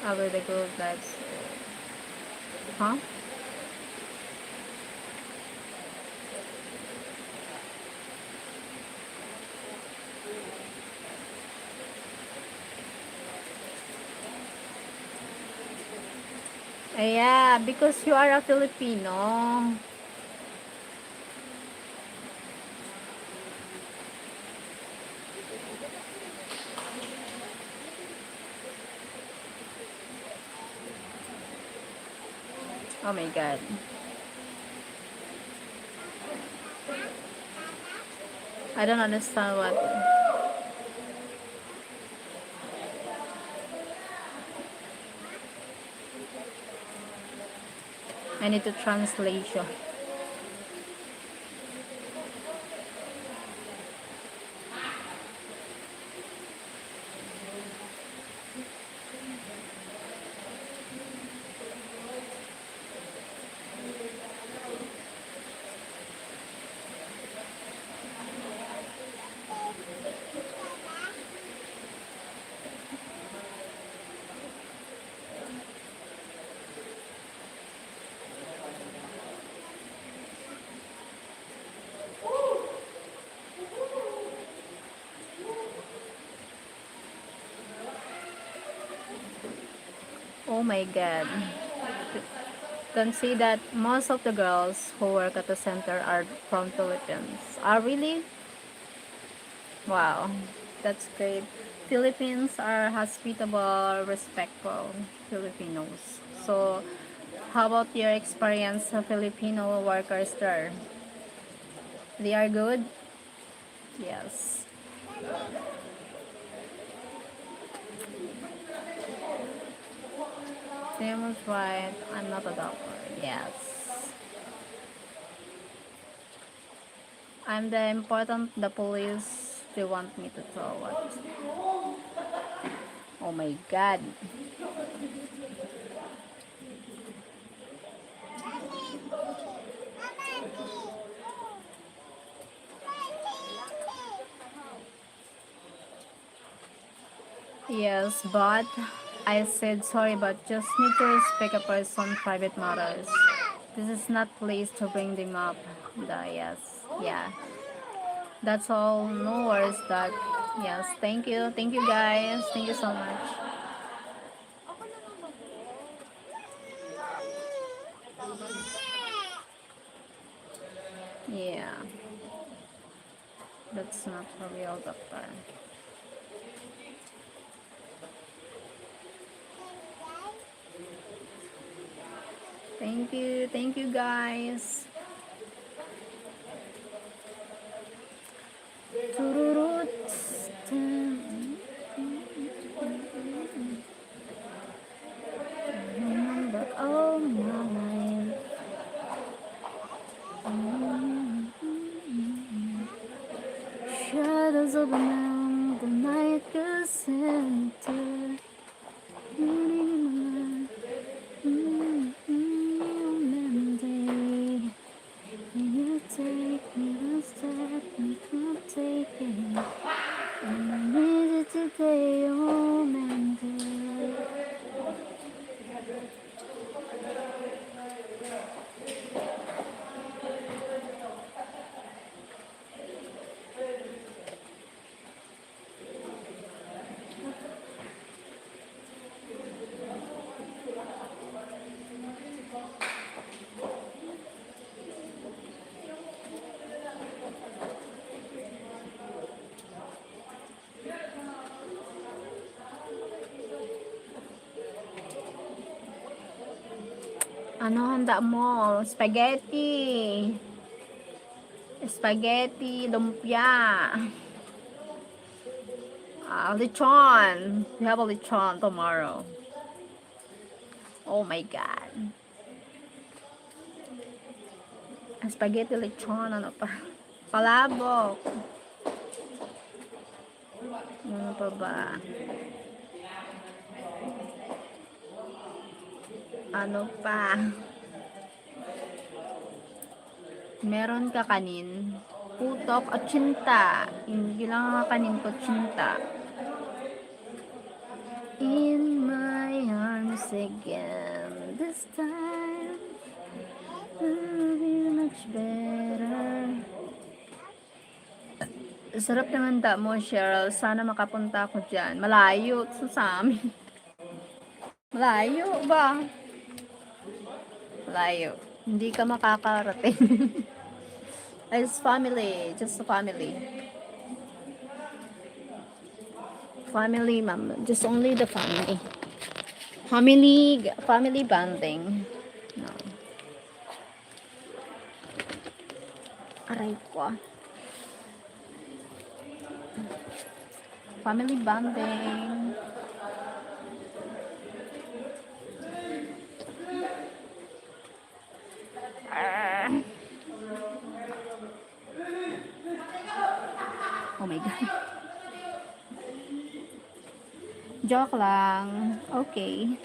Speaker 2: How will the good lives? Huh? Yeah, because you are a Filipino. Oh my God. I don't understand what. I need to translation. Oh my God. Can see that most of the girls who work at the center are from Philippines. Are really? Wow. That's great. Philippines are hospitable, respectful. Filipinos. So, how about your experience sa Filipino workers there? They are good? Yes. Sam was right. I'm not a doctor. Yes. I'm the important, the police, they want me to tell what. Oh my god. Yes, but I said sorry, but just need to respect a person's private matters. This is not place to bring them up. Yes, yeah. That's all. No worries, that. Yes, thank you guys. Thank you so much. Yeah, that's not a real doctor. Thank you guys. Tururut. Remember all my life. Shadows overwhelm the night goes into. You take me one step and I'm taking. And I need it today, oh man. Ano handa mo? Spaghetti. Spaghetti, lumpia. Lechon. We have a lechon tomorrow. Oh my god. Spaghetti, lechon, ano pa? Palabok. Ano pa ba? Ano pa? Meron ka kanin. Putok at tsinta. Hindi lang kakanin ko tsinta. In my arms again. This time will be much better. Sarap naman da mo, Sheryl. Sana makapunta ako dyan. Malayo sa amin. Malayo ba? Malayo. Hindi ka makakarating. It's family. Just a family. Family, ma'am. Just only the family. Family bonding. No. Aray ko. Family bonding. Oh my god. Joke lang. Okay.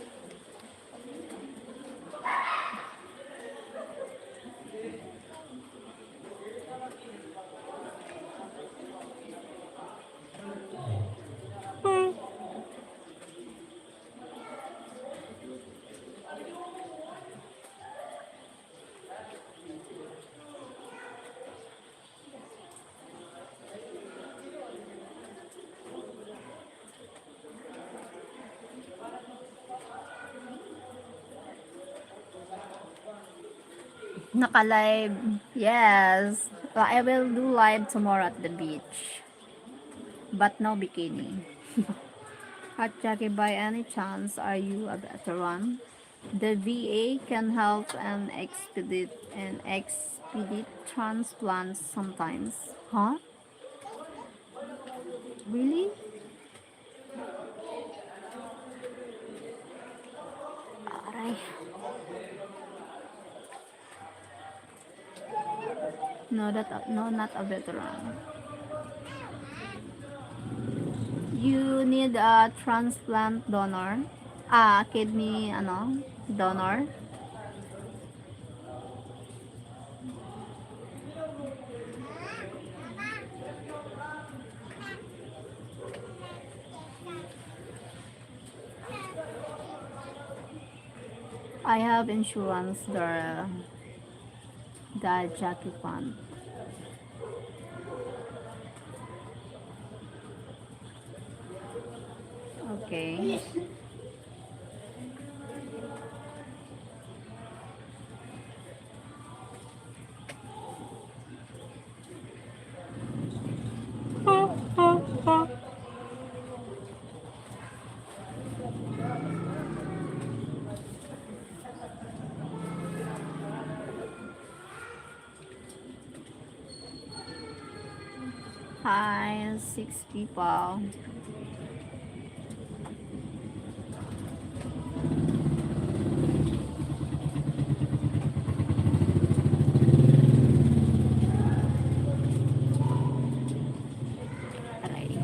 Speaker 2: Naka-live. Yes. I will do live tomorrow at the beach. But no bikini. At Jackie, by any chance, are you a veteran? The VA can help and expedite transplants sometimes. Huh? Really? Aray. No, no, not a veteran. You need a transplant donor. Kidney, donor. I have insurance, the Jackie Fund. Okay. Hi, 6 people. Aray.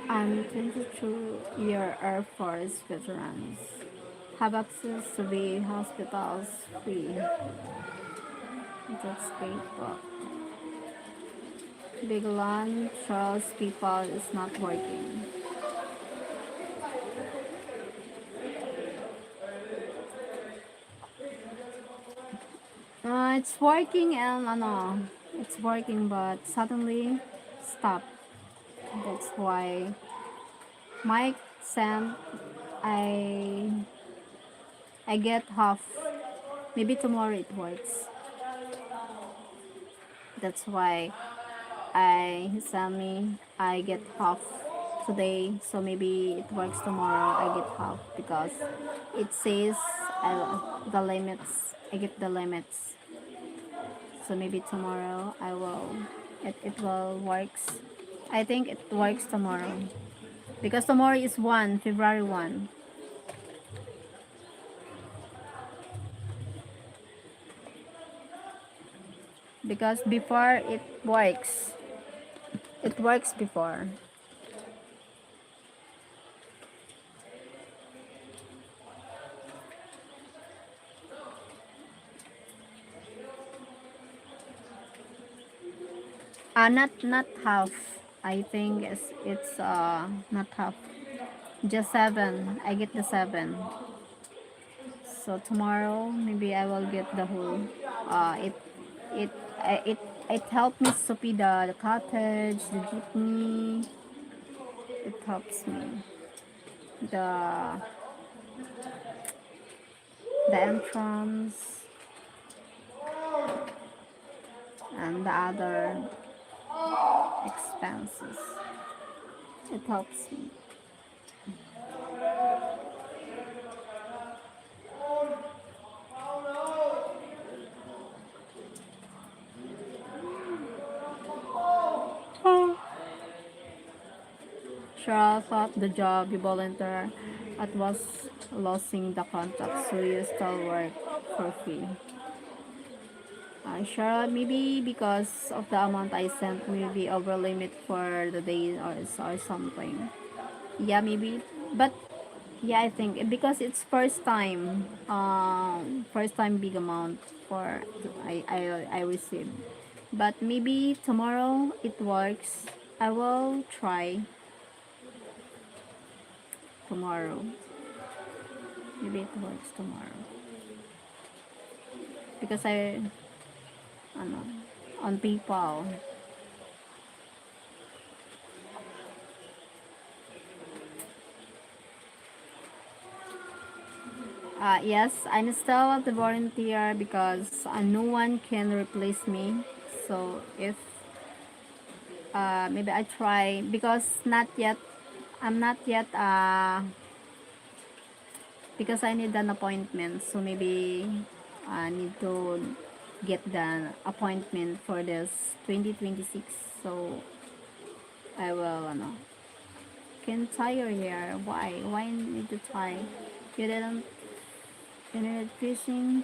Speaker 2: I'm 22-year Air Force veterans. Have access to the hospitals free. That's great, but Big Land Charles people is not working. It's working and it's working, but suddenly stop. That's why Mike sent I I get half. Maybe tomorrow it works. That's why he sent me I get half today, so maybe it works tomorrow. I get half because it says the limits. I get the limits. So maybe tomorrow it will works. I think it works tomorrow because tomorrow is February 1. Because before it works before. Not half. I think it's not half. Just 7. I get the 7. So tomorrow maybe I will get the whole. It it it helped me to pay the cottage, the jeepney. It helps me. The entrance and the other expenses. It helps me. Cheryl thought the job you volunteer at was losing the contract, so you still work for free. Sure, maybe because of the amount I sent, maybe over limit for the day or something. Yeah, maybe. But yeah, I think because it's first time big amount for I received. But maybe tomorrow it works. I will try tomorrow. Maybe it works tomorrow because ano, on PayPal. Yes, I'm still the volunteer because no one can replace me. So if maybe I try because not yet, I'm not yet because I need an appointment. So maybe I need to get the appointment for this 2026. So I will, can tire here. Why? Why need to tie? You didn't, you needed fishing.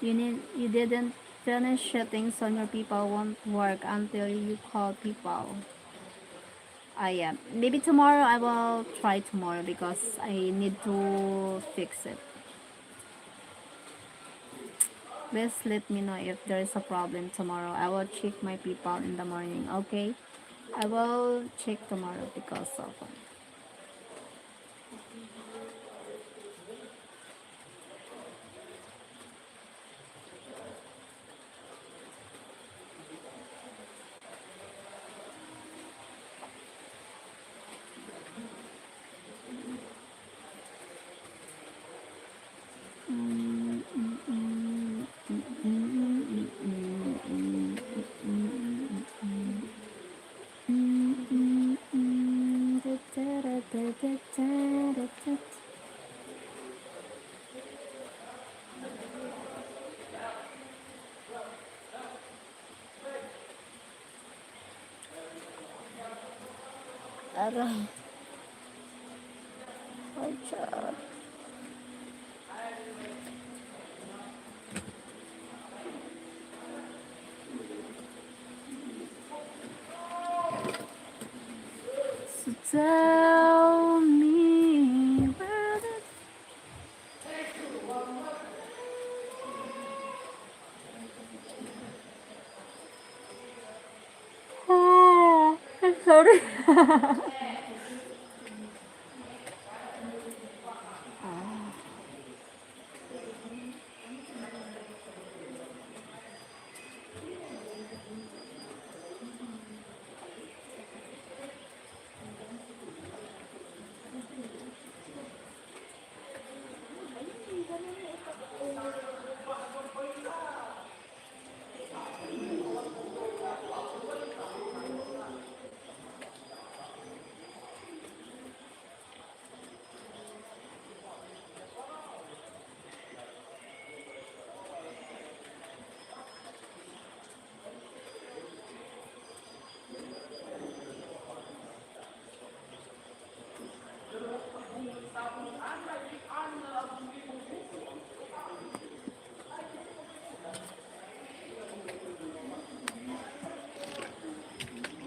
Speaker 2: You didn't finish settings on your people won't work until you call people. Yeah. Maybe tomorrow I will try tomorrow because I need to fix it. Please let me know if there is a problem tomorrow. I will check my people in the morning. Okay. I will check tomorrow because of Aray. Ay, char. So tell me where the I'm sorry.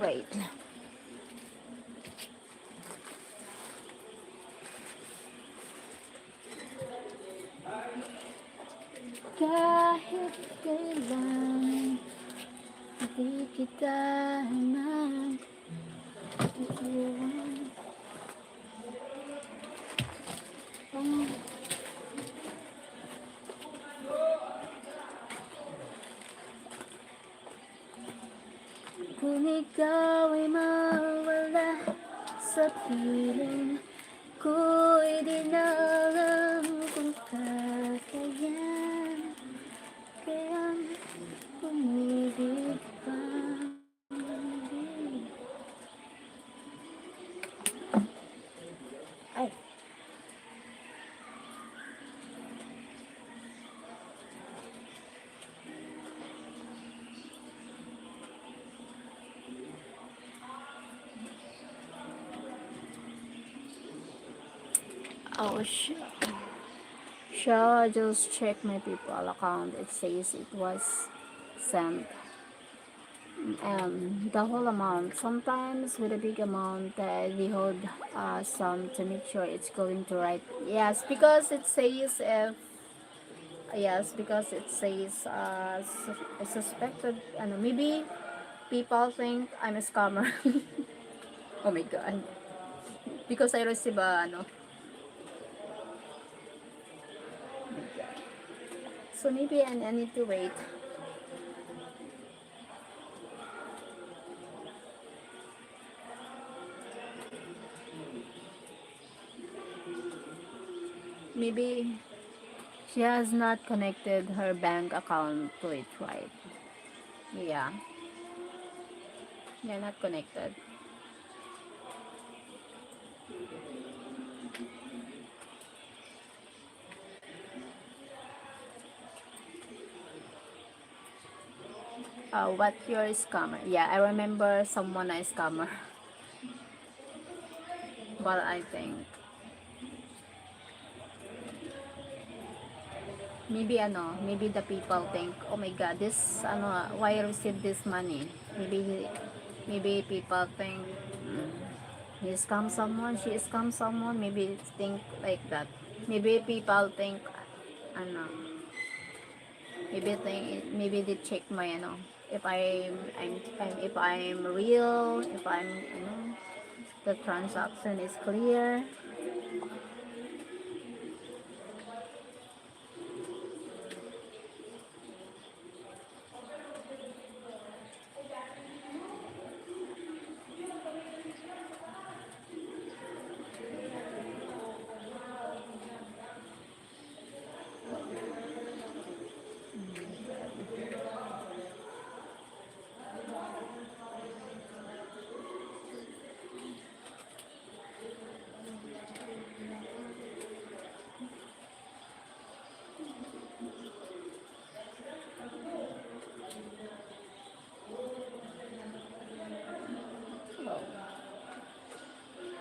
Speaker 2: Wait. Kahit kailan di kita maiiwan. Kung ikaw ay mawala sa piling ko'y di na alam kung kakayan. Kaya umibig pa. Ay. Oh shit. Shall I just check my PayPal account? It says it was send the whole amount. Sometimes with a big amount, they hold some to make sure it's going to right. Yes, because it says if yes, because it says suspected. Ano, maybe people think I'm a scammer. Oh my god. Because I receive ano. So maybe I need to wait. Maybe she has not connected her bank account to it, right? Yeah, they're not connected. What your scammer? Yeah, I remember someone a scammer. But I think maybe ano, maybe the people think, oh my god, this ano, why I received this money? Maybe people think he scam someone, she scam someone. Maybe think like that. Maybe people think ano, maybe they check my ano, if if I'm real, if I'm the transaction is clear.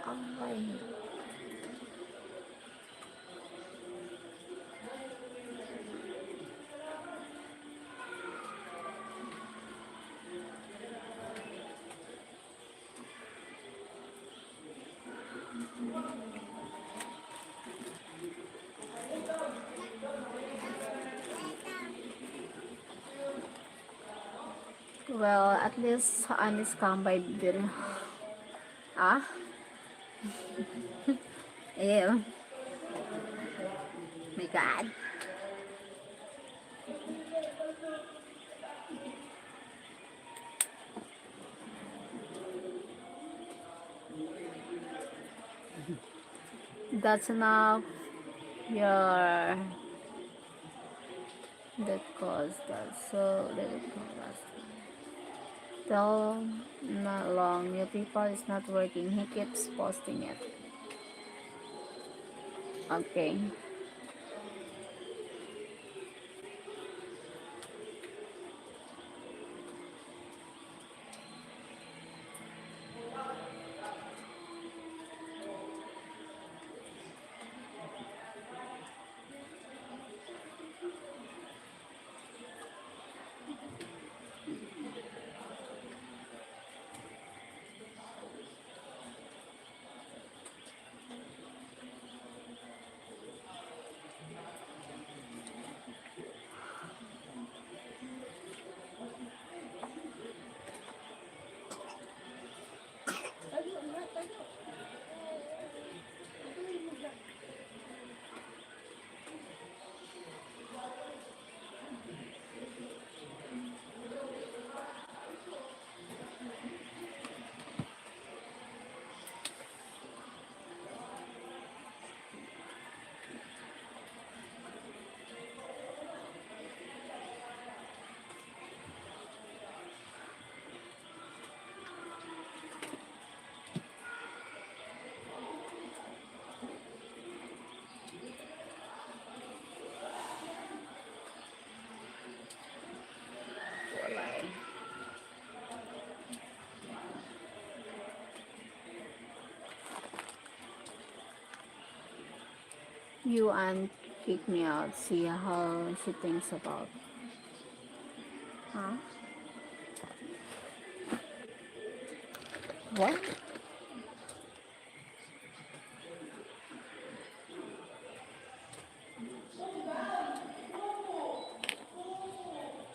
Speaker 2: Alright. Well, at least I'm scammed by Bill. Ah? Ew. My God. That's enough. Your that caused that. So let it go last. Tell not long. Your people is not working. He keeps posting it. Okay. You and kick me out. See how she thinks about. Huh? What?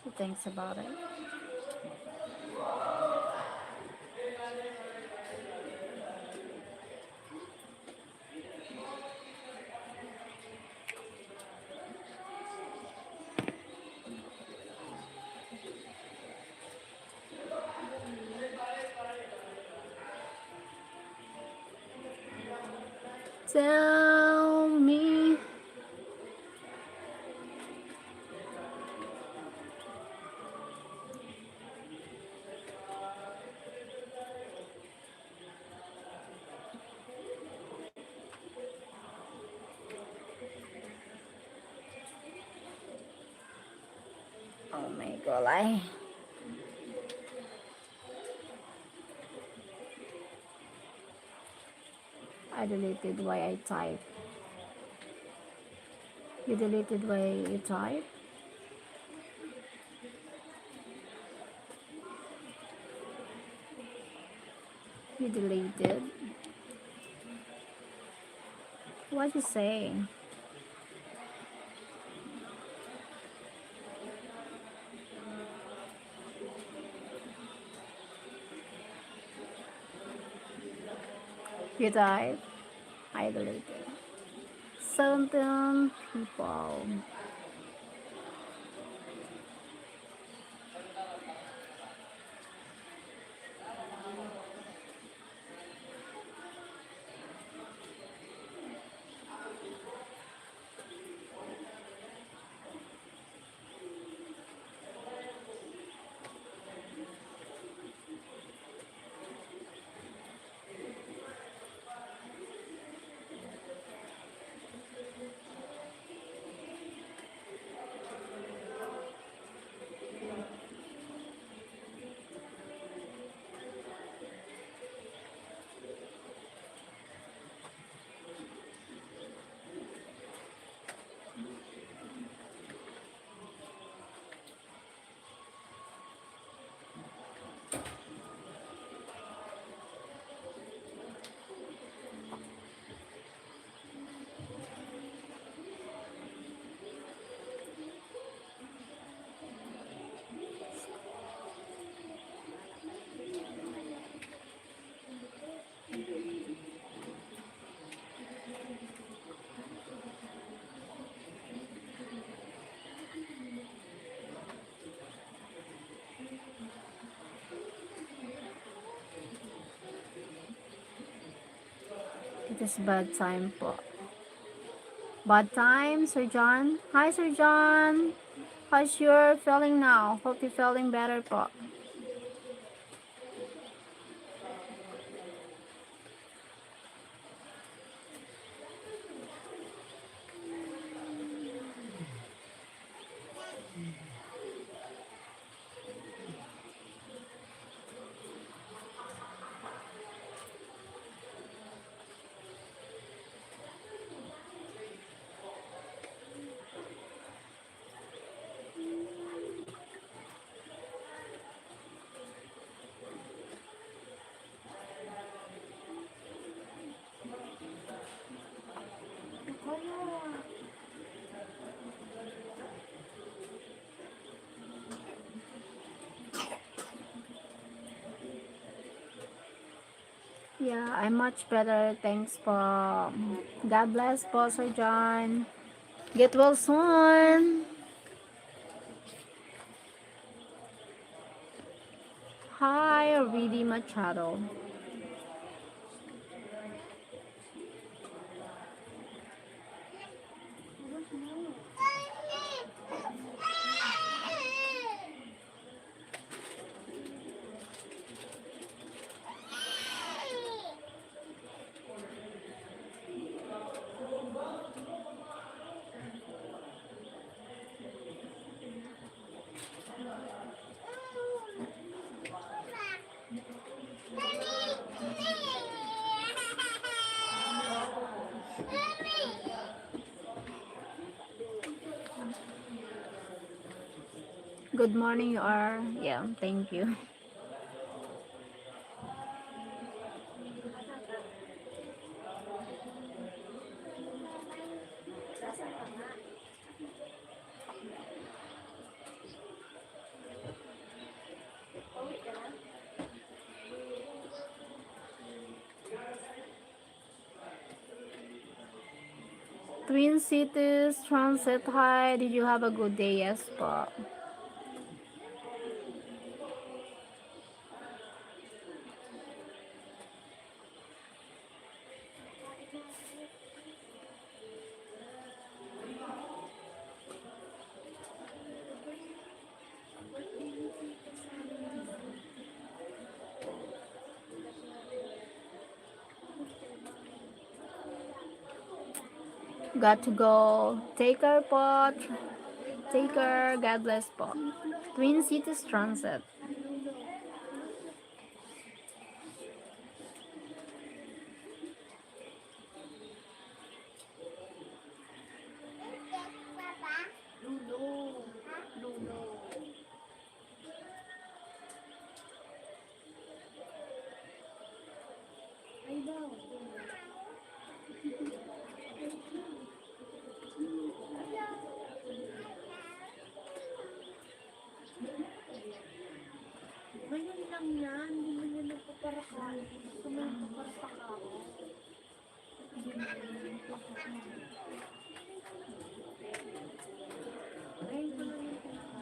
Speaker 2: She thinks about it. Tell me. Oh my god, I deleted why I type. You deleted why you type? You deleted? What you say? You type? I deleted. 17 people. It is bad time po. Bad time, Sir John? Hi, Sir John. How's your feeling now? Hope you're feeling better po. Yeah, I'm much better. Thanks po. God bless po, Sir John. Get well soon. Hi, Ridi Machado. good morning you are. Yeah, thank you. Twin Cities Transit, hi. Did you have a good day? Yes po. Got to go. Take care po. Take care. God bless po. Twin Cities Transit.
Speaker 3: Ngayon lang yan, hindi mo nyo nagpaparaka. Gusto mo yung paparaka ako. Ngayon ko lang yung pinaka.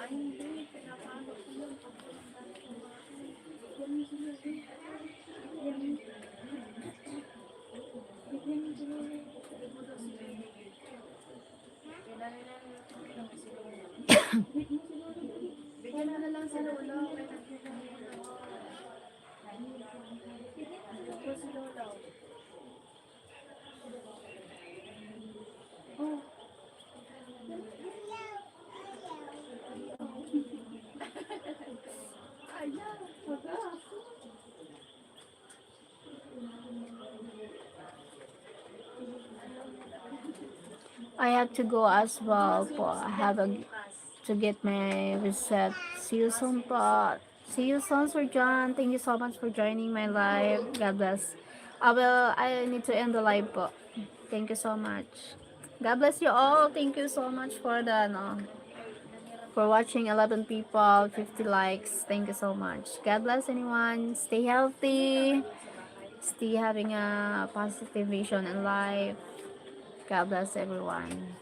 Speaker 3: Ay, hindi. Pinapano ko yun. Bigyan mo na lang sa lolo. Ito si lolo. Oh. Ayaw. Wag.
Speaker 2: I have to go as well po. I have to get my reset. See you soon po. See you soon, Sir John. Thank you so much for joining my live. God bless. I need to end the live po. Thank you so much. God bless you all. Thank you so much for the for watching. 11 people, 50 likes. Thank you so much. God bless anyone. Stay healthy. Stay having a positive vision in life. God bless everyone.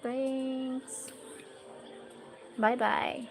Speaker 2: Thanks. Bye bye.